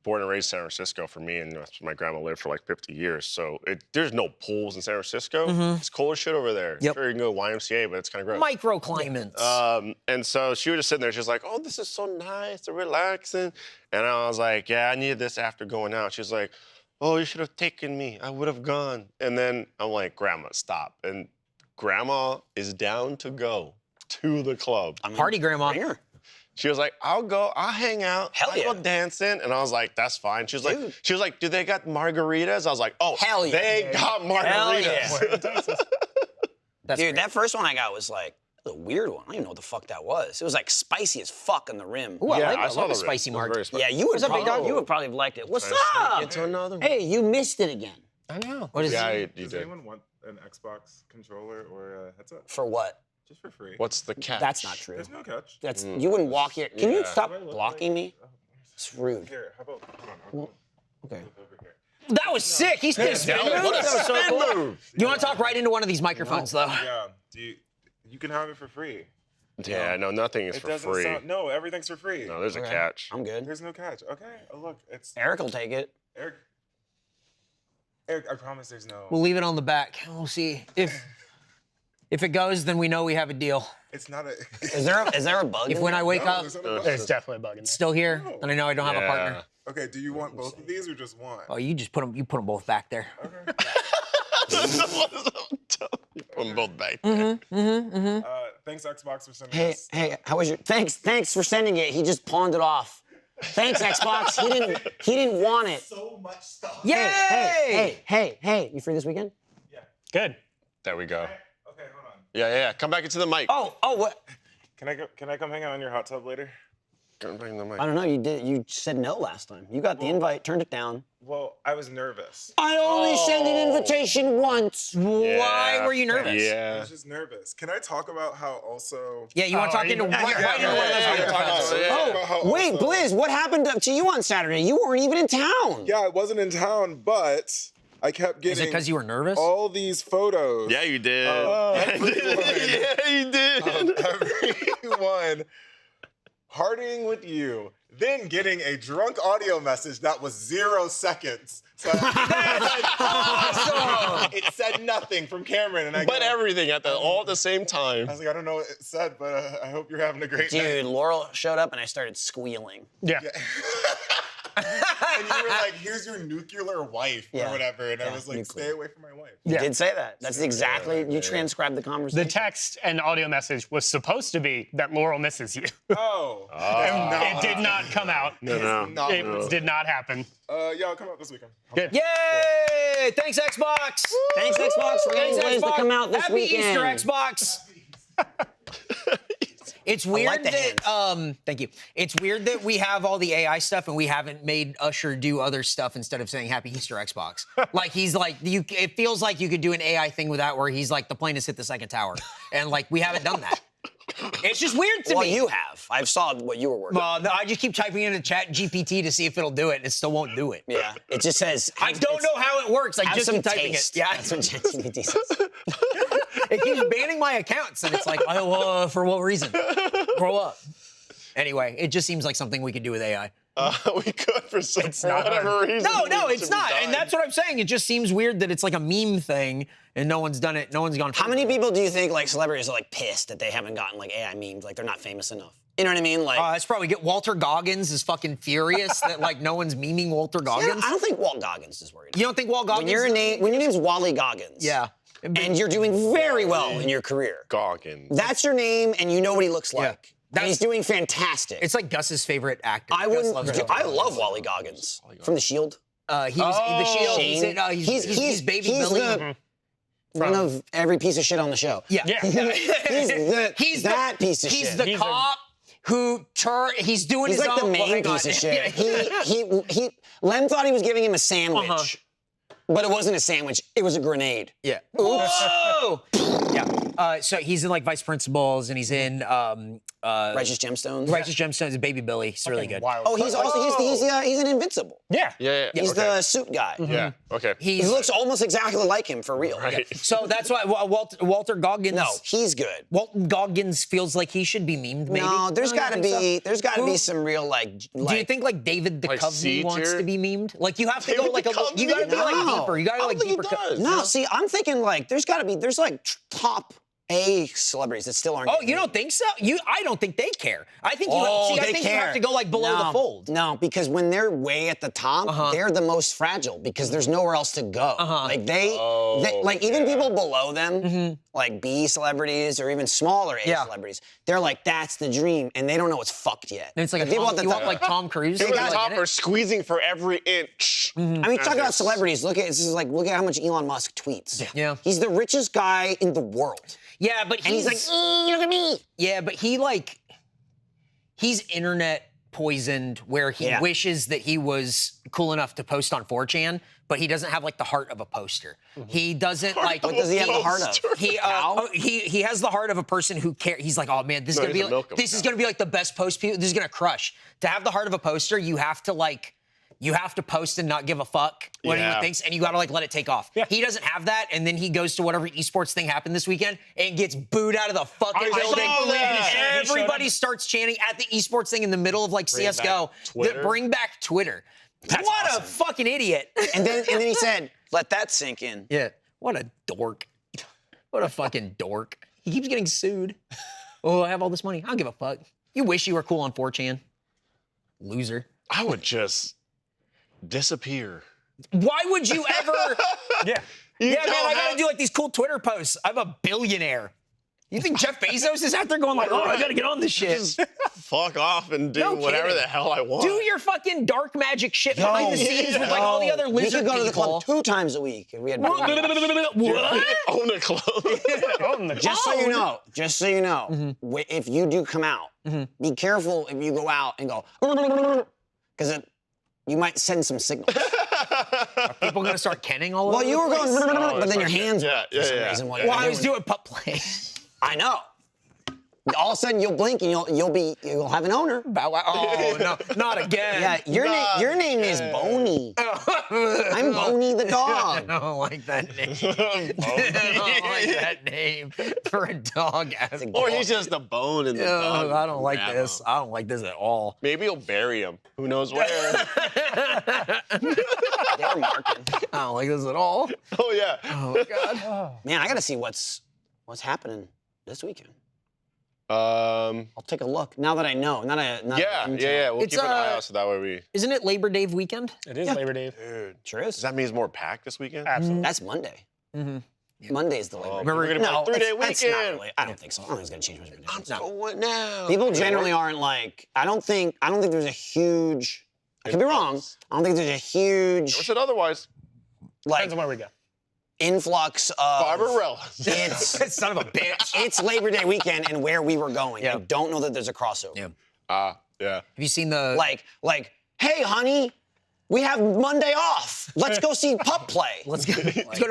Speaker 4: born and raised in San Francisco for me, and that's where my grandma lived for like 50 years. So there's no pools in San Francisco. It's cold as shit over there.
Speaker 2: Yep.
Speaker 4: Sure, you can go to YMCA, but it's kind of gross.
Speaker 2: Microclimates.
Speaker 4: And so she was just sitting there. She's like, "Oh, this is so nice and relaxing." And I was like, "Yeah, I needed this after going out." She's like, "Oh, you should have taken me. I would have gone." And then I'm like, "Grandma, stop." And Grandma is down to go to the club.
Speaker 2: Party grandma.
Speaker 1: Bring her.
Speaker 4: She was like, I'll hang out.
Speaker 1: Hell
Speaker 4: I'll
Speaker 1: yeah.
Speaker 4: go dancing. And I was like, that's fine. She was like, do they got margaritas? I was like, oh,
Speaker 1: Hell yeah.
Speaker 4: they got margaritas.
Speaker 1: yeah.
Speaker 2: That's
Speaker 1: Dude,
Speaker 2: great.
Speaker 1: that first one I got was like a weird one. I don't even know what the fuck that was. It was like spicy as fuck on the rim.
Speaker 2: Ooh, I
Speaker 4: I saw
Speaker 2: love
Speaker 4: the
Speaker 2: a spicy
Speaker 4: rim. It was
Speaker 2: marg.
Speaker 4: very spicy.
Speaker 1: Yeah, you would
Speaker 2: up, big
Speaker 1: probably,
Speaker 2: dog?
Speaker 1: you would probably have liked it. What's
Speaker 4: Trying to
Speaker 1: up?
Speaker 4: sneak into another one.
Speaker 1: Hey, you missed it again.
Speaker 3: I know.
Speaker 2: What is
Speaker 4: Yeah,
Speaker 2: it?
Speaker 4: you
Speaker 5: Does
Speaker 4: did.
Speaker 5: anyone want an Xbox controller or a headset?
Speaker 1: For what?
Speaker 5: Just for free.
Speaker 4: What's the catch?
Speaker 1: That's not true.
Speaker 5: There's no catch.
Speaker 1: That's you wouldn't walk here. Can you
Speaker 4: Yeah.
Speaker 1: stop
Speaker 5: Do I look
Speaker 1: blocking
Speaker 5: like-
Speaker 1: me?
Speaker 5: oh,
Speaker 1: It's rude.
Speaker 5: Here, how about, hold on, I'll
Speaker 1: Okay.
Speaker 5: go over here.
Speaker 2: That was sick. He's doing spin moves.
Speaker 4: What a
Speaker 2: That was so
Speaker 4: spin
Speaker 2: cool.
Speaker 4: move.
Speaker 2: You want to talk right into one of these microphones, though?
Speaker 5: Yeah, you can have it for free.
Speaker 4: Yeah, no, nothing is
Speaker 5: It
Speaker 4: for
Speaker 5: doesn't
Speaker 4: free.
Speaker 5: sound, no, everything's for free.
Speaker 4: No, there's a
Speaker 1: Okay.
Speaker 4: catch.
Speaker 1: I'm good.
Speaker 5: There's no catch. Okay, oh, look, it's
Speaker 1: Eric will take it.
Speaker 5: Eric, I promise there's no,
Speaker 2: We'll leave it on the back. We'll see if it goes. Then we know we have a deal.
Speaker 5: it's not a.
Speaker 1: Is there a bug?
Speaker 2: If
Speaker 1: in
Speaker 2: when
Speaker 1: there?
Speaker 2: I wake
Speaker 5: No,
Speaker 2: up,
Speaker 5: there's not a bug.
Speaker 3: There's definitely a bug in there.
Speaker 2: it's still here, and I know I don't have a partner.
Speaker 5: Okay, do you want both of these or just one?
Speaker 2: Oh, you just put them. You put them both back there.
Speaker 5: Okay.
Speaker 4: Put them both back there.
Speaker 5: Thanks Xbox for sending
Speaker 1: Hey,
Speaker 5: us.
Speaker 1: hey, how was your? Thanks for sending it. He just pawned it off. Thanks, Xbox. He didn't want it.
Speaker 5: So much stuff.
Speaker 2: Yay!
Speaker 1: Hey, you free this weekend?
Speaker 3: Good.
Speaker 4: There we go.
Speaker 5: Okay, hold on.
Speaker 4: Yeah. Come back into the mic.
Speaker 1: Oh, what?
Speaker 5: Can I come hang out in your hot tub later?
Speaker 4: Come back in the mic.
Speaker 1: I don't know. You said no last time. You got the invite, turned it down.
Speaker 5: Well, I was nervous.
Speaker 1: I only sent an invitation once.
Speaker 2: Why were you nervous?
Speaker 5: I
Speaker 4: Yeah.
Speaker 5: was just nervous. Can I talk about how also?
Speaker 2: Yeah, you want to
Speaker 3: Oh,
Speaker 2: talk into
Speaker 3: you-
Speaker 2: right
Speaker 3: yeah,
Speaker 2: into one of those
Speaker 4: yeah,
Speaker 2: microphones?
Speaker 4: yeah.
Speaker 1: Oh, wait, Blizz, what happened to you on Saturday? You weren't even in town.
Speaker 5: Yeah, I wasn't in town, but I kept
Speaker 2: Is
Speaker 5: getting
Speaker 2: it because you were nervous?
Speaker 5: all these photos.
Speaker 4: Yeah, you did.
Speaker 5: Everyone.
Speaker 4: Yeah, you did.
Speaker 5: Everyone partying with you, then getting a drunk audio message that was 0 seconds. So it said nothing from Cameron, and I
Speaker 4: But
Speaker 5: go,
Speaker 4: everything all at the same time.
Speaker 5: I was like, I don't know what it said, but I hope you're having a great night.
Speaker 1: Dude, Laurel showed up and I started squealing.
Speaker 3: Yeah.
Speaker 5: And you were like, here's your nuclear wife
Speaker 1: Yeah.
Speaker 5: or whatever, and I
Speaker 1: Yeah,
Speaker 5: was like,
Speaker 1: nuclear.
Speaker 5: stay away from my wife.
Speaker 1: You
Speaker 3: Yeah.
Speaker 1: did say that. That's exactly, you transcribed the conversation.
Speaker 3: The text and audio message was supposed to be that Laurel misses you.
Speaker 5: Oh.
Speaker 3: It did not come out.
Speaker 4: No.
Speaker 5: Not
Speaker 3: It
Speaker 5: real.
Speaker 3: did not happen.
Speaker 5: Yeah, I'll come out this weekend.
Speaker 3: Good.
Speaker 2: Yay! Thanks, Xbox.
Speaker 1: Thanks, Xbox, for getting
Speaker 2: Thanks,
Speaker 1: Blizz to
Speaker 2: Xbox.
Speaker 1: come out this
Speaker 2: Happy
Speaker 1: weekend.
Speaker 2: Easter, Xbox. It's weird
Speaker 1: like the
Speaker 2: that thank you. It's weird that we have all the AI stuff and we haven't made Usher do other stuff instead of saying Happy Easter Xbox. Like he's like it feels like you could do an AI thing with that where he's like the plane has hit the second tower, and like we haven't done that. It's just weird to
Speaker 1: Well,
Speaker 2: me.
Speaker 1: you have. I saw what you were working on.
Speaker 2: Well, no, I just keep typing into Chat GPT to see if it'll do it, and it still won't do it.
Speaker 1: Yeah, it just says.
Speaker 2: I don't know how it works. I
Speaker 1: Have
Speaker 2: just
Speaker 1: some
Speaker 2: keep typing
Speaker 1: taste.
Speaker 2: it. Yeah,
Speaker 1: That's what ChatGPT says.
Speaker 2: it keeps banning my accounts, and it's like, oh, for what reason? Grow up. Anyway, it just seems like something we could do with AI.
Speaker 4: We could for
Speaker 3: not
Speaker 4: whatever reason.
Speaker 2: No,
Speaker 4: it
Speaker 2: it's
Speaker 4: should
Speaker 2: not.
Speaker 4: be
Speaker 2: And
Speaker 4: done.
Speaker 2: that's what I'm saying. It just seems weird that it's like a meme thing and no one's done it. No one's gone.
Speaker 1: How many people do you think, like, celebrities are, like, pissed that they haven't gotten, like, AI memes? Like, they're not famous enough. You know what I mean? Like,
Speaker 2: That's probably good. Walter Goggins is fucking furious that like no one's memeing Walter
Speaker 1: yeah,
Speaker 2: Goggins.
Speaker 1: I don't think Walt Goggins is worried.
Speaker 2: You don't think Walt Goggins?
Speaker 1: When your name's Wally Goggins.
Speaker 2: Yeah.
Speaker 1: And you're doing very well in your career.
Speaker 4: Goggins.
Speaker 1: That's your name, and you know what he looks like. And
Speaker 2: That's-
Speaker 1: he's doing fantastic.
Speaker 2: It's like Gus's favorite actor.
Speaker 1: I
Speaker 2: Gus
Speaker 1: wouldn't.
Speaker 2: loves
Speaker 1: Dude,
Speaker 2: Walter
Speaker 1: I love Wally Goggins from The Shield.
Speaker 2: He was in The Shield. He's,
Speaker 1: Shane.
Speaker 2: in, he's Baby
Speaker 1: he's
Speaker 2: Billy.
Speaker 1: the one of every piece of shit on the show.
Speaker 2: Yeah.
Speaker 1: He's that piece of
Speaker 2: He's
Speaker 1: shit.
Speaker 2: the cop who he's doing
Speaker 1: He's
Speaker 2: his
Speaker 1: like
Speaker 2: own.
Speaker 1: the
Speaker 2: well,
Speaker 1: main
Speaker 2: hang on.
Speaker 1: piece of shit. Len thought he was giving him a sandwich, but it wasn't a sandwich. It was a grenade.
Speaker 2: Yeah. Whoa! Yeah. So he's in like Vice Principals, and he's in
Speaker 1: Righteous Gemstones.
Speaker 2: Righteous Gemstones and Baby Billy. He's really good.
Speaker 3: Wild.
Speaker 1: Oh, he's an Invincible.
Speaker 3: Yeah.
Speaker 4: Yeah.
Speaker 1: He's
Speaker 4: okay.
Speaker 1: the suit guy.
Speaker 4: Yeah. Okay.
Speaker 1: He
Speaker 2: He's
Speaker 1: looks almost exactly like him for real.
Speaker 4: Right.
Speaker 2: so that's why Walter Goggins.
Speaker 1: No, he's good.
Speaker 2: Walton Goggins feels like he should be memed. Maybe.
Speaker 1: No, there's
Speaker 2: Don't you
Speaker 1: got to
Speaker 2: think so?
Speaker 1: be
Speaker 2: Who-
Speaker 1: some real like.
Speaker 2: Do you think like David
Speaker 4: Like
Speaker 2: Duchovny
Speaker 4: C
Speaker 2: wants
Speaker 4: tier?
Speaker 2: to be memed? Like you have to
Speaker 4: David
Speaker 2: go like a little, you
Speaker 4: Duchovny?
Speaker 2: gotta be like
Speaker 1: No.
Speaker 2: deeper. You gotta
Speaker 4: I
Speaker 2: like
Speaker 4: don't think
Speaker 2: deeper.
Speaker 4: he does.
Speaker 1: No, see, I'm thinking like there's like top A celebrities that still aren't.
Speaker 2: Oh,
Speaker 1: getting
Speaker 2: you don't
Speaker 1: paid.
Speaker 2: think so? I don't think they care. I think
Speaker 1: Oh,
Speaker 2: I
Speaker 1: they
Speaker 2: think
Speaker 1: care.
Speaker 2: you have to go like below the fold.
Speaker 1: No, because when they're way at the top, they're the most fragile because there's nowhere else to go. Like they like even people below them, like B celebrities or even smaller A celebrities, they're like, that's the dream, and they don't know it's fucked yet.
Speaker 2: And it's like
Speaker 1: The people at the
Speaker 2: you
Speaker 1: top.
Speaker 2: want like Tom Cruise.
Speaker 4: People
Speaker 2: to
Speaker 4: at
Speaker 2: be,
Speaker 4: the
Speaker 2: like,
Speaker 4: top
Speaker 2: in it?
Speaker 4: are squeezing for every inch.
Speaker 1: I mean, talk about celebrities. Look at how much Elon Musk tweets.
Speaker 2: Yeah.
Speaker 1: He's the richest guy in the world.
Speaker 2: Yeah, but
Speaker 1: And he's like, look at me.
Speaker 2: yeah, but he's internet poisoned where he wishes that he was cool enough to post on 4chan, but he doesn't have like the heart of a poster. He doesn't like.
Speaker 1: What does he have the heart of?
Speaker 2: He has the heart of a person who cares. He's like, oh man, this is gonna be like the best post. This is gonna crush. To have the heart of a poster, you have to post and not give a fuck what anyone thinks, and you gotta like let it take off.
Speaker 3: Yeah.
Speaker 2: He doesn't have that, and then he goes to whatever esports thing happened this weekend and gets booed out of the fucking
Speaker 3: I
Speaker 2: building.
Speaker 3: saw that.
Speaker 2: And everybody starts chanting at the esports thing in the middle of like CS:GO.
Speaker 4: Twitter.
Speaker 2: Bring back Twitter.
Speaker 1: That's
Speaker 2: what
Speaker 1: awesome.
Speaker 2: a fucking idiot.
Speaker 1: And then he said, let that sink in.
Speaker 2: Yeah. What a dork. What a fucking dork. He keeps getting sued. Oh, I have all this money. I don't give a fuck. You wish you were cool on 4chan. Loser.
Speaker 4: I would just disappear.
Speaker 2: Why would you ever?
Speaker 3: Yeah.
Speaker 2: Yeah, man,
Speaker 4: don't
Speaker 2: I gotta
Speaker 4: have-
Speaker 2: do like these cool Twitter posts. I'm a billionaire. You think Jeff Bezos is out there going like, oh, I gotta get on this shit?
Speaker 4: Just fuck off and do
Speaker 2: No
Speaker 4: whatever
Speaker 2: kidding.
Speaker 4: the hell I want.
Speaker 2: Do your fucking dark magic shit behind the scenes with like all the other
Speaker 1: We
Speaker 2: lizard
Speaker 1: could go to the
Speaker 2: people.
Speaker 1: club 2 times a week if we had.
Speaker 2: What?
Speaker 4: Own a club.
Speaker 3: Own the
Speaker 1: Just so you know, if you do come out, be careful if you go out and go, because you might send some signals.
Speaker 2: People gonna start kenning all over
Speaker 1: Well, you
Speaker 2: the
Speaker 1: were
Speaker 2: place?
Speaker 1: going, but then your hands
Speaker 4: Yeah,
Speaker 1: went for some
Speaker 4: yeah.
Speaker 1: reason.
Speaker 2: Well, I was doing pup play.
Speaker 1: I know. All of a sudden, you'll blink and you'll have an owner.
Speaker 2: Bow wow. Oh, no, not again.
Speaker 1: Yeah, your name is Boney. I'm Boney the
Speaker 2: I
Speaker 1: dog.
Speaker 2: don't like that name. I don't like that name for a dog.
Speaker 4: Or he's just a bone in the dog.
Speaker 2: I don't like
Speaker 4: grab
Speaker 2: this.
Speaker 4: him.
Speaker 2: I don't like this at all.
Speaker 4: Maybe he'll bury him. Who knows where?
Speaker 1: They're marking.
Speaker 2: I don't like this at all.
Speaker 4: Oh, yeah.
Speaker 2: Oh my god.
Speaker 1: Man, I got to see what's happening this weekend.
Speaker 4: Um,
Speaker 1: I'll take a look now that I know.
Speaker 4: yeah. We'll
Speaker 2: It's,
Speaker 4: keep an eye out so that way we.
Speaker 2: Isn't it Labor Day weekend?
Speaker 3: It is Labor Day.
Speaker 4: Dude,
Speaker 1: Sure is.
Speaker 4: does that mean it's more packed this weekend?
Speaker 3: Absolutely.
Speaker 1: That's Monday. Monday is the Labor Day.
Speaker 4: Remember, we're gonna be 3-day
Speaker 1: that's not
Speaker 4: weekend.
Speaker 1: really. I don't think so. I don't think it's gonna change much of a difference.
Speaker 4: Going now.
Speaker 1: People generally aren't like. I don't think there's a huge. I could be wrong. I don't think there's a huge
Speaker 4: Never said otherwise.
Speaker 1: like
Speaker 3: Depends on where we go.
Speaker 1: influx of
Speaker 4: Barbarella.
Speaker 1: It's
Speaker 2: Son of a bitch.
Speaker 1: it's Labor Day weekend and where we were going.
Speaker 2: Yeah.
Speaker 1: I don't know that there's a crossover.
Speaker 2: Yeah.
Speaker 4: Yeah.
Speaker 2: Have you seen the
Speaker 1: Like, hey, honey, we have Monday off. Let's go see Pup play.
Speaker 2: Let's go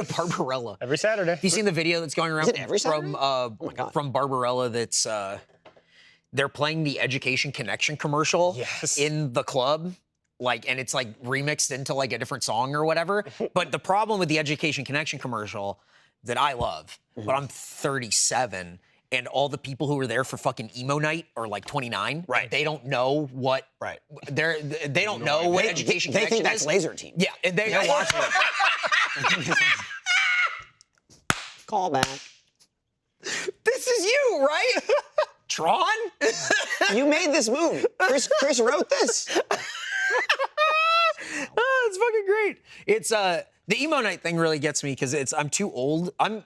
Speaker 2: to Barbarella.
Speaker 3: Every Saturday.
Speaker 2: Have you seen the video that's going around
Speaker 1: it every Saturday?
Speaker 2: from
Speaker 1: my God.
Speaker 2: from Barbarella that's they're playing the Education Connection commercial
Speaker 3: Yes.
Speaker 2: in the club, like, and it's like remixed into like a different song or whatever. But the problem with the Education Connection commercial that I love, but I'm 37, and all the people who were there for fucking emo night are like 29.
Speaker 1: Right.
Speaker 2: They don't know what.
Speaker 1: Right.
Speaker 2: They don't know what Education
Speaker 1: They
Speaker 2: Connection
Speaker 1: think that's
Speaker 2: is.
Speaker 1: Laser Team.
Speaker 2: Yeah, and they're watching it.
Speaker 1: Call back.
Speaker 2: This is you, right? Tron?
Speaker 1: You made this movie. Chris wrote this.
Speaker 2: Oh, it's fucking great. It's the emo night thing really gets me because I'm too old. I'm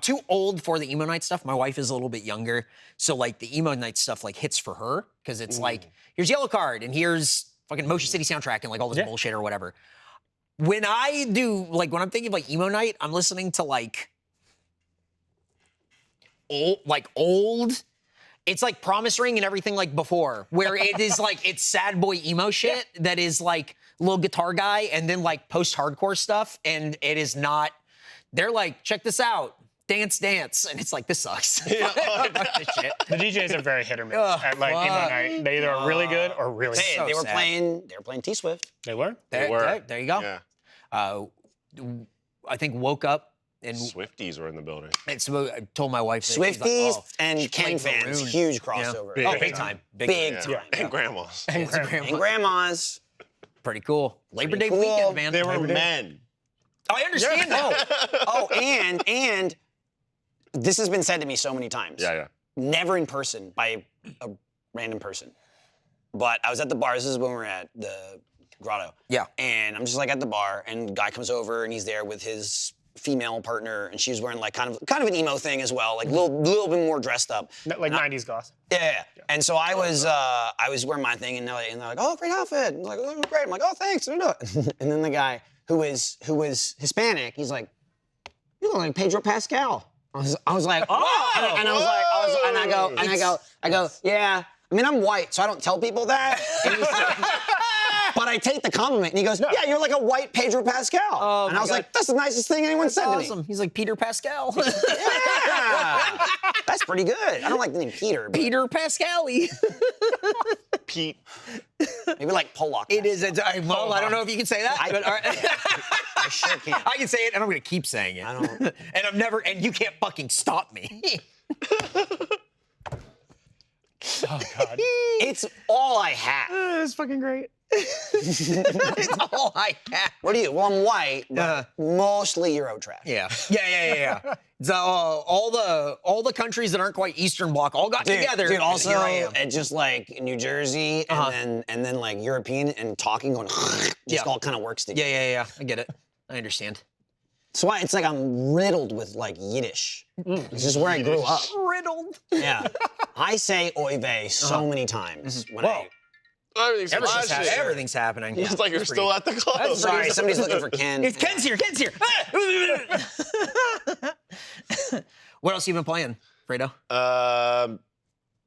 Speaker 2: too old for the emo night stuff. My wife is a little bit younger, so like the emo night stuff like hits for her because it's like here's Yellow Card and here's fucking Motion City soundtrack and like all this bullshit or whatever. When I'm thinking of like emo night, I'm listening to like old. It's like Promise Ring and everything like before, where it is like it's sad boy emo shit that is like little guitar guy and then like post-hardcore stuff, and it is not. They're like, check this out, dance, and it's like this sucks. Fuck this shit.
Speaker 3: The DJs are very hit or miss at like emo night. They either are really good or really
Speaker 1: Hey,
Speaker 3: bad.
Speaker 1: they were
Speaker 2: sad.
Speaker 1: playing T Swift.
Speaker 3: They were?
Speaker 2: There you go.
Speaker 4: Yeah.
Speaker 2: I think woke up and
Speaker 4: Swifties were in the building.
Speaker 2: I told my wife that she's like,
Speaker 1: Swifties
Speaker 2: oh,
Speaker 1: and
Speaker 2: she's
Speaker 1: Ken
Speaker 2: playing
Speaker 1: fans,
Speaker 2: Maroon.
Speaker 1: huge crossover.
Speaker 4: Big.
Speaker 2: Oh, big time.
Speaker 1: Big time.
Speaker 3: Yeah.
Speaker 4: And grandmas.
Speaker 3: And
Speaker 1: And grandmas.
Speaker 2: Pretty cool. Labor Day
Speaker 1: cool.
Speaker 2: weekend, man.
Speaker 4: They were men.
Speaker 2: I understand that.
Speaker 1: Oh, and this has been said to me so many times.
Speaker 4: Yeah.
Speaker 1: Never in person by a random person. But I was at the bar. This is when we were at the Grotto.
Speaker 2: Yeah.
Speaker 1: And I'm just like at the bar, and a guy comes over, and he's there with his female partner, and she was wearing like kind of an emo thing as well, like a little bit more dressed up.
Speaker 3: Like 90s goth.
Speaker 1: Yeah. And so I was wearing my thing, and they're like, oh, great outfit. And I'm like, oh, great. I'm like, oh, thanks. And then the guy who was Hispanic, he's like, you look like Pedro Pascal. I was like, oh, and I go, yeah. I mean, I'm white, so I don't tell people that. And he's like, but I take the compliment, and he goes, yeah, you're like a white Pedro Pascal.
Speaker 2: Oh,
Speaker 1: and I was like, that's the nicest thing anyone said to me.
Speaker 2: He's like Peter Pascal.
Speaker 1: Yeah. That's pretty good. I don't like the name Peter. But
Speaker 2: Peter Pascali.
Speaker 4: Pete.
Speaker 1: maybe like Pollock.
Speaker 2: It is. Well, I don't know if you can say that. But, all right.
Speaker 1: I sure can.
Speaker 2: I can say it, and I'm going to keep saying it.
Speaker 1: I don't.
Speaker 2: And you can't fucking stop me.
Speaker 3: Oh, God.
Speaker 1: It's all I have.
Speaker 2: It's fucking great. It's all I have.
Speaker 1: What are you? Well, I'm white, but mostly Euro trash.
Speaker 2: Yeah. So all the countries that aren't quite Eastern Bloc all got together.
Speaker 1: Dude, also,
Speaker 2: and here I am.
Speaker 1: and just like New Jersey, and then like European and talking, going, just all kind of works together.
Speaker 2: Yeah. I get it. I understand.
Speaker 1: So it's like I'm riddled with like Yiddish. It's just where I grew up.
Speaker 2: Riddled.
Speaker 1: Yeah. I say oy vey so many times when
Speaker 4: Everything's happening.
Speaker 2: Everything's happening.
Speaker 4: It's like you're still at the club.
Speaker 1: Sorry, somebody's looking for Ken.
Speaker 2: Ken's here. What else you been playing, Fredo?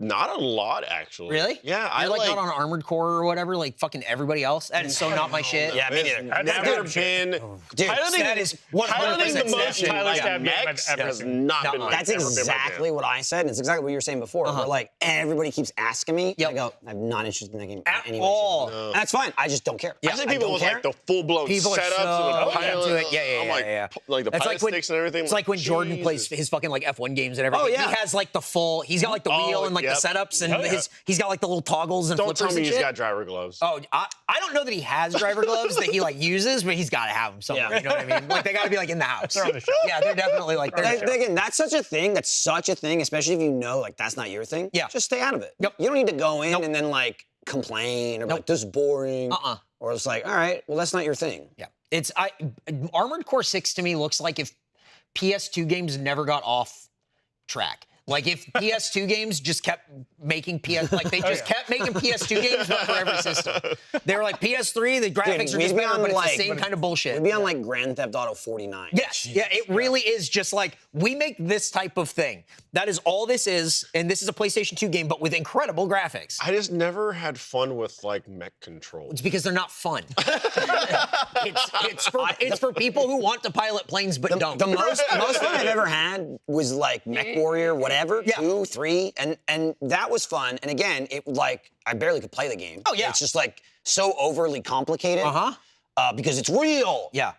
Speaker 4: Not a lot, actually.
Speaker 2: Really?
Speaker 4: Yeah,
Speaker 2: I like not on Armored Core or whatever, like fucking everybody else. That is so not my shit.
Speaker 1: Yeah, me neither.
Speaker 4: Never been.
Speaker 1: Dude,
Speaker 2: that is 100%
Speaker 4: piloting the most
Speaker 2: Snapchat.
Speaker 3: Tyler
Speaker 4: like
Speaker 3: Stab game I've
Speaker 4: mechs
Speaker 3: ever
Speaker 4: has
Speaker 3: seen.
Speaker 4: not been my
Speaker 1: That's
Speaker 4: ever been my
Speaker 1: exactly
Speaker 4: jam.
Speaker 1: what I said, and it's exactly what you were saying before. Where like everybody keeps asking me,
Speaker 2: Yep.
Speaker 1: I go, I'm not interested in that game
Speaker 2: At
Speaker 1: anyway.
Speaker 2: all.
Speaker 1: And that's fine. I just don't care.
Speaker 4: I see people
Speaker 1: don't
Speaker 4: with
Speaker 1: care.
Speaker 4: like the full-blown
Speaker 2: People are
Speaker 4: setups
Speaker 2: so
Speaker 4: and the pilot.
Speaker 2: into it. Yeah.
Speaker 4: I'm like, like the
Speaker 2: That's
Speaker 4: pilot
Speaker 2: like when,
Speaker 4: sticks and everything.
Speaker 2: It's like when Jordan plays his fucking like F1 games and everything.
Speaker 1: Oh, yeah.
Speaker 2: He has like the full. He's got like the wheel and like the setups and he's got like the little toggles and
Speaker 4: Don't
Speaker 2: flippers
Speaker 4: tell me
Speaker 2: and
Speaker 4: he's
Speaker 2: shit.
Speaker 4: got driver gloves.
Speaker 2: Oh, I don't know that he has driver gloves that he like uses, but he's got to have them somewhere.
Speaker 1: Yeah.
Speaker 2: You know what I mean? Like they got to be like in the house.
Speaker 3: They're on the shelf.
Speaker 2: Yeah, they're definitely like.
Speaker 1: Again, that's such a thing. That's such a thing, especially if you know like that's not your thing.
Speaker 2: Yeah.
Speaker 1: Just stay out of it.
Speaker 2: Yep.
Speaker 1: You don't need to go in and then like complain or be like this is boring. Or it's like, all right, well that's not your thing.
Speaker 2: Yeah, Armored Core 6 to me looks like if PS2 games never got off track. Like if PS2 games just kept making kept making PS2 games but for every system. They were like PS3, the graphics are just better, but it's the same kind of bullshit.
Speaker 1: We'd be on like Grand Theft Auto 49.
Speaker 2: Yes, it really is just like, we make this type of thing. That is all this is, and this is a PlayStation 2 game, but with incredible graphics.
Speaker 4: I just never had fun with like mech controls.
Speaker 2: It's because they're not fun. it's for people who want to pilot planes but don't.
Speaker 1: The most fun I've ever had was like Mech Warrior, whatever, 2, 3, and that was fun. And again, it like I barely could play the game.
Speaker 2: Oh, yeah.
Speaker 1: It's just like so overly complicated. Because it's real.
Speaker 2: Yeah.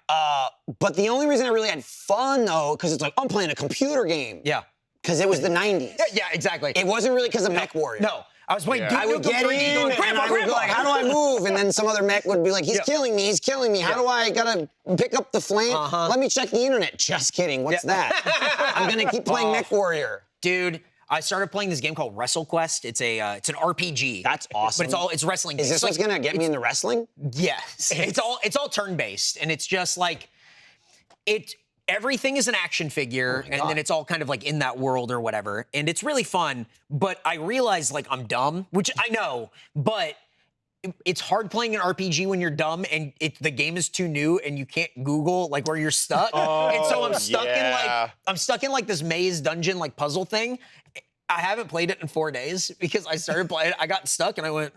Speaker 1: But the only reason I really had fun though, because it's like I'm playing a computer game.
Speaker 2: Yeah.
Speaker 1: Because it was the 90s.
Speaker 2: Yeah, exactly.
Speaker 1: It wasn't really because of Mech Warrior.
Speaker 2: No. I was playing.
Speaker 1: I would get in and I would be like, how do I move? And then some other mech would be like, he's killing me, he's killing me. How do I gotta pick up the flame? Let me check the internet. Just kidding. What's that? I'm gonna keep playing Mech Warrior.
Speaker 2: Dude, I started playing this game called WrestleQuest. It's an RPG.
Speaker 1: That's awesome.
Speaker 2: But it's wrestling.
Speaker 1: Is this what's gonna get me into wrestling?
Speaker 2: Yes. It's all turn-based, and it's just like everything is an action figure, and then it's all kind of like in that world or whatever. And it's really fun, but I realize like I'm dumb, which I know, but it's hard playing an RPG when you're dumb and the game is too new and you can't Google like where you're stuck. And so I'm stuck in like this maze dungeon like puzzle thing. I haven't played it in 4 days because I started playing. I got stuck and I went,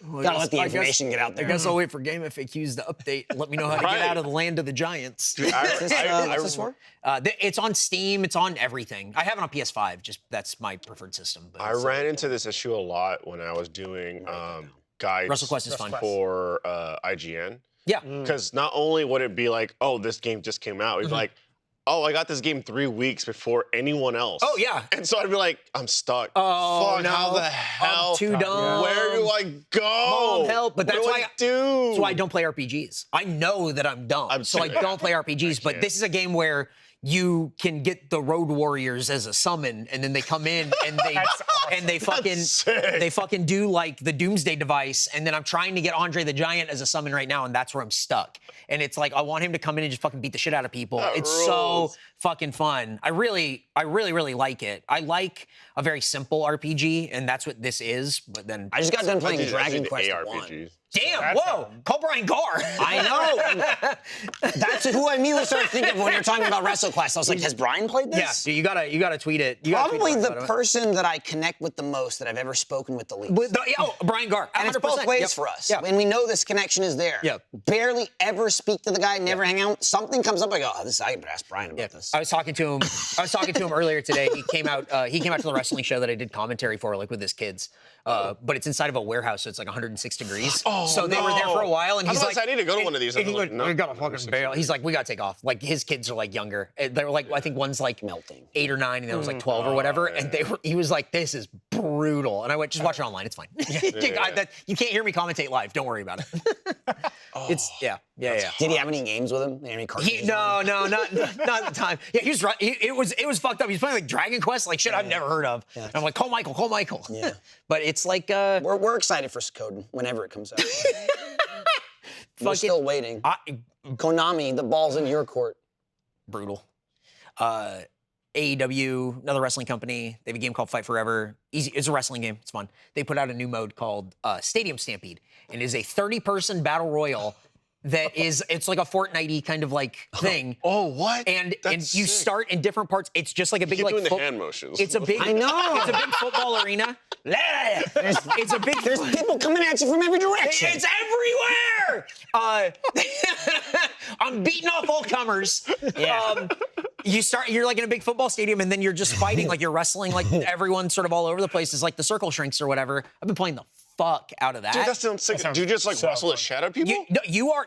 Speaker 1: Gotta let the information get out there.
Speaker 2: I guess I'll wait for Game FAQs to update. Let me know how to get out of the land of the giants.
Speaker 1: What's this for?
Speaker 2: It's on Steam. It's on everything. I have it on PS5. Just that's my preferred system. But
Speaker 4: I ran into this issue a lot when I was doing guides
Speaker 2: WrestleQuest is fun.
Speaker 4: for IGN.
Speaker 2: Yeah.
Speaker 4: Because not only would it be like, oh, this game just came out, it'd be like, oh, I got this game 3 weeks before anyone else.
Speaker 2: Oh, yeah.
Speaker 4: And so I'd be like, I'm stuck.
Speaker 2: Oh,
Speaker 4: fuck,
Speaker 2: no.
Speaker 4: how the hell?
Speaker 2: I'm too dumb.
Speaker 4: Where do I go?
Speaker 2: Mom, help. But that's why
Speaker 4: do?
Speaker 2: That's why I don't play RPGs. I know that I'm dumb. So I don't play RPGs. But this is a game where you can get the Road Warriors as a summon, and then they come in and they
Speaker 3: That's awesome.
Speaker 2: and they fucking do like the Doomsday device, and then I'm trying to get Andre the Giant as a summon right now, and that's where I'm stuck. And it's like I want him to come in and just fucking beat the shit out of people.
Speaker 4: That
Speaker 2: It's
Speaker 4: rules.
Speaker 2: so fucking fun. I really like it. I like a very simple RPG, and that's what this is. But then
Speaker 1: I just got done playing
Speaker 4: I
Speaker 1: Dragon
Speaker 4: did
Speaker 1: Quest 1.
Speaker 4: ARPGs.
Speaker 2: damn,
Speaker 3: That's
Speaker 2: whoa, call Brian Gar.
Speaker 1: I know. That's who I immediately started thinking of when you're talking about WrestleQuest. I was like, has Brian played
Speaker 2: Yeah,
Speaker 1: this?
Speaker 2: dude, you gotta tweet it. You gotta tweet
Speaker 1: Probably
Speaker 2: Brian
Speaker 1: the
Speaker 2: about it.
Speaker 1: person that I connect with the most that I've ever spoken with the least.
Speaker 2: Brian Gar.
Speaker 1: And it's
Speaker 2: 100%.
Speaker 1: both ways
Speaker 2: Yep.
Speaker 1: for us.
Speaker 2: Yeah.
Speaker 1: And we know this connection is there.
Speaker 2: Yep.
Speaker 1: Barely ever speak to the guy, never hang out. Something comes up, I go, I better ask Brian about this.
Speaker 2: I was talking to him earlier today. He came out to the wrestling show that I did commentary for, like with his kids. But it's inside of a warehouse, so it's like 106 degrees. So they were there for a while, and
Speaker 4: I
Speaker 2: he's
Speaker 4: was
Speaker 2: like,
Speaker 4: about to say, I need to go to one of these.
Speaker 2: And
Speaker 4: I
Speaker 2: he
Speaker 4: was like,
Speaker 2: went,
Speaker 4: no.
Speaker 2: we gotta fucking bail. He's like, we gotta take off. Like his kids are like younger. They were like, I think one's like
Speaker 1: Melting.
Speaker 2: 8 or 9, and the other was like 12 or whatever. And he was like, this is brutal. And I went, just watch it online. It's fine. You can't hear me commentate live. Don't worry about it. It's yeah.
Speaker 1: Did he have any games with him? Any cartridges?
Speaker 2: No, not at the time. Yeah, he was right. It was fucked up. He was playing like Dragon Quest, like shit I've never heard of. And I'm like, call Michael. Yeah. But it's like
Speaker 1: We're excited for Suikoden whenever it comes out. We're still waiting. Konami, the ball's in your court.
Speaker 2: brutal. AEW, another wrestling company. They have a game called Fight Forever. Easy. It's a wrestling game. It's fun. They put out a new mode called Stadium Stampede, and it is a 30-person battle royal. It's like a Fortnite-y kind of like thing.
Speaker 4: Oh, what?
Speaker 2: And
Speaker 4: That's
Speaker 2: you
Speaker 4: sick.
Speaker 2: start in different parts. It's just like a big
Speaker 4: Keep
Speaker 2: like
Speaker 4: doing the hand motions.
Speaker 2: It's a big.
Speaker 1: I know.
Speaker 2: It's a big football arena. It's a big.
Speaker 1: There's people coming at you from every direction.
Speaker 2: It's everywhere. I'm beating off all comers.
Speaker 1: Yeah.
Speaker 2: You're like in a big football stadium, and then you're just fighting, like you're wrestling, like everyone's sort of all over the place. It's like the circle shrinks or whatever. I've been playing the fuck out of that.
Speaker 4: Dude, that sounds sick.
Speaker 3: sounds
Speaker 4: Do you just like
Speaker 3: so
Speaker 4: wrestle the
Speaker 3: fun.
Speaker 4: shit out of people?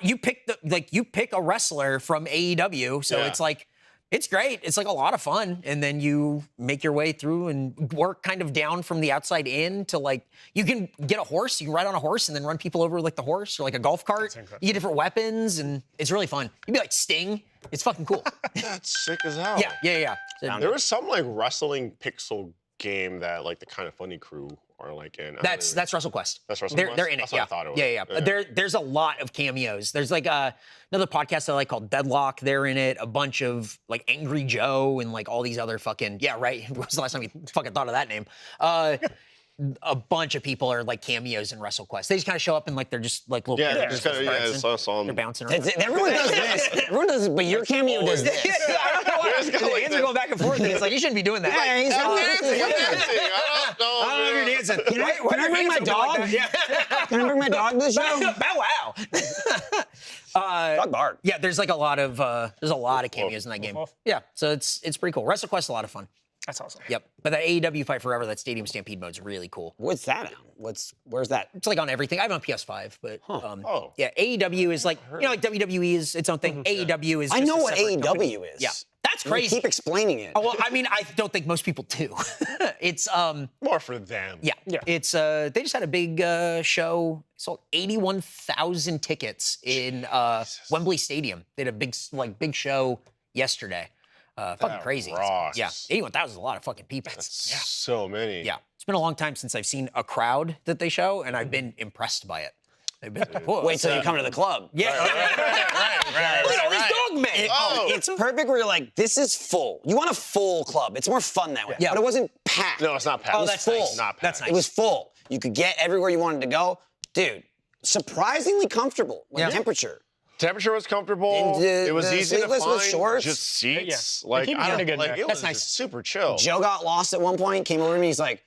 Speaker 2: You pick a wrestler from AEW, so
Speaker 4: Yeah.
Speaker 2: it's like. It's great. It's like a lot of fun. And then you make your way through and work kind of down from the outside in to like, you can get a horse, you can ride on a horse and then run people over like the horse or like a golf cart.
Speaker 3: incredible.
Speaker 2: You get different weapons and it's really fun. You'd be like Sting. It's fucking cool.
Speaker 4: That's sick as hell.
Speaker 2: Yeah. So
Speaker 4: There was some like wrestling pixel game that like the Kind of Funny crew are like in. I don't
Speaker 2: that's
Speaker 4: even-
Speaker 2: WrestleQuest.
Speaker 4: That's WrestleQuest?
Speaker 2: They're in it.
Speaker 4: That's what
Speaker 2: Yeah.
Speaker 4: I thought it was.
Speaker 2: Yeah. There's a lot of cameos. There's like another podcast I like called Deadlock. They're in it. A bunch of like Angry Joe and like all these other fucking right. When was the last time you fucking thought of that name? A bunch of people are like cameos in WrestleQuest. They just kind of show up and like they're just like little
Speaker 4: Yeah,
Speaker 2: characters.
Speaker 4: just kind of,
Speaker 2: with
Speaker 4: yeah,
Speaker 2: sprites
Speaker 4: I
Speaker 2: and
Speaker 4: saw
Speaker 2: they're
Speaker 4: them.
Speaker 2: bouncing around.
Speaker 1: Everyone does this. Everyone does this, but your cameo does this.
Speaker 2: I don't know why.
Speaker 4: It's kinda
Speaker 2: The
Speaker 4: like
Speaker 2: hands are
Speaker 4: this.
Speaker 2: going back and forth, and it's like you shouldn't be doing that.
Speaker 1: Yeah, he's
Speaker 4: I'm dancing.
Speaker 1: dancing.
Speaker 4: I don't know.
Speaker 2: I don't know if you're dancing.
Speaker 1: Can I bring my dog? Can I bring my dog to the show?
Speaker 2: Bow wow.
Speaker 1: Dog bark.
Speaker 2: Yeah, there's like a lot of cameos in that game.
Speaker 3: woof.
Speaker 2: Yeah, so it's pretty cool. WrestleQuest a lot of fun.
Speaker 3: That's awesome.
Speaker 2: Yep. But that AEW Fight Forever, that Stadium Stampede mode's really cool.
Speaker 1: What's that on? Where's that?
Speaker 2: It's like on everything. I have it on PS5, but
Speaker 4: Oh.
Speaker 2: yeah, AEW is like like WWE is its own thing. AEW is.
Speaker 1: I
Speaker 2: just
Speaker 1: know
Speaker 2: a
Speaker 1: what
Speaker 2: separate
Speaker 1: AEW
Speaker 2: company.
Speaker 1: is.
Speaker 2: Yeah, that's
Speaker 1: You
Speaker 2: crazy.
Speaker 1: keep explaining it.
Speaker 2: Oh, well, I mean, I don't think most people do. It's
Speaker 4: More for them.
Speaker 2: yeah. It's they just had a big show. Sold 81,000 tickets in Wembley Stadium. They had a big show yesterday. Fucking
Speaker 4: That
Speaker 2: crazy.
Speaker 4: rocks.
Speaker 2: Yeah, 81,000 is a lot of fucking people.
Speaker 4: So many.
Speaker 2: Yeah, it's been a long time since I've seen a crowd that they show, and I've been impressed by it. They've been like, whoa,
Speaker 1: Wait till you come to the club.
Speaker 2: yeah. Look at all these dog men.
Speaker 1: It's perfect where you're like, this is full. You want a full club. It's more fun that way.
Speaker 2: Yeah.
Speaker 1: But it wasn't packed.
Speaker 4: No, it's not packed.
Speaker 2: Oh,
Speaker 1: It was
Speaker 2: that's
Speaker 1: full.
Speaker 2: nice.
Speaker 4: Not packed.
Speaker 2: That's nice.
Speaker 1: It was full. You could get everywhere you wanted to go. Dude, surprisingly comfortable with
Speaker 2: Yeah.
Speaker 1: the temperature.
Speaker 4: Temperature was comfortable.
Speaker 1: And
Speaker 4: it was
Speaker 1: the
Speaker 4: easy to
Speaker 1: sleeveless
Speaker 4: find.
Speaker 1: with shorts.
Speaker 4: Just seats.
Speaker 3: Yeah.
Speaker 4: Like
Speaker 3: They keep
Speaker 4: I
Speaker 3: you in a
Speaker 4: don't
Speaker 3: good
Speaker 4: like
Speaker 3: mood.
Speaker 4: it
Speaker 2: That's
Speaker 4: was
Speaker 2: nice.
Speaker 4: just super chill.
Speaker 1: Joe got lost at one point, came over to me, he's like,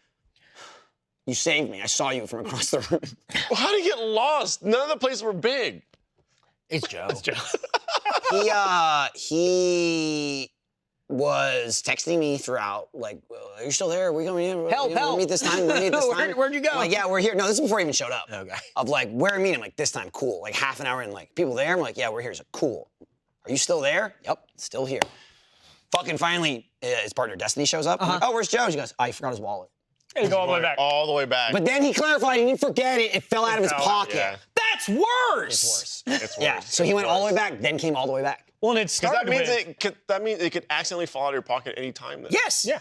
Speaker 1: you saved me. I saw you from across the room.
Speaker 4: Well, how did you get lost? None of the places were big.
Speaker 2: It's Joe.
Speaker 1: He was texting me throughout, like, are you still there? Are we coming in?
Speaker 2: Help,
Speaker 1: We'll
Speaker 2: help.
Speaker 1: meet this time. We'll meet this time.
Speaker 2: Where'd you go?
Speaker 1: I'm like, yeah, we're here. No, this is before he even showed up.
Speaker 2: Okay.
Speaker 1: Of like, where are we meeting? Like, this time, cool. Like, half an hour in, like, people there? I'm like, yeah, we're here. He's like, cool. Are you still there? Yep, still here. Fucking finally, his partner Destiny shows up. I'm like, oh, where's Joe? She goes, oh, he forgot his wallet.
Speaker 3: And go all the way back.
Speaker 4: All the way back.
Speaker 1: But then he clarified he didn't forget it. It fell out of his
Speaker 3: fell out,
Speaker 1: pocket.
Speaker 4: yeah.
Speaker 2: That's worse.
Speaker 1: It's worse.
Speaker 4: It's worse.
Speaker 1: Yeah, so he went all the way back, then came all the way back.
Speaker 3: Well, and it
Speaker 4: Because
Speaker 3: started
Speaker 4: that means it could accidentally fall out of your pocket any time. Then.
Speaker 2: Yes.
Speaker 3: Yeah.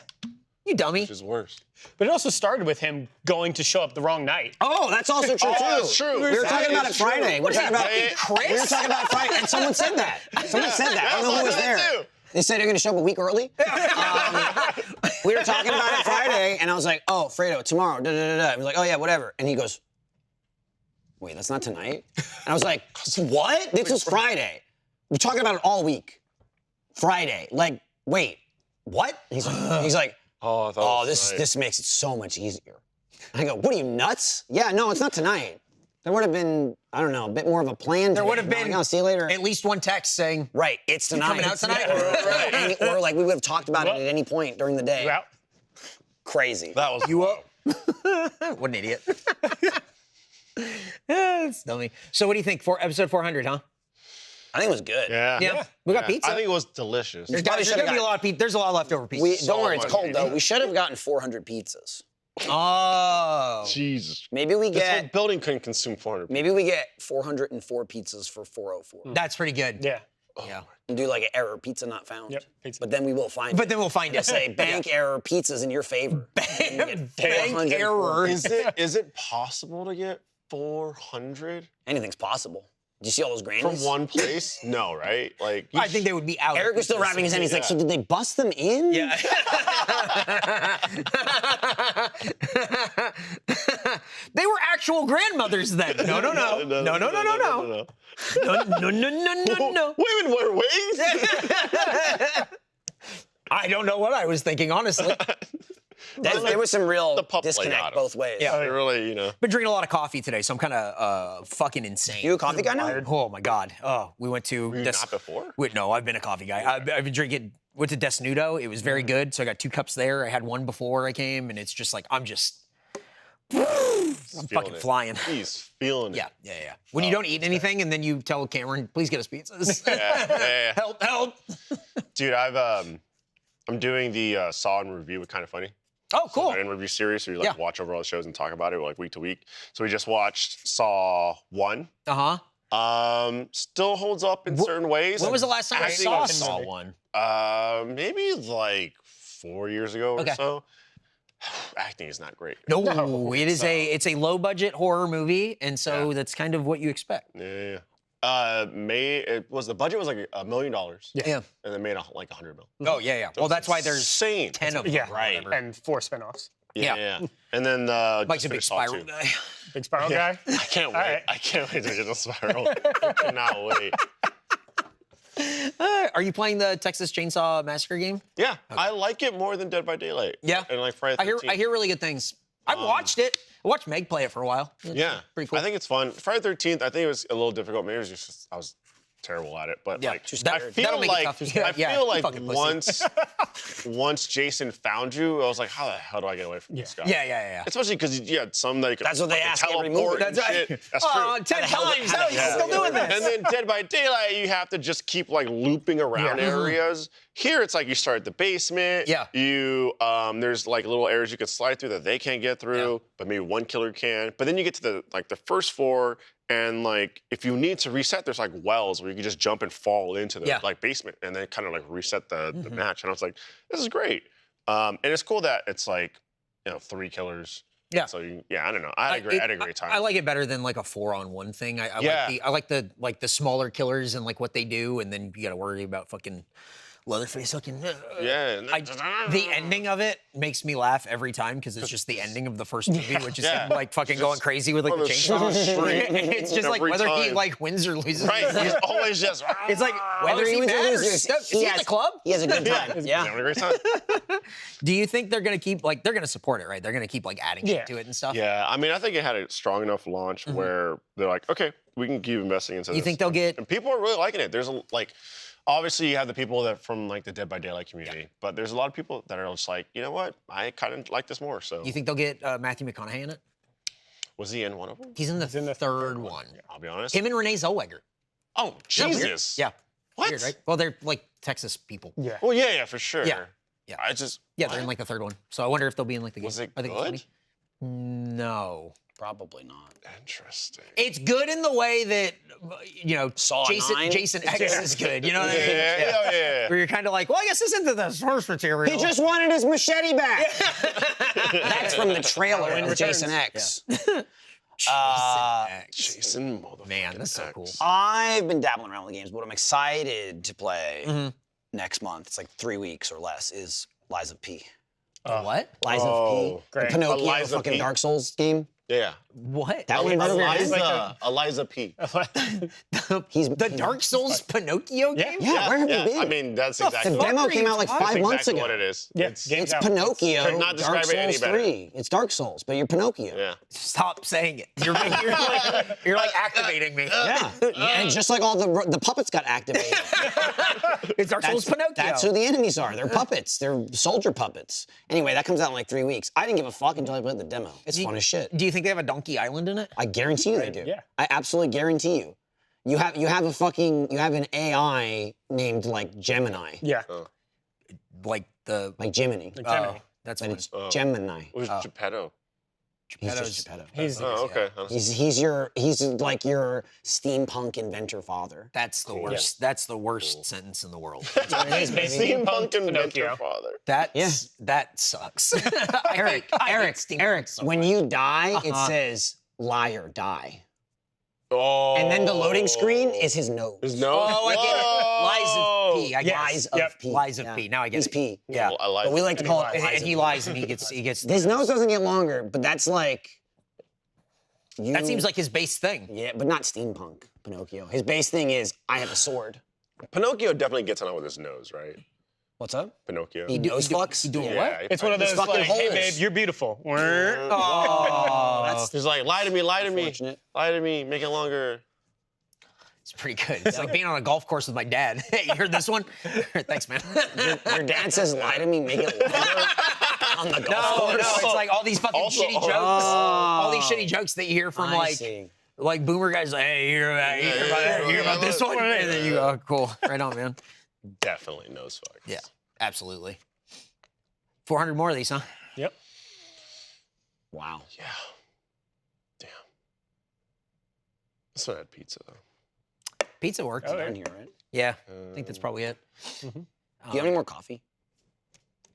Speaker 2: You dummy.
Speaker 4: Which is worse.
Speaker 3: But it also started with him going to show up the wrong night.
Speaker 1: Oh, that's also true, too.
Speaker 4: That's true.
Speaker 1: We were talking about it Friday. We were talking about
Speaker 2: Chris?
Speaker 1: We were talking about it Friday, and someone said that. Someone said that. I don't know who was there.
Speaker 4: Too.
Speaker 1: They said you're going to show up a week early. We were talking about it Friday, and I was like, "Oh, Fredo, tomorrow." Da, da, da, da. He was like, "Oh yeah, whatever." And he goes, "Wait, that's not tonight." And I was like, "What? This was Friday. We're talking about it all week. Friday. Like, wait, what?" He's like,
Speaker 4: Oh, I thought it was
Speaker 1: this makes it so much easier." I go, "What are you, nuts?" "Yeah, no, it's not tonight. There would have been, I don't know, a bit more of a plan.
Speaker 2: There would have been.
Speaker 1: I'll see you later.
Speaker 2: At least one text saying,
Speaker 1: Right, it's tonight.
Speaker 2: coming out tonight?
Speaker 1: Right. Or like we would have talked about
Speaker 3: Well,
Speaker 1: it at any point during the day.
Speaker 3: You out?
Speaker 1: Crazy.
Speaker 4: That was
Speaker 2: You up? What an idiot. It's dummy. So what do you think for episode 400, huh?
Speaker 1: I think it was good.
Speaker 4: Yeah.
Speaker 2: Yeah. We got pizza.
Speaker 4: I think it was delicious.
Speaker 2: There's
Speaker 1: probably
Speaker 2: gonna be
Speaker 1: should've
Speaker 2: a lot of pizza. There's a lot of leftover pizza.
Speaker 1: Don't worry, it's
Speaker 4: much
Speaker 1: cold
Speaker 4: pizza.
Speaker 1: though. We should have gotten 400 pizzas.
Speaker 2: Oh.
Speaker 4: Jesus.
Speaker 1: Maybe we
Speaker 4: This whole
Speaker 1: get
Speaker 4: building couldn't consume 400.
Speaker 1: maybe we get 404 pizzas for 404.
Speaker 2: That's pretty good.
Speaker 3: Yeah.
Speaker 2: Yeah.
Speaker 1: And do like an error, pizza not found.
Speaker 3: Yep, pizza.
Speaker 1: But then we will find
Speaker 2: But
Speaker 1: it.
Speaker 2: then we'll find it.
Speaker 1: Say bank error, pizzas in your favor.
Speaker 2: Bank
Speaker 1: 400.
Speaker 2: error.
Speaker 4: Is it possible to get 400
Speaker 1: Anything's possible. Did you see all those
Speaker 4: from
Speaker 1: grannies?
Speaker 4: one place? No, right? Like
Speaker 2: I think they would be out.
Speaker 1: Eric was still wrapping his hand. He's like, "So did they bust them in?"
Speaker 2: Yeah. They were actual grandmothers then. No. No. No.
Speaker 4: Women wear wigs?
Speaker 2: I don't know what I was thinking, honestly.
Speaker 1: There was some real
Speaker 4: the pup
Speaker 1: disconnect
Speaker 4: laid
Speaker 1: both ways.
Speaker 2: Yeah.
Speaker 4: They really,
Speaker 2: Been drinking a lot of coffee today, so I'm kind of fucking insane.
Speaker 1: You a coffee guy now?
Speaker 2: Oh my god. Oh, we went to.
Speaker 4: were you not before?
Speaker 2: Wait, no, I've been a coffee guy. I've been drinking. Went to Desnudo. It was very good. So I got 2 cups there. I had one before I came, and it's just like I'm fucking flying.
Speaker 4: He's feeling it.
Speaker 2: Yeah. When you don't eat anything, and then you tell Cameron, "Please get us pizzas."
Speaker 4: Yeah.
Speaker 2: Help.
Speaker 4: Dude, I'm doing the Saw and review with Kind of Funny.
Speaker 2: Oh, cool.
Speaker 4: An review series where you
Speaker 2: Yeah.
Speaker 4: watch over all the shows and talk about it like week to week. So we just watched Saw 1. Still holds up in certain ways.
Speaker 2: When was the last time I
Speaker 4: Acting
Speaker 2: saw
Speaker 4: was-
Speaker 2: Saw one?
Speaker 4: Maybe like 4 years ago
Speaker 2: Okay.
Speaker 4: or so. Acting is not great.
Speaker 2: No, it's a low budget horror movie, and so that's kind of what you expect.
Speaker 4: Yeah. The budget was like $1 million.
Speaker 2: Yeah.
Speaker 4: And they made like 100 mil.
Speaker 2: Oh yeah. Well, that's why there's
Speaker 4: insane.
Speaker 2: 10 of them.
Speaker 3: Yeah.
Speaker 2: or whatever.
Speaker 3: And 4 spinoffs.
Speaker 2: Yeah.
Speaker 4: And then
Speaker 2: Mike's
Speaker 4: just
Speaker 2: a big
Speaker 4: finished Saw
Speaker 2: spiral
Speaker 4: 2.
Speaker 2: guy.
Speaker 3: Big Spiral guy.
Speaker 4: I can't wait.
Speaker 3: right.
Speaker 4: I can't wait to get the spiral. I cannot wait.
Speaker 2: Are you playing the Texas Chainsaw Massacre game?
Speaker 4: Yeah, I like it more than Dead by Daylight.
Speaker 2: Yeah.
Speaker 4: And like Friday the 13th.
Speaker 2: I hear really good things. I've watched it. I watched Meg play it for a while. It's
Speaker 4: Yeah,
Speaker 2: pretty cool.
Speaker 4: I think it's fun. Friday the 13th, I think it was a little difficult. Maybe it was just I was terrible at it, but
Speaker 2: Yeah,
Speaker 4: like
Speaker 2: just
Speaker 4: I
Speaker 2: that'll
Speaker 4: feel
Speaker 2: make it
Speaker 4: like
Speaker 2: tough.
Speaker 4: I
Speaker 2: Yeah,
Speaker 4: feel
Speaker 2: you
Speaker 4: like
Speaker 2: fucking pussy.
Speaker 4: once Jason found you, I was like, how the hell do I get away from this guy?
Speaker 2: Yeah.
Speaker 4: Especially because you had some that you could
Speaker 1: That's what they
Speaker 4: fucking
Speaker 1: ask every
Speaker 4: teleport
Speaker 1: movie.
Speaker 4: and
Speaker 2: That's right.
Speaker 4: shit. That's
Speaker 2: Oh,
Speaker 4: true.
Speaker 2: 10 times. How are you still doing this?
Speaker 4: And then Dead by Daylight, you have to just keep like looping around areas. Here, it's like you start at the basement.
Speaker 2: Yeah.
Speaker 4: You there's like little areas you can slide through that they can't get through, but maybe one killer can. But then you get to the first floor, and like if you need to reset, there's like wells where you can just jump and fall into the like basement, and then kind of like reset the match. And I was like, this is great. And it's cool that it's like 3 killers.
Speaker 2: Yeah.
Speaker 4: So I don't know. I had a great time.
Speaker 2: I like it better than like a 4-on-1 thing. I like the smaller killers and like what they do, and then you got to worry about fucking Leatherface looking.
Speaker 4: Yeah.
Speaker 2: The ending of it makes me laugh every time because it's just the ending of the first movie, which is him like fucking going crazy with like the
Speaker 4: on the
Speaker 2: chainsaw.
Speaker 4: street
Speaker 2: It's just like
Speaker 4: every
Speaker 2: whether he
Speaker 4: time.
Speaker 2: like wins or loses.
Speaker 4: Right. He's always just.
Speaker 2: It's like
Speaker 1: Whether he wins or loses,
Speaker 2: Is he at the club?
Speaker 1: He has a good time.
Speaker 4: Having
Speaker 1: Yeah.
Speaker 4: a great time.
Speaker 2: Do you think they're gonna keep like they're gonna support it, right? They're gonna keep like adding shit to it and stuff.
Speaker 4: Yeah, I mean, I think it had a strong enough launch where they're like, okay, we can keep investing into this.
Speaker 2: You think they'll get?
Speaker 4: And people are really liking it. There's obviously you have the people that from like the Dead by Daylight community, but there's a lot of people that are just like, you know what, I kind of like this more. So
Speaker 2: You think they'll get Matthew McConaughey in it?
Speaker 4: was he in one of them?
Speaker 2: He's in the third one.
Speaker 4: I'll be honest.
Speaker 2: Him and Renee Zellweger.
Speaker 4: Oh Jesus.
Speaker 2: Yeah.
Speaker 4: What?
Speaker 2: Weird, right? Well, they're like Texas people.
Speaker 3: Yeah.
Speaker 4: Well, yeah, for sure.
Speaker 2: Yeah.
Speaker 4: I just.
Speaker 2: Yeah, they're in like the third one. So I wonder if they'll be in like the.
Speaker 4: Was it
Speaker 2: I think
Speaker 4: good?
Speaker 2: it's funny. No.
Speaker 1: Probably not.
Speaker 4: Interesting.
Speaker 2: It's good in the way that,
Speaker 1: Saw 9?
Speaker 2: Jason X is good. You know what I mean?
Speaker 4: Yeah.
Speaker 2: Where you're kind of like, well, I guess this isn't the source material.
Speaker 1: He just wanted his machete back. That's from the trailer
Speaker 3: Halloween
Speaker 1: of Jason
Speaker 3: Returns.
Speaker 1: X.
Speaker 4: Jason motherfucking
Speaker 2: Man, that's so
Speaker 4: X.
Speaker 2: cool.
Speaker 1: I've been dabbling around with games, but what I'm excited to play
Speaker 2: Mm-hmm.
Speaker 1: next month, it's like 3 weeks or less, is Lies of P.
Speaker 2: What?
Speaker 1: Lies of
Speaker 4: Oh,
Speaker 1: P.
Speaker 3: great.
Speaker 1: The Pinocchio
Speaker 4: Lies of
Speaker 1: fucking
Speaker 4: P.
Speaker 1: Dark Souls game.
Speaker 4: Yeah.
Speaker 2: What?
Speaker 1: That one never heard of it?
Speaker 4: Eliza P.
Speaker 1: He's
Speaker 2: The Dark Souls Pinocchio game?
Speaker 1: Yeah, where have you been?
Speaker 4: I mean, that's
Speaker 1: The
Speaker 4: exactly
Speaker 1: demo
Speaker 2: are
Speaker 1: came
Speaker 2: you
Speaker 1: out like
Speaker 2: talking-
Speaker 1: 5
Speaker 4: that's
Speaker 1: months
Speaker 4: exactly
Speaker 1: ago.
Speaker 4: what it is.
Speaker 3: Yeah,
Speaker 4: It's-
Speaker 3: game's
Speaker 1: It's
Speaker 3: out.
Speaker 1: Pinocchio.
Speaker 4: Could not
Speaker 1: Dark
Speaker 4: describe it any
Speaker 1: Souls
Speaker 4: better.
Speaker 1: 3. It's Dark Souls, but you're Pinocchio.
Speaker 4: Yeah.
Speaker 2: Stop saying it. You're like activating me.
Speaker 1: Yeah. And just like all the puppets got activated.
Speaker 2: It's Dark Souls Pinocchio.
Speaker 1: That's who the enemies are. They're puppets. They're soldier puppets. Anyway, that comes out in like 3 weeks. I didn't give a fuck until I played the demo. It's fun as shit.
Speaker 2: Do you think they have a Donkey Island in it?
Speaker 1: I guarantee you they do.
Speaker 3: Yeah.
Speaker 1: I absolutely guarantee you. You have an AI named like Gemini.
Speaker 3: Yeah.
Speaker 2: Like the
Speaker 1: Like Jiminy.
Speaker 3: Gemini.
Speaker 2: that's
Speaker 1: But
Speaker 2: what
Speaker 1: it's Gemini.
Speaker 4: What was Geppetto?
Speaker 1: He's
Speaker 2: Geppetto's-
Speaker 1: just Geppetto.
Speaker 3: He's
Speaker 4: Oh, okay.
Speaker 1: He's like your steampunk inventor father.
Speaker 2: That's the worst. That's the worst sentence in the world.
Speaker 3: He's basically
Speaker 4: Steampunk inventor
Speaker 3: Pinocchio.
Speaker 4: father.
Speaker 2: That sucks.
Speaker 1: Eric, Eric, when you die, it
Speaker 2: Uh-huh.
Speaker 1: says liar die.
Speaker 4: Oh.
Speaker 1: And then the loading screen is his nose.
Speaker 4: His nose.
Speaker 2: Oh, I get it. Lies of P. I get
Speaker 3: Yes.
Speaker 1: Lies of
Speaker 3: Yep.
Speaker 1: P.
Speaker 2: Lies of
Speaker 1: Yeah.
Speaker 2: P. Now I get
Speaker 1: He's
Speaker 2: it.
Speaker 1: P.
Speaker 2: Yeah.
Speaker 4: I like.
Speaker 1: But we like to call it
Speaker 3: lies.
Speaker 1: lies
Speaker 2: And he
Speaker 1: of
Speaker 2: lies and he gets
Speaker 1: His nose doesn't get longer, but that's like.
Speaker 2: That seems like his base thing.
Speaker 1: Yeah, but not steampunk Pinocchio. His base thing is I have a sword.
Speaker 4: Pinocchio definitely gets on with his nose, right?
Speaker 1: What's up?
Speaker 4: Pinocchio.
Speaker 1: He nose fucks?
Speaker 2: He doing
Speaker 1: Yeah.
Speaker 2: what?
Speaker 4: he
Speaker 3: It's one of those
Speaker 1: His fucking
Speaker 3: like, hey
Speaker 1: holes.
Speaker 3: babe, you're beautiful.
Speaker 2: Oh,
Speaker 1: That's
Speaker 4: He's like, lie to me, lie to me,
Speaker 1: unfortunate.
Speaker 4: lie to me, make it longer.
Speaker 2: it's pretty good. It's like being on a golf course with my dad. Hey, you heard this one? Thanks, man.
Speaker 1: Your dad says lie to me, make it longer on the golf
Speaker 2: No,
Speaker 1: course.
Speaker 2: it's like all these fucking
Speaker 4: Also-
Speaker 2: shitty jokes. All these shitty jokes that you hear from
Speaker 1: I see.
Speaker 2: like boomer guys like, hey, you hear about this one? And then you go, oh, cool. Right on, man.
Speaker 4: Definitely nose fucks.
Speaker 2: Yeah, absolutely. 400 more of these, huh?
Speaker 3: Yep.
Speaker 1: Wow.
Speaker 4: Yeah. Damn. This one had pizza though.
Speaker 2: Pizza works.
Speaker 3: Oh, yeah.
Speaker 1: Down here, right?
Speaker 2: Yeah, I think that's probably it.
Speaker 1: Do you have any more coffee?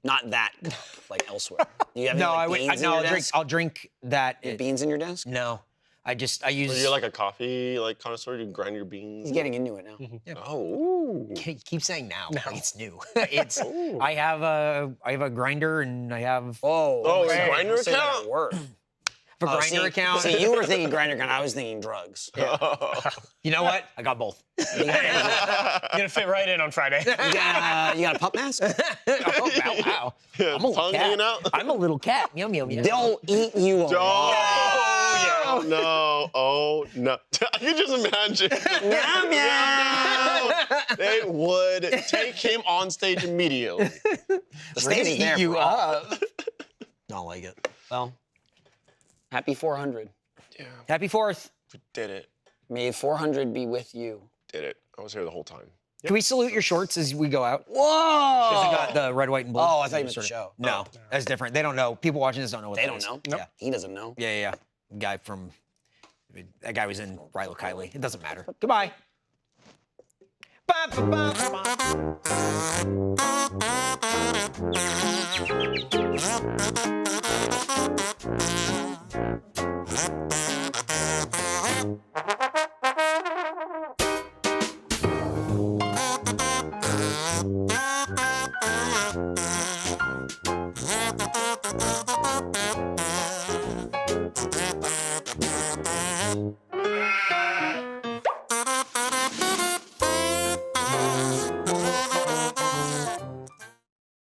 Speaker 1: Not that cup, like elsewhere. Do you have any,
Speaker 2: No,
Speaker 1: like, beans in your desk?
Speaker 2: I'll drink that.
Speaker 1: You have beans in your desk?
Speaker 2: No, I
Speaker 4: Are
Speaker 2: use.
Speaker 4: you like a coffee like connoisseur? You grind your beans?
Speaker 1: He's getting into it now.
Speaker 4: Oh. Ooh.
Speaker 2: Keep saying now. Like it's new. It's. I have a grinder and I have
Speaker 1: Oh,
Speaker 4: Oh,
Speaker 1: okay.
Speaker 4: it's a grinder
Speaker 1: Say that
Speaker 4: account?
Speaker 1: at work.
Speaker 2: a grinder account.
Speaker 1: See, you were thinking grinder account. I was thinking drugs.
Speaker 2: You know what? I got both.
Speaker 1: You got,
Speaker 3: You're gonna fit right in on Friday.
Speaker 1: you got a pup mask?
Speaker 2: Oh, wow. I'm a
Speaker 4: Tongue
Speaker 2: little
Speaker 4: hanging
Speaker 2: cat.
Speaker 4: out?
Speaker 2: I'm a little cat. Yum yum yum.
Speaker 1: They'll eat you alive.
Speaker 4: Oh, yeah. No. Oh, no. I can just imagine.
Speaker 1: Meow, meow.
Speaker 4: They would take him on stage immediately.
Speaker 1: The
Speaker 2: We're
Speaker 1: stage
Speaker 2: gonna
Speaker 1: is there
Speaker 2: eat you
Speaker 1: for all.
Speaker 2: up. Don't like it.
Speaker 1: Well, happy 400.
Speaker 4: Yeah,
Speaker 2: Happy 4th.
Speaker 4: we did it.
Speaker 1: May 400 be with you.
Speaker 4: Did it. I was here the whole time.
Speaker 2: Can we salute your shorts as we go out?
Speaker 1: Whoa!
Speaker 2: We got the red, white, and blue.
Speaker 1: Oh, I thought you meant the show.
Speaker 2: No, that's different. They don't know. People watching this don't know what
Speaker 1: They
Speaker 2: that
Speaker 1: don't
Speaker 2: is.
Speaker 1: know.
Speaker 2: Yeah.
Speaker 1: He doesn't know.
Speaker 2: Yeah. Guy from. That guy was in Rilo Kiley. It doesn't matter. Goodbye. Ba, ba, ba, ba.